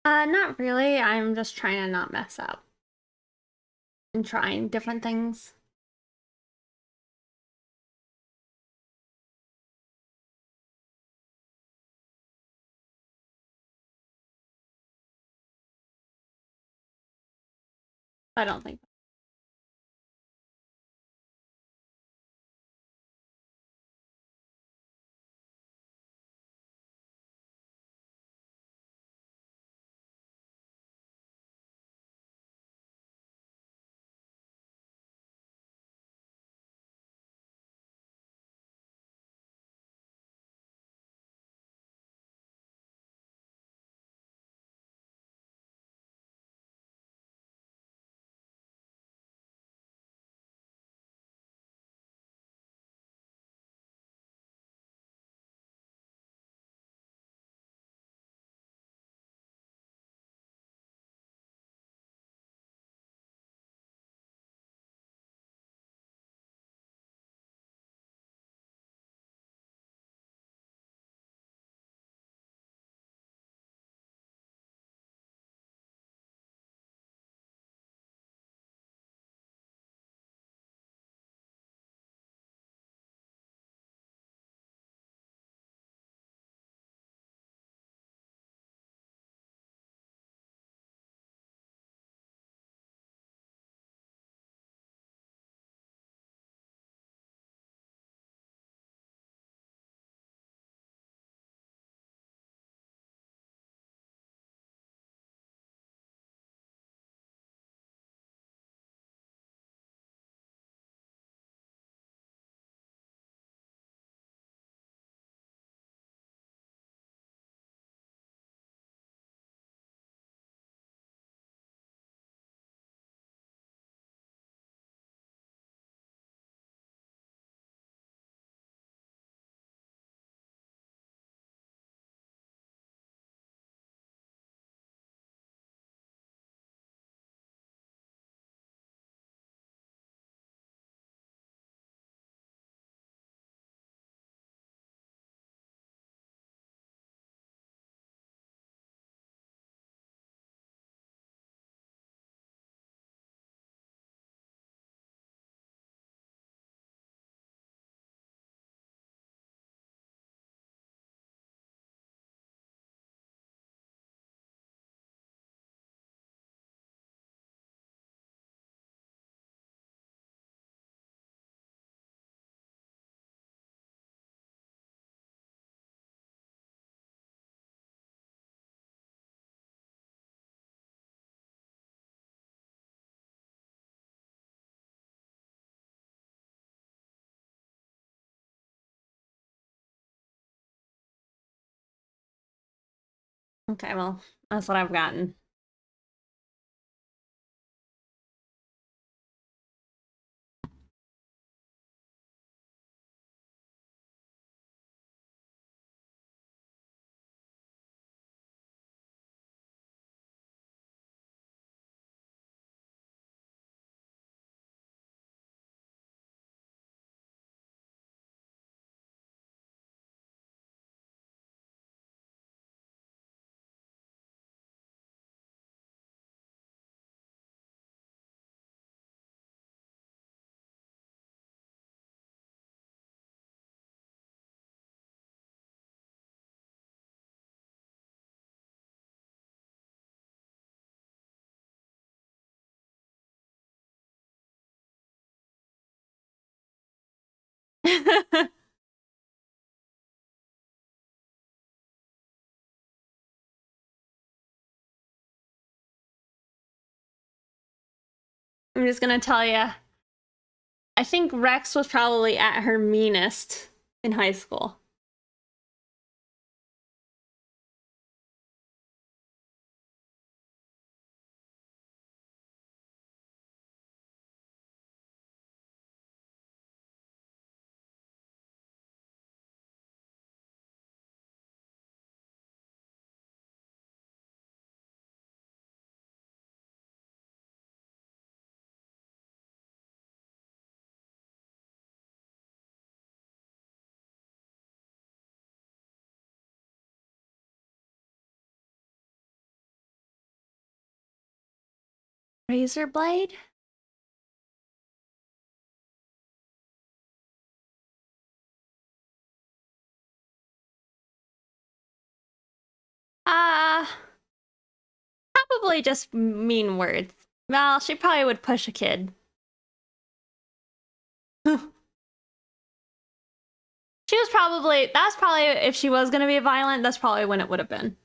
Not really. I'm just trying to not mess up and trying different things. I don't think. Okay, well, that's what I've gotten. I'm just gonna tell you, I think Rex was probably at her meanest in high school. Razor blade? Uh, Probably just mean words. Well, she probably would push a kid. She was probably, that's probably, if she was gonna be violent, that's probably when it would have been.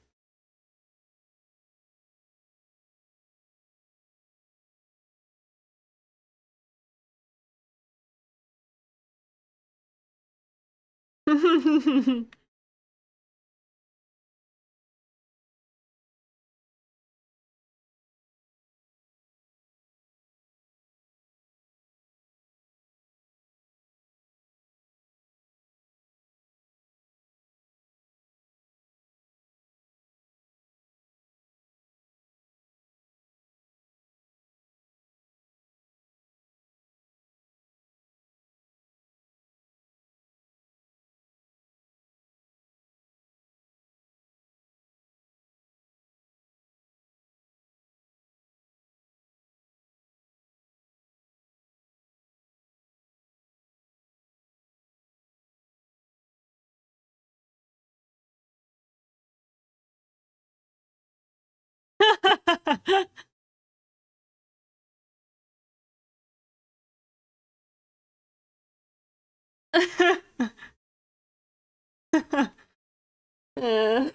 Uh,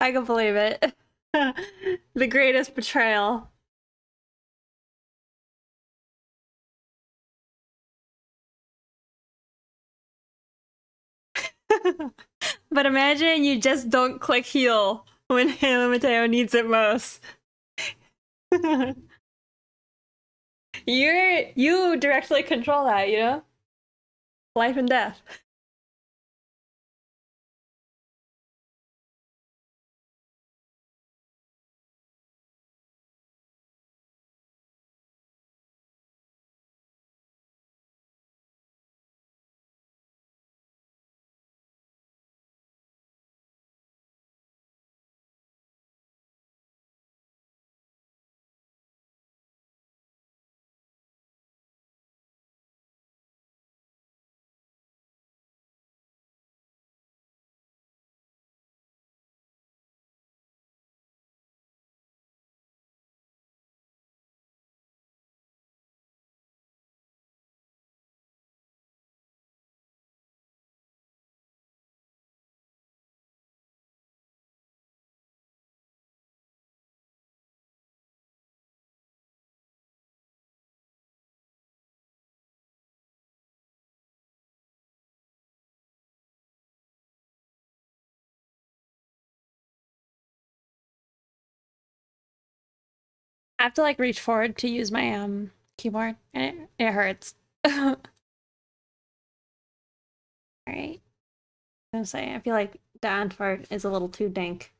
I can believe it. The greatest betrayal. But imagine you just don't click heal when Mateo needs it most. You directly control that, you know? Life and death. I have to like reach forward to use my keyboard and it hurts. All right. I was gonna say I feel like the Antwerp is a little too dank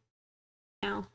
now.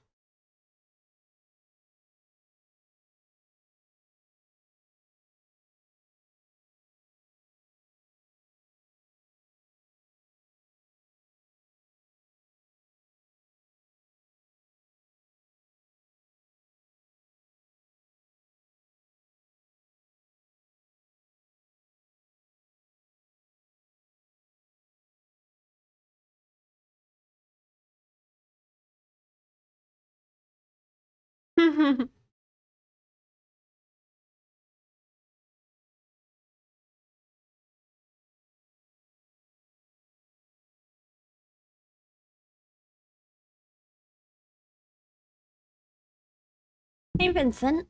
Hey Vincent.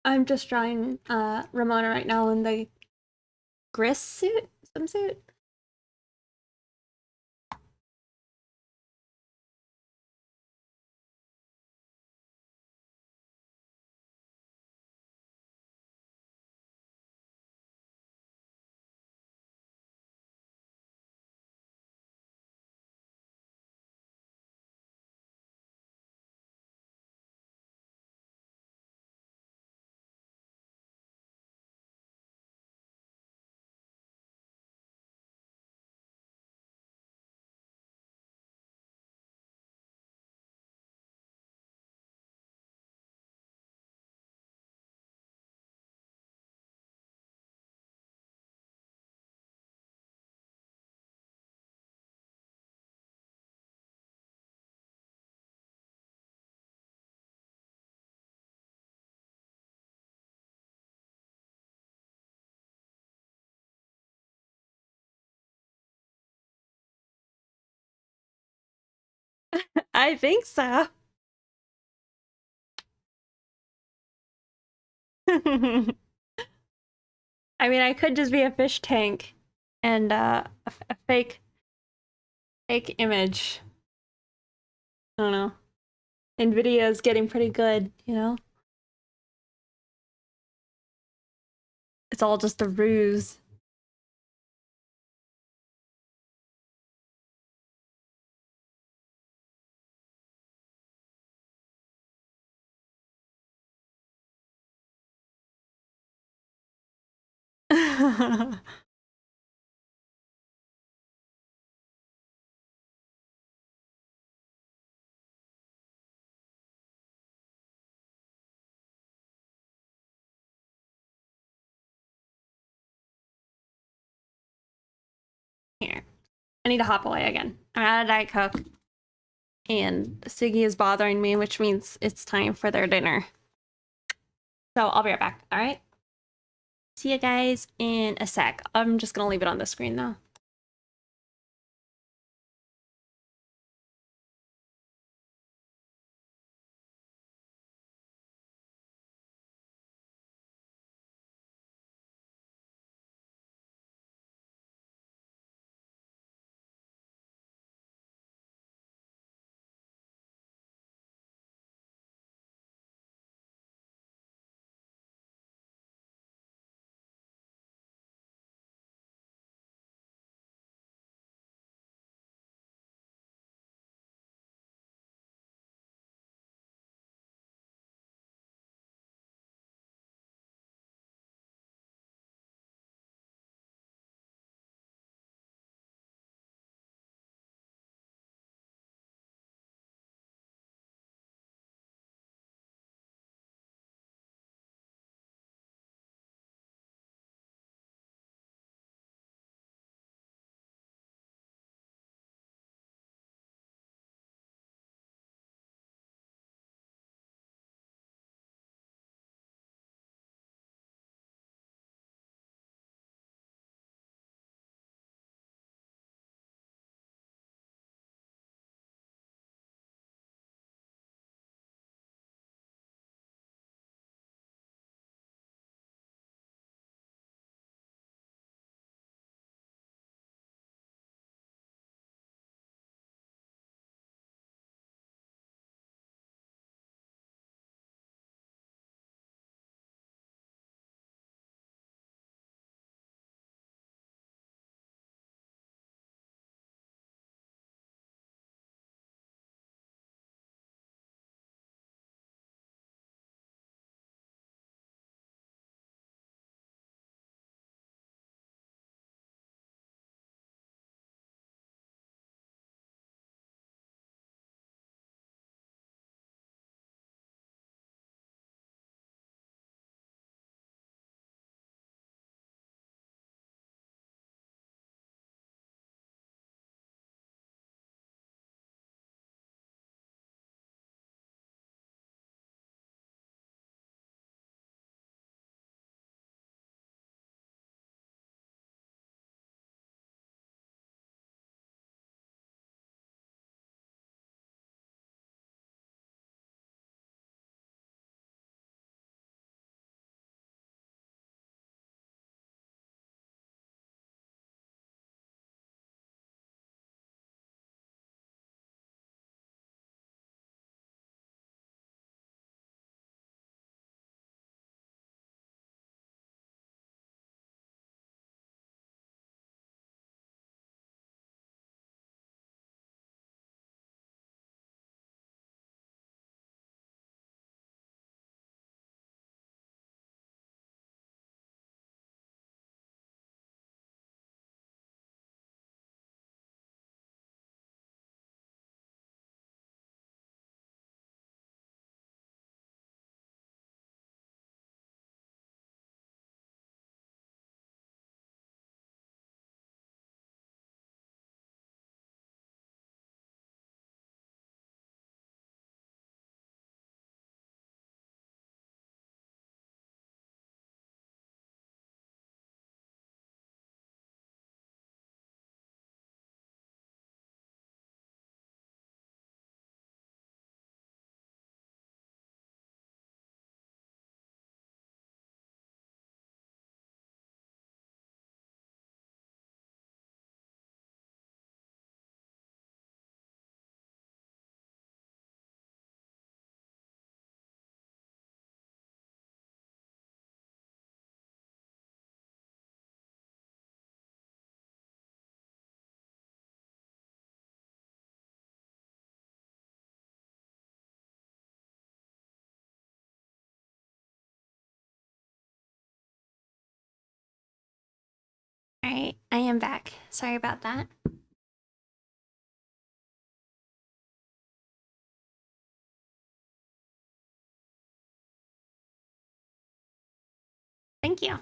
I'm just drawing Ramona right now in the Gris suit, swimsuit. I think so. I mean, I could just be a fish tank and a fake image. I don't know. Nvidia is getting pretty good, you know? It's all just a ruse. Here. I need to hop away again. I'm out of Diet Coke. And Siggy is bothering me, which means it's time for their dinner. So I'll be right back, alright? See you guys in a sec. I'm just gonna leave it on the screen though. Alright, I am back. Sorry about that. Thank you.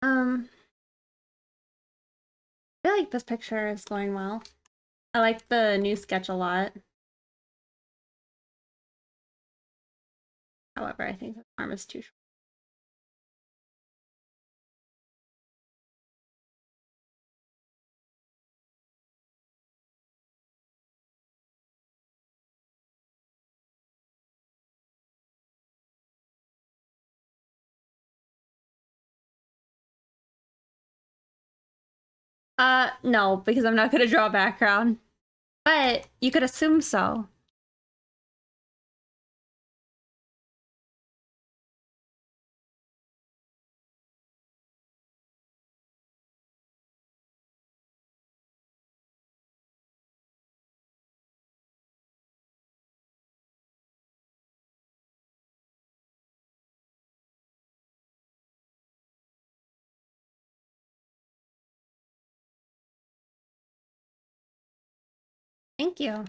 I feel like this picture is going well. I like the new sketch a lot. However, I think the arm is too short. No, because I'm not gonna draw a background. But you could assume so. Thank you.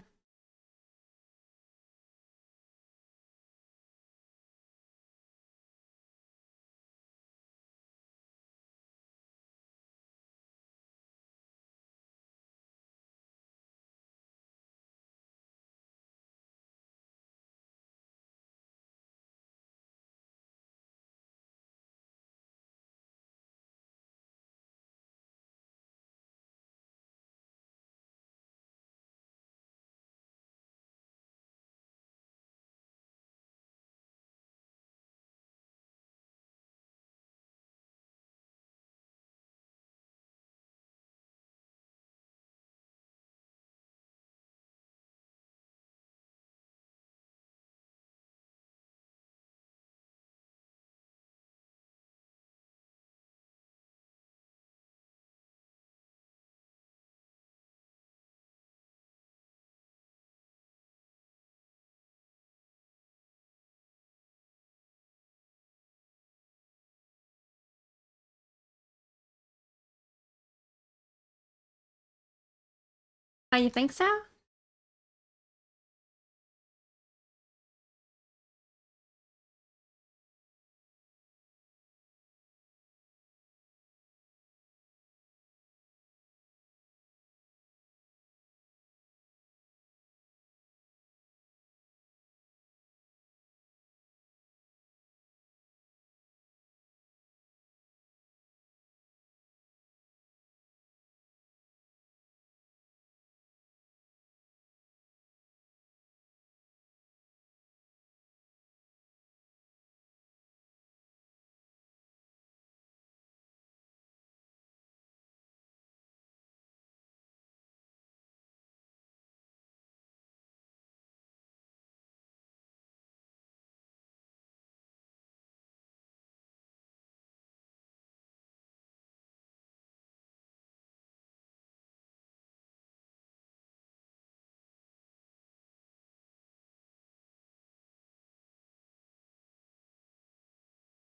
Oh, you think so?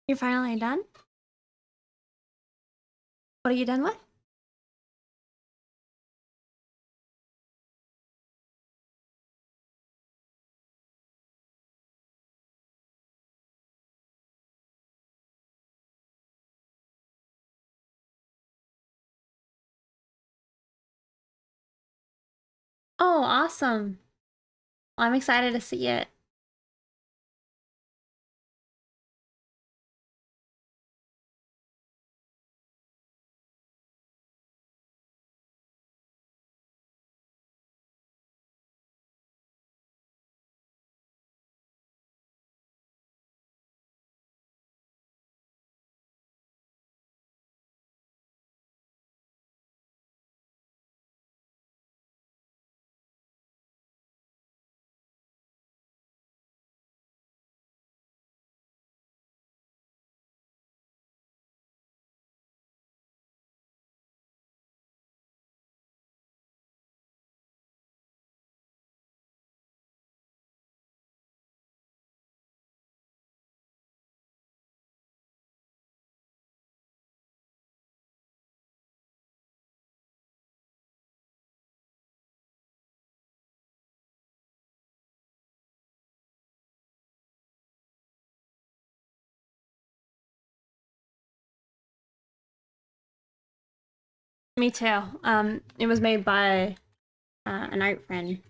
You're finally done? What are you done with? Oh, awesome. Well, I'm excited to see it. Me too. It was made by an art friend.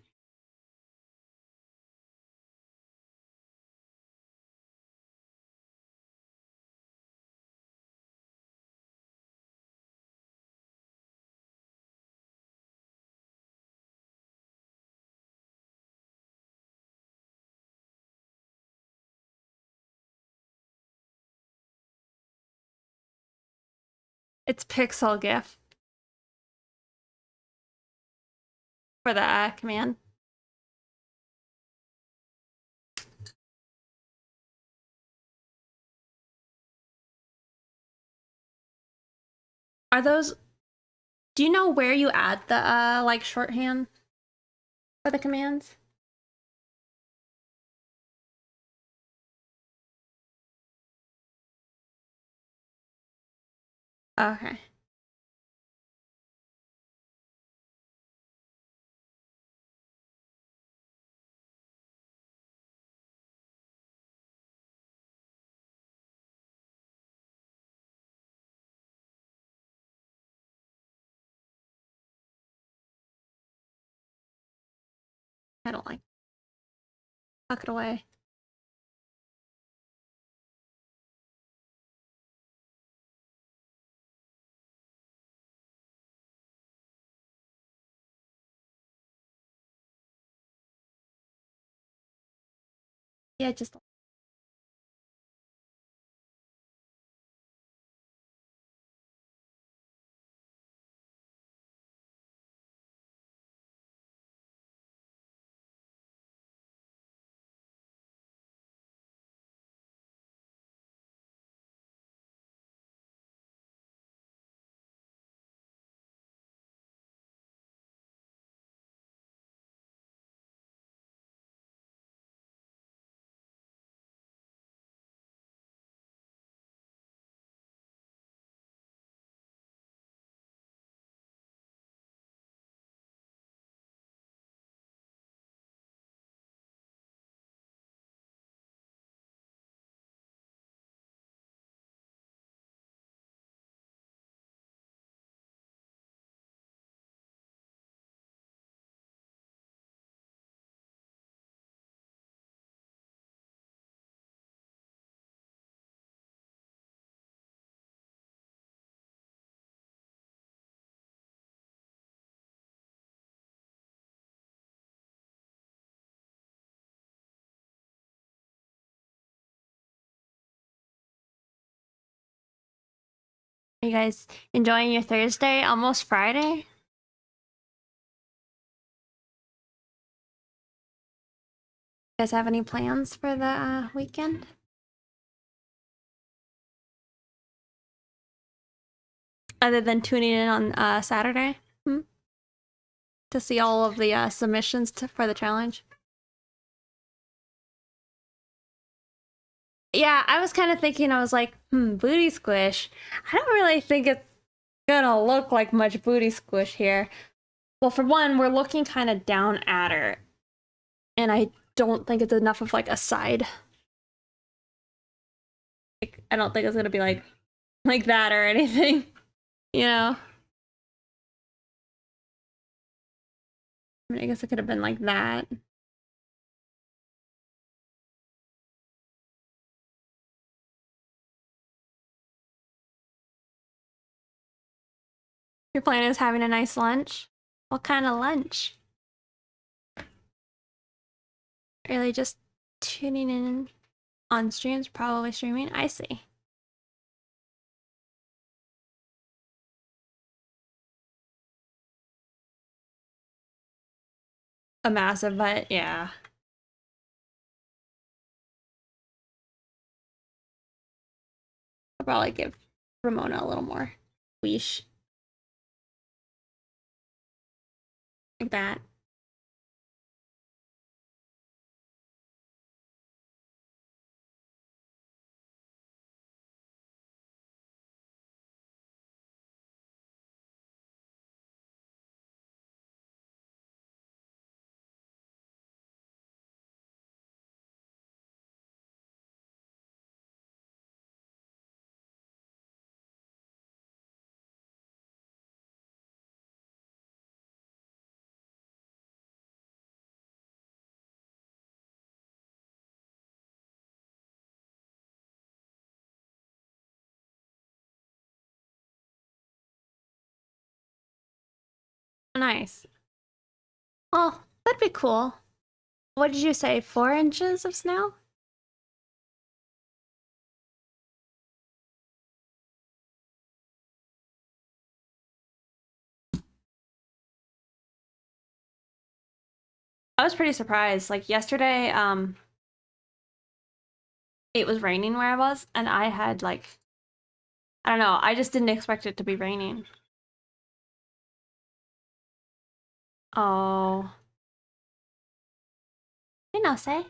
It's pixel GIF for the command. Are those... Do you know where you add the like shorthand for the commands? Okay. I don't like... Tuck it away. Yeah, just... Are you guys enjoying your Thursday? Almost Friday? You guys have any plans for the weekend? Other than tuning in on Saturday? To see all of the submissions for the challenge? Yeah, I was kind of thinking, I was like, booty squish. I don't really think it's gonna look like much booty squish here. Well, for one, we're looking kind of down at her, and I don't think it's enough of like a side. Like, I don't think it's gonna be like that or anything, you know? I mean, I guess it could have been like that. Your plan is having a nice lunch? What kind of lunch? Really just tuning in on streams, probably streaming? I see. A massive butt, yeah. I'll probably give Ramona a little more. Weesh. Like that. Nice. Oh, that'd be cool. What did you say? 4 inches of snow? I was pretty surprised. Like yesterday, it was raining where I was, and I had like, I don't know, I just didn't expect it to be raining. Oh. I know, say.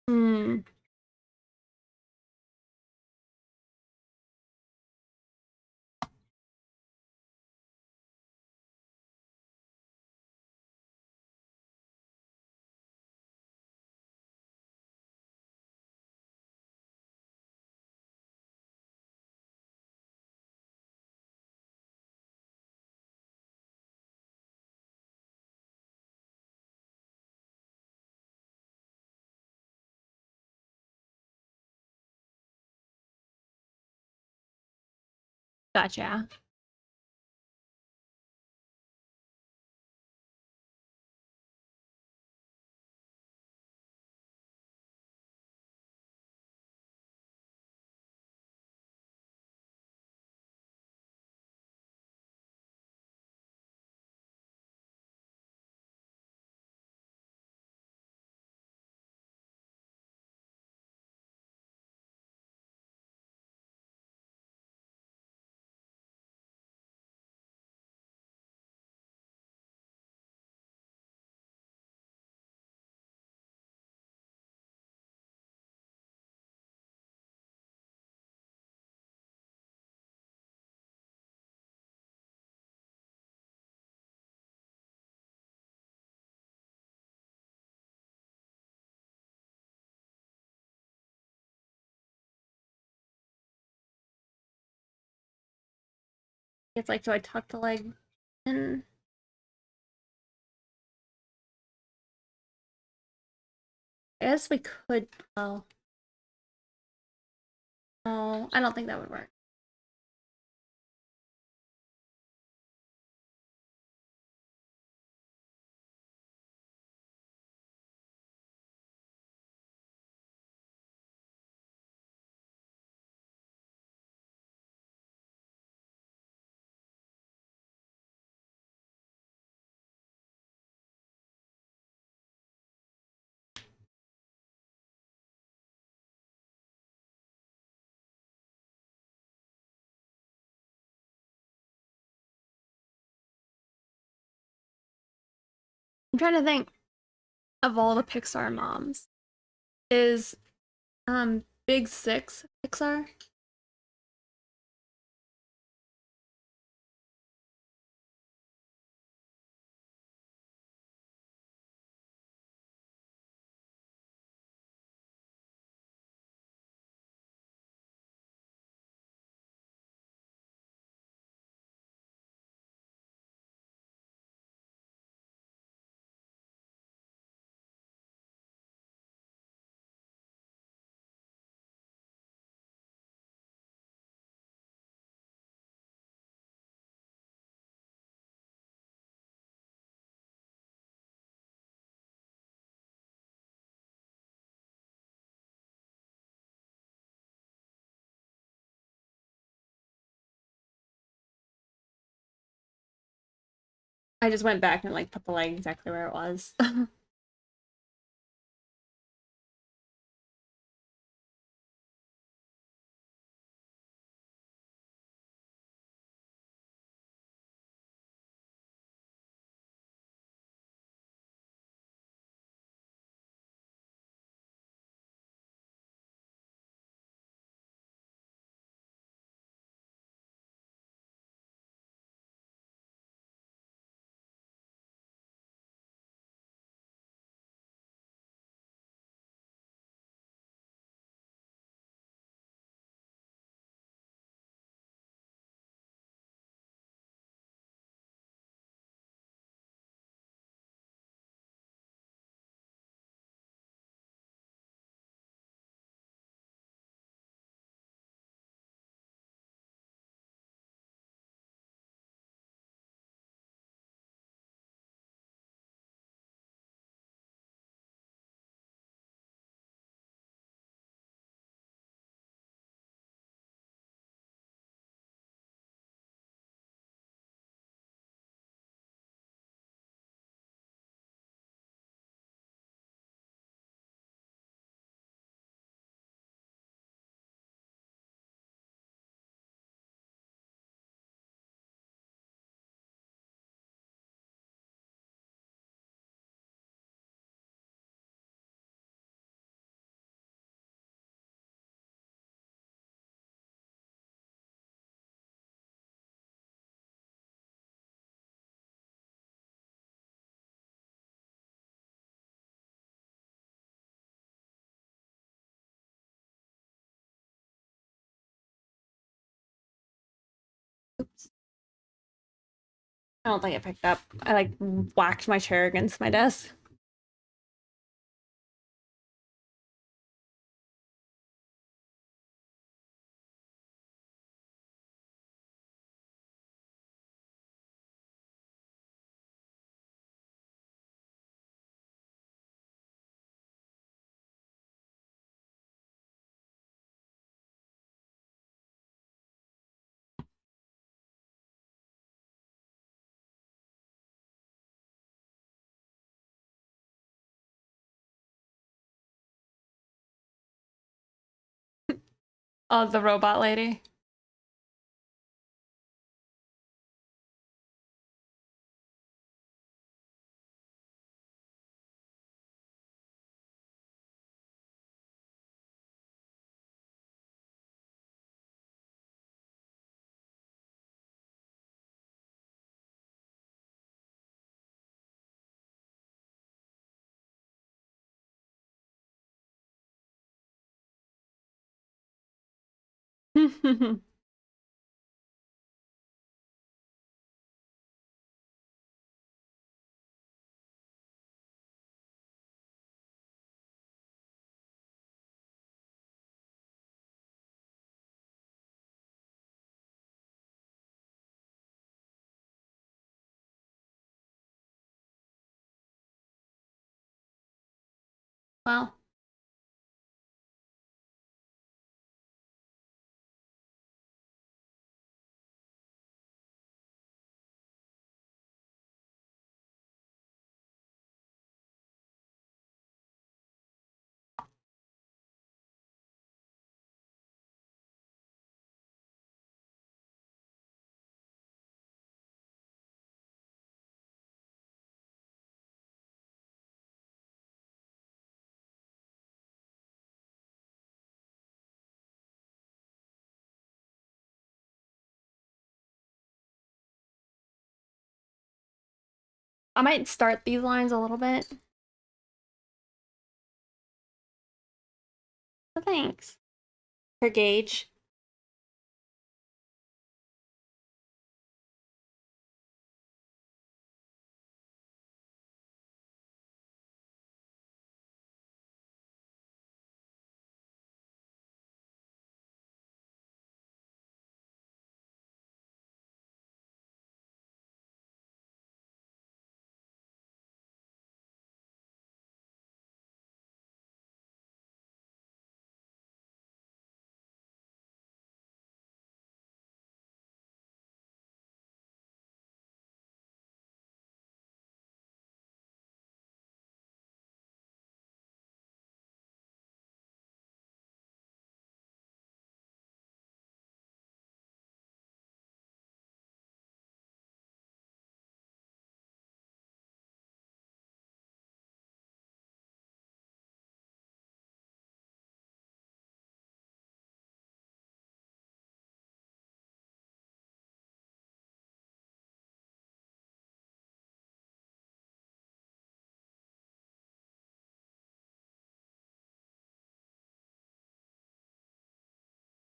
Hmm. Gotcha. It's like, do I tuck the leg in? I guess we could. Oh. Oh, I don't think that would work. I'm trying to think of all the Pixar moms. Is Big Six Pixar? I just went back and like put the leg exactly where it was. Oops. I don't think it picked up. I like whacked my chair against my desk. Oh, the robot lady. Well, I might start these lines a little bit. But thanks. For Gage.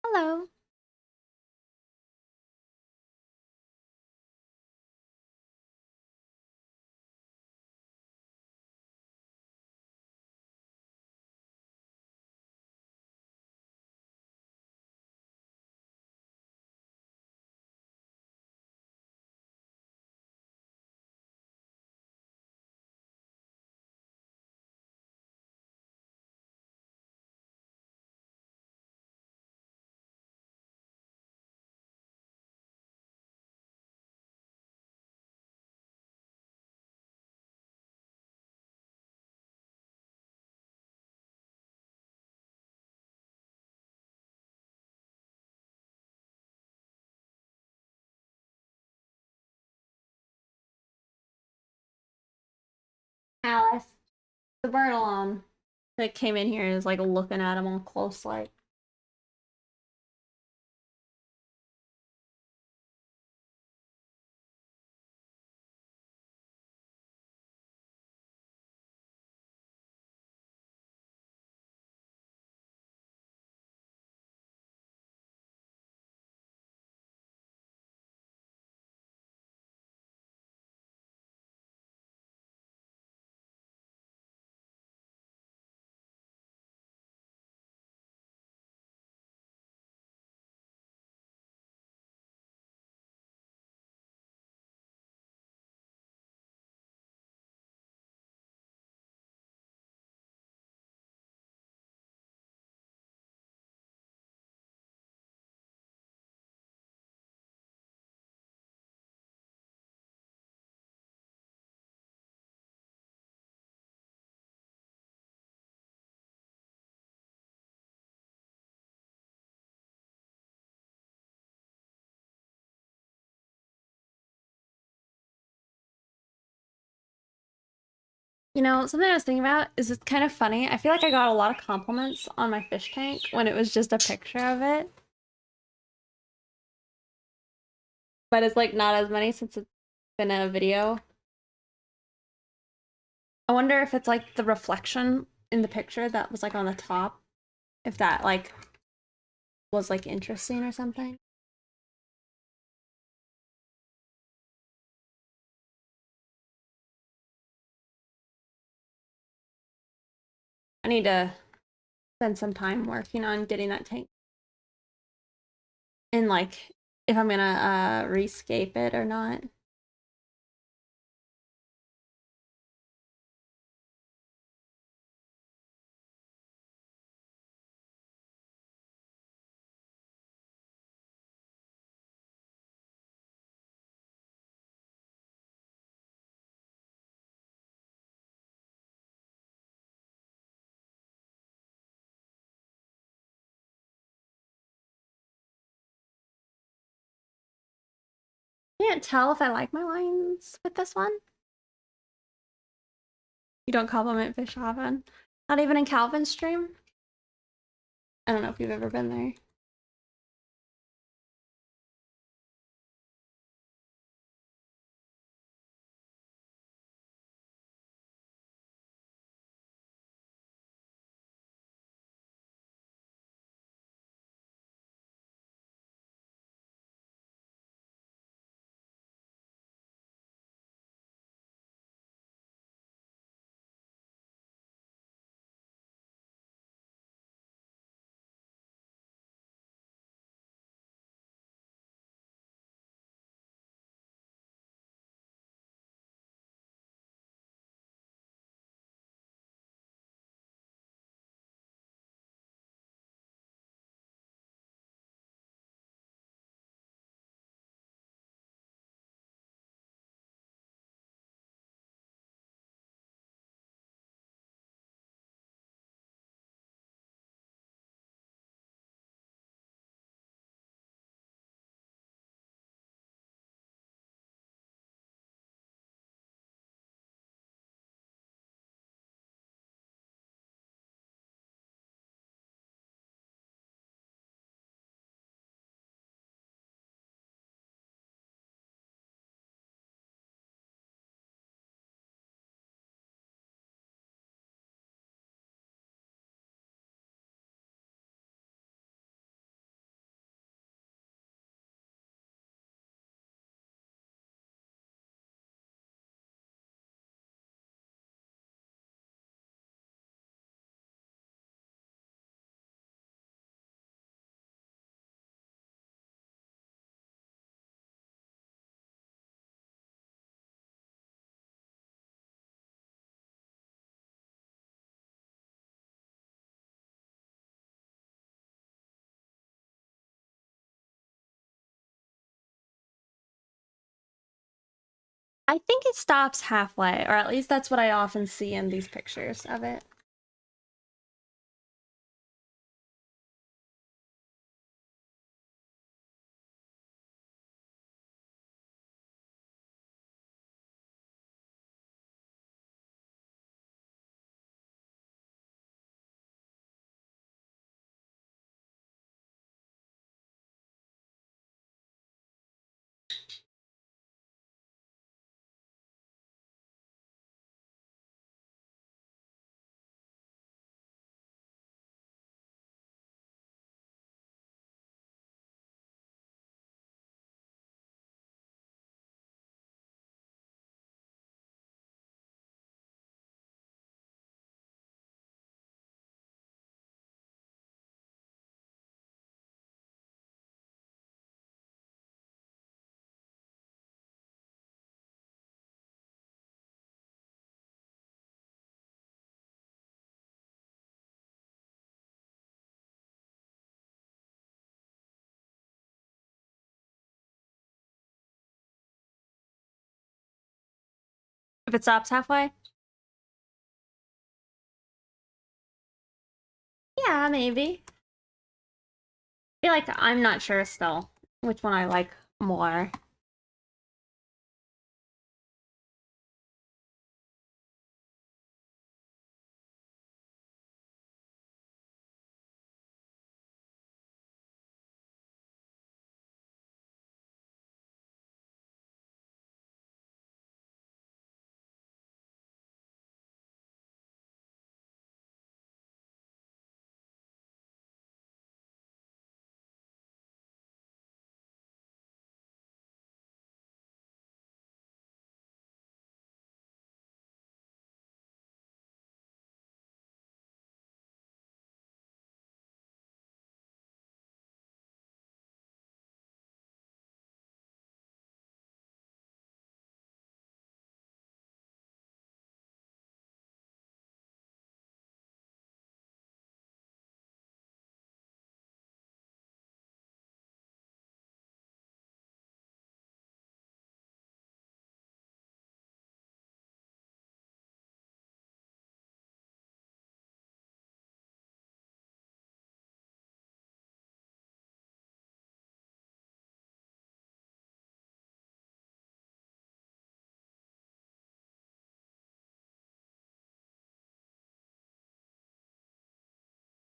Hello. Alice. The burn alarm that came in here is like looking at him all close like. You know, something I was thinking about is it's kind of funny. I feel like I got a lot of compliments on my fish tank when it was just a picture of it. But it's like not as many since it's been a video. I wonder if it's like the reflection in the picture that was like on the top, if that like was like interesting or something. I need to spend some time working on getting that tank. And like if I'm gonna rescape it or not. I can't tell if I like my lines with this one. You don't compliment fish often. Not even in Calvin's stream. I don't know if you've ever been there. I think it stops halfway, or at least that's what I often see in these pictures of it. If it stops halfway? Yeah, maybe. I feel like I'm not sure still which one I like more.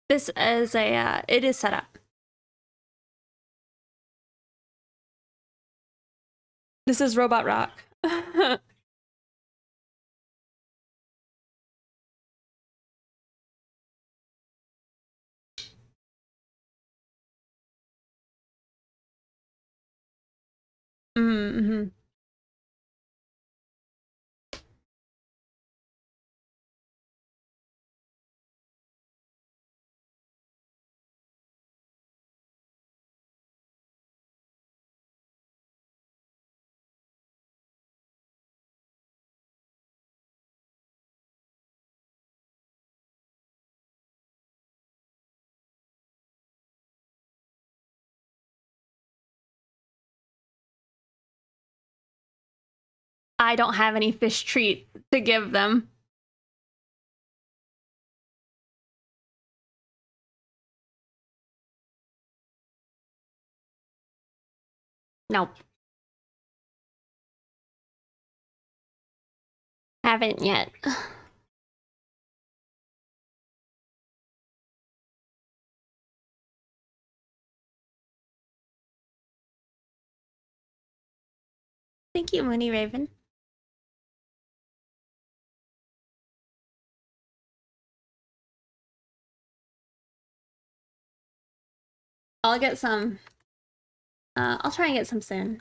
This is a, it is set up. This is Robot Rock. Mm-hmm. I don't have any fish treat to give them. Nope. Haven't yet. Thank you, Mooney Raven. I'll get some. I'll try and get some soon.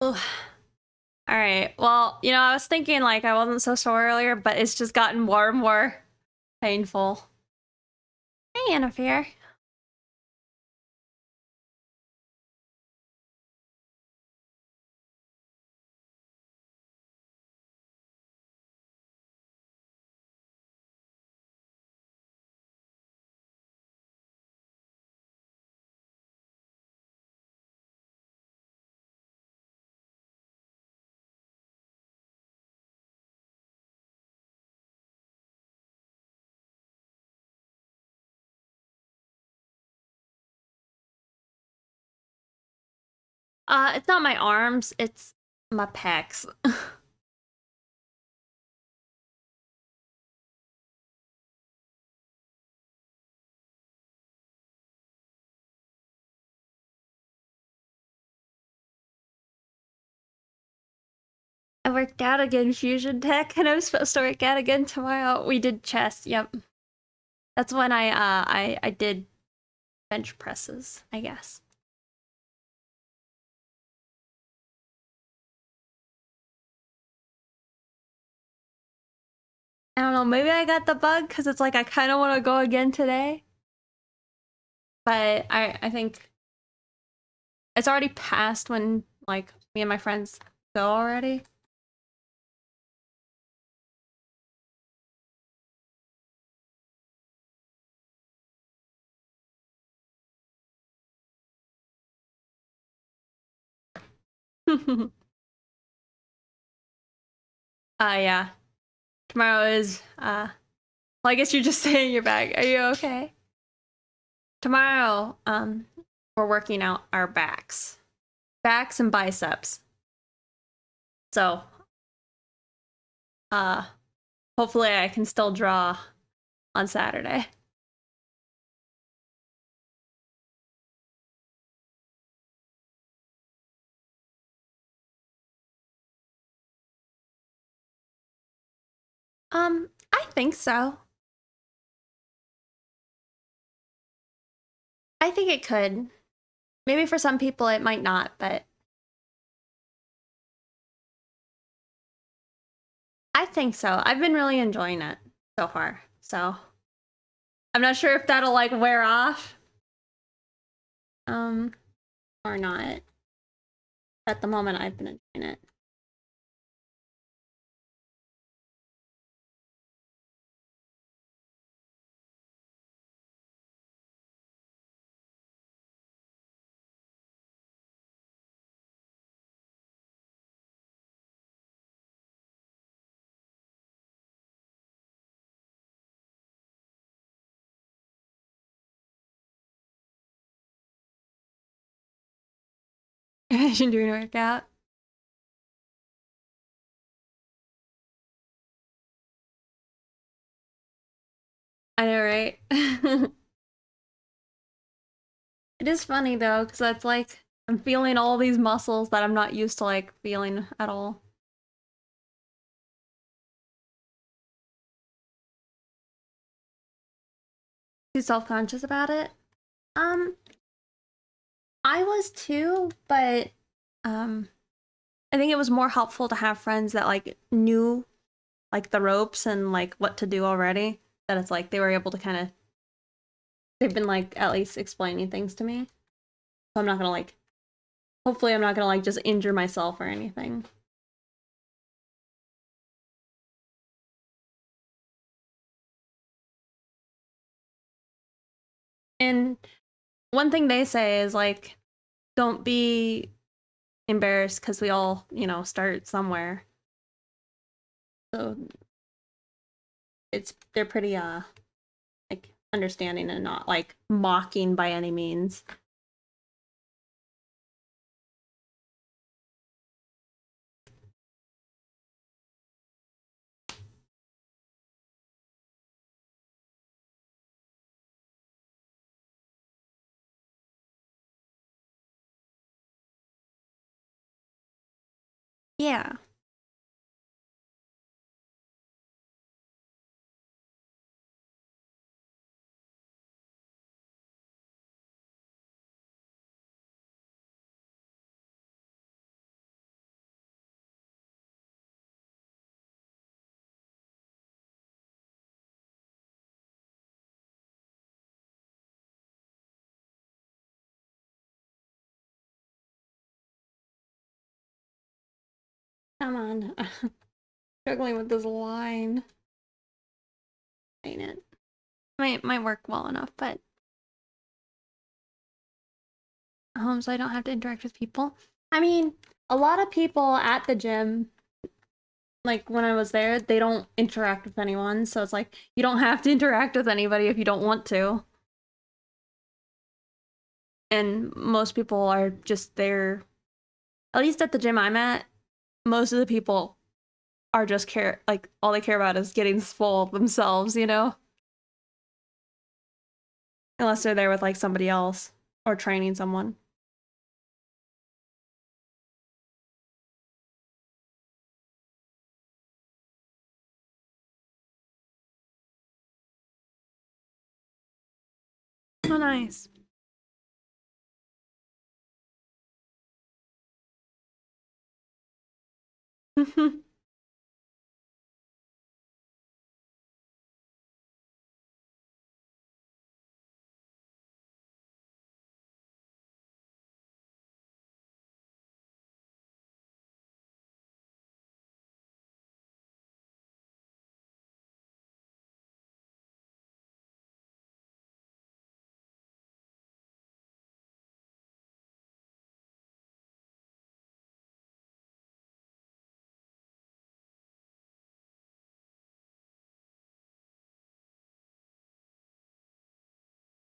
Ooh. All right. Well, I was thinking like I wasn't so sore earlier, but it's just gotten more and more painful. Hey, Anafir. It's not my arms, it's my pecs. I worked out again, Fusion Tech, and I'm supposed to work out again tomorrow. We did chest, yep. That's when I did bench presses, I guess. I don't know, maybe I got the bug because it's like I kind of want to go again today. But I think it's already past when like me and my friends go already. Yeah. Tomorrow is well, I guess you're just saying you're back. Are you okay? Tomorrow, we're working out our backs. Backs and biceps. So, uh hopefully I can still draw on Saturday. I think so. I think it could. Maybe for some people it might not, but I think so. I've been really enjoying it so far. So, I'm not sure if that'll like wear off. Um, or not. At the moment I've been enjoying it. Imagine doing a workout. I know, right? It is funny though, because it's like I'm feeling all these muscles that I'm not used to like feeling at all. Too self-conscious about it. Um, I was too, but um, I think it was more helpful to have friends that like knew like the ropes and like what to do already. That it's like they were able to kind of they've been like at least explaining things to me. So I'm not gonna like hopefully I'm not gonna like just injure myself or anything. And one thing they say is like don't be embarrassed because we all, start somewhere. So they're pretty like understanding and not like mocking by any means. Yeah. on. Struggling with this line. Ain't it? Might work well enough, but so I don't have to interact with people. I mean, a lot of people at the gym, like when I was there, they don't interact with anyone, so it's like you don't have to interact with anybody if you don't want to. And most people are just there, at least at the gym I'm at, most of the people are just like all they care about is getting full themselves, you know? Unless they're there with like somebody else or training someone. Oh, nice.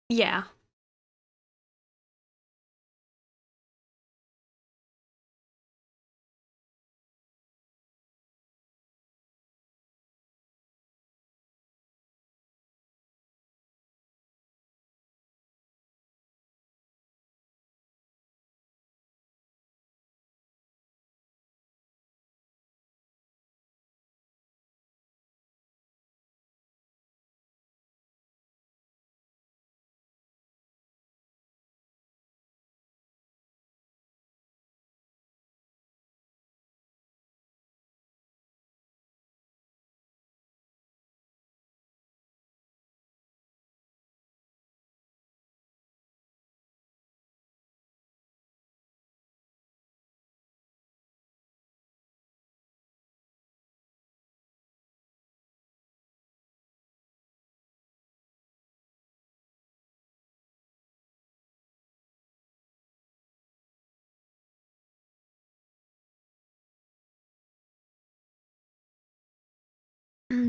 Yeah.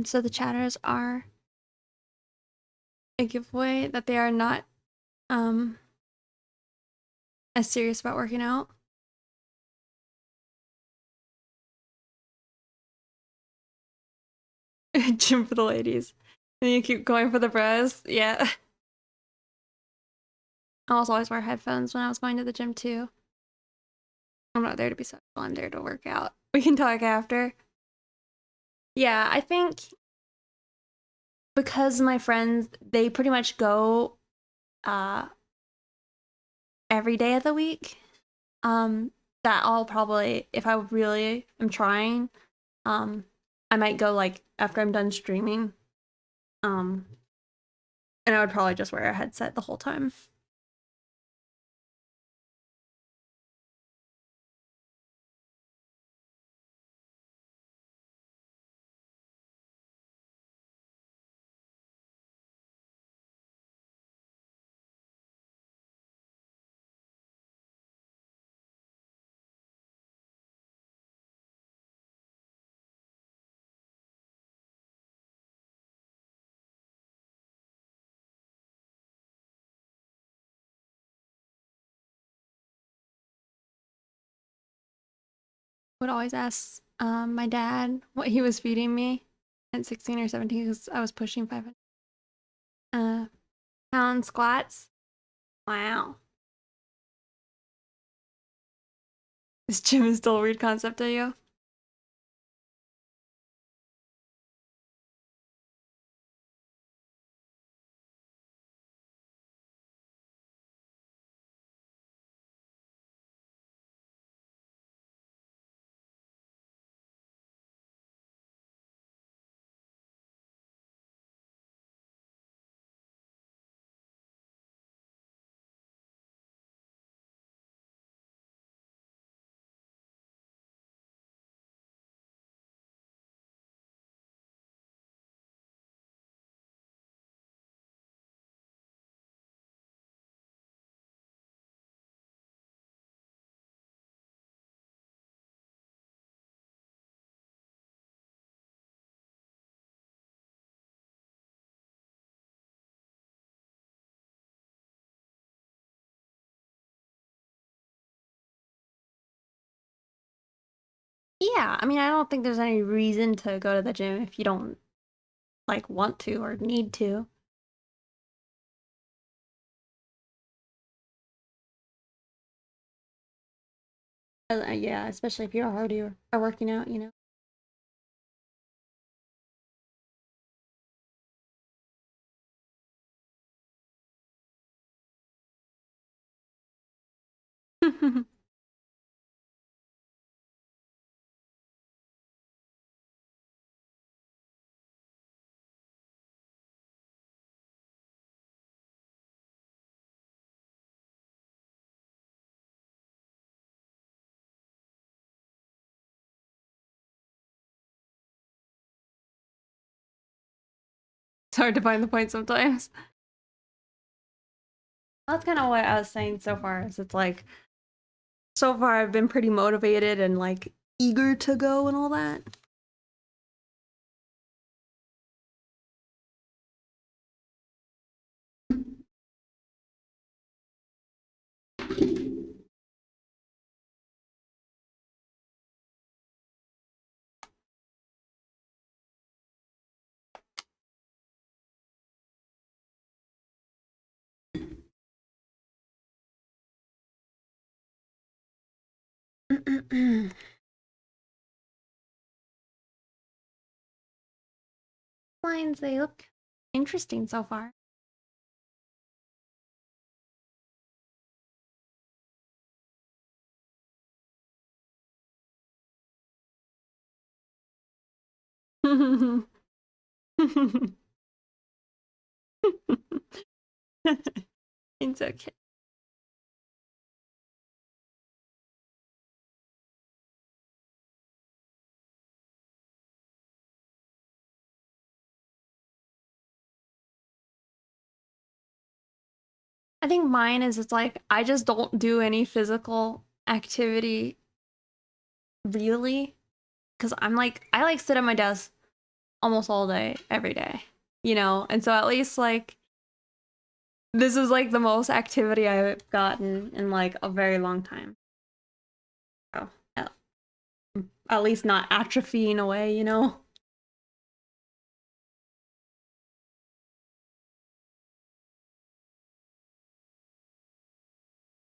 So the chatters are a giveaway that they are not um as serious about working out. Gym for the ladies. And you keep going for the bros. Yeah. I also always wear headphones when I was going to the gym too. I'm not there to be social, I'm there to work out. We can talk after. Yeah, I think because my friends, they pretty much go uh every day of the week. Um that I'll probably, if I really am trying, um I might go like after I'm done streaming. Um and I would probably just wear a headset the whole time. Would always ask my dad what he was feeding me at 16 or 17 because I was pushing 500 pound squats. Wow. This gym is still a weird concept to you. Yeah, I mean, I don't think there's any reason to go to the gym if you don't like want to or need to. Yeah, especially if you already are working out, you know. It's hard to find the point sometimes. That's kind of what I was saying so far. Is it's like so far I've been pretty motivated and like eager to go and all that. Lines, they look interesting so far. It's okay. I think mine is it's like I just don't do any physical activity really because I'm like I like sit at my desk almost all day every day, you know? And so at least like this is like the most activity I've gotten in like a very long time. So at least not atrophying away, you know?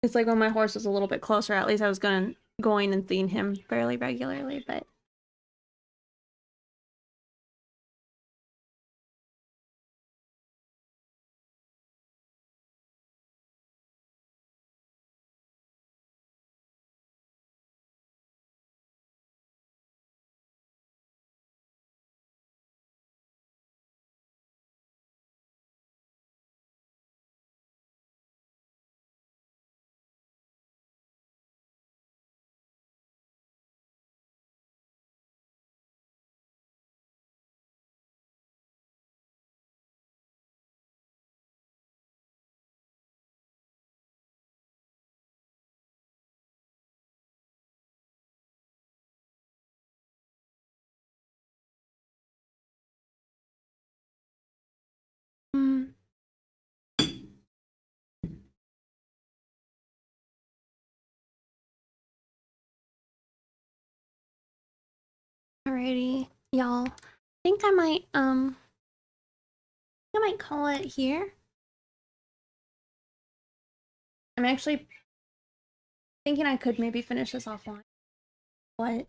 It's like when my horse was a little bit closer, at least I was going and seeing him fairly regularly, but mm, alrighty, y'all. Think I might call it here. I'm actually thinking I could maybe finish this offline, but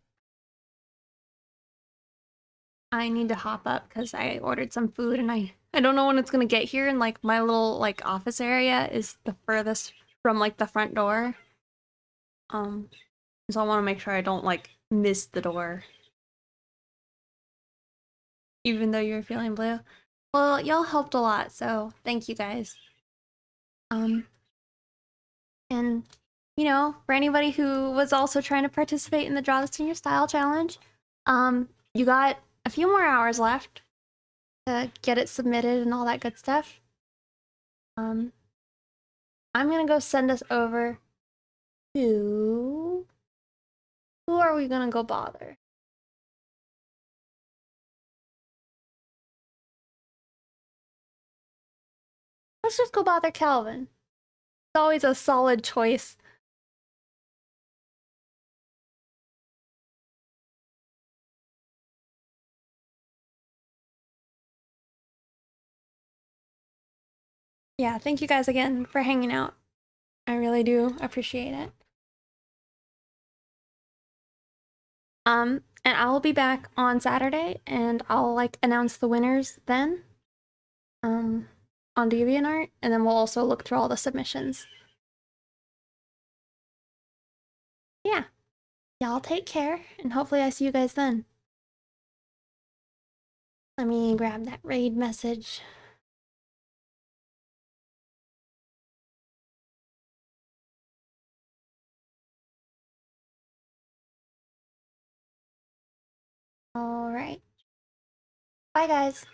I need to hop up because I ordered some food and I don't know when it's gonna get here, and like my little like office area is the furthest from like the front door. Um, so I want to make sure I don't like miss the door, even though you're feeling blue. Well, y'all helped a lot, so thank you guys. Um, and you know, for anybody who was also trying to participate in the Draw This in Your Style challenge, you got a few more hours left to get it submitted and all that good stuff. Um, I'm gonna go send us over to who are we gonna go bother? Let's just go bother Calvin. It's always a solid choice. yeah, thank you guys again for hanging out. I really do appreciate it. And I'll be back on Saturday and I'll like announce the winners then. On DeviantArt, and then we'll also look through all the submissions. Yeah. Y'all take care, and hopefully I see you guys then. Let me grab that raid message. All right. Bye, guys.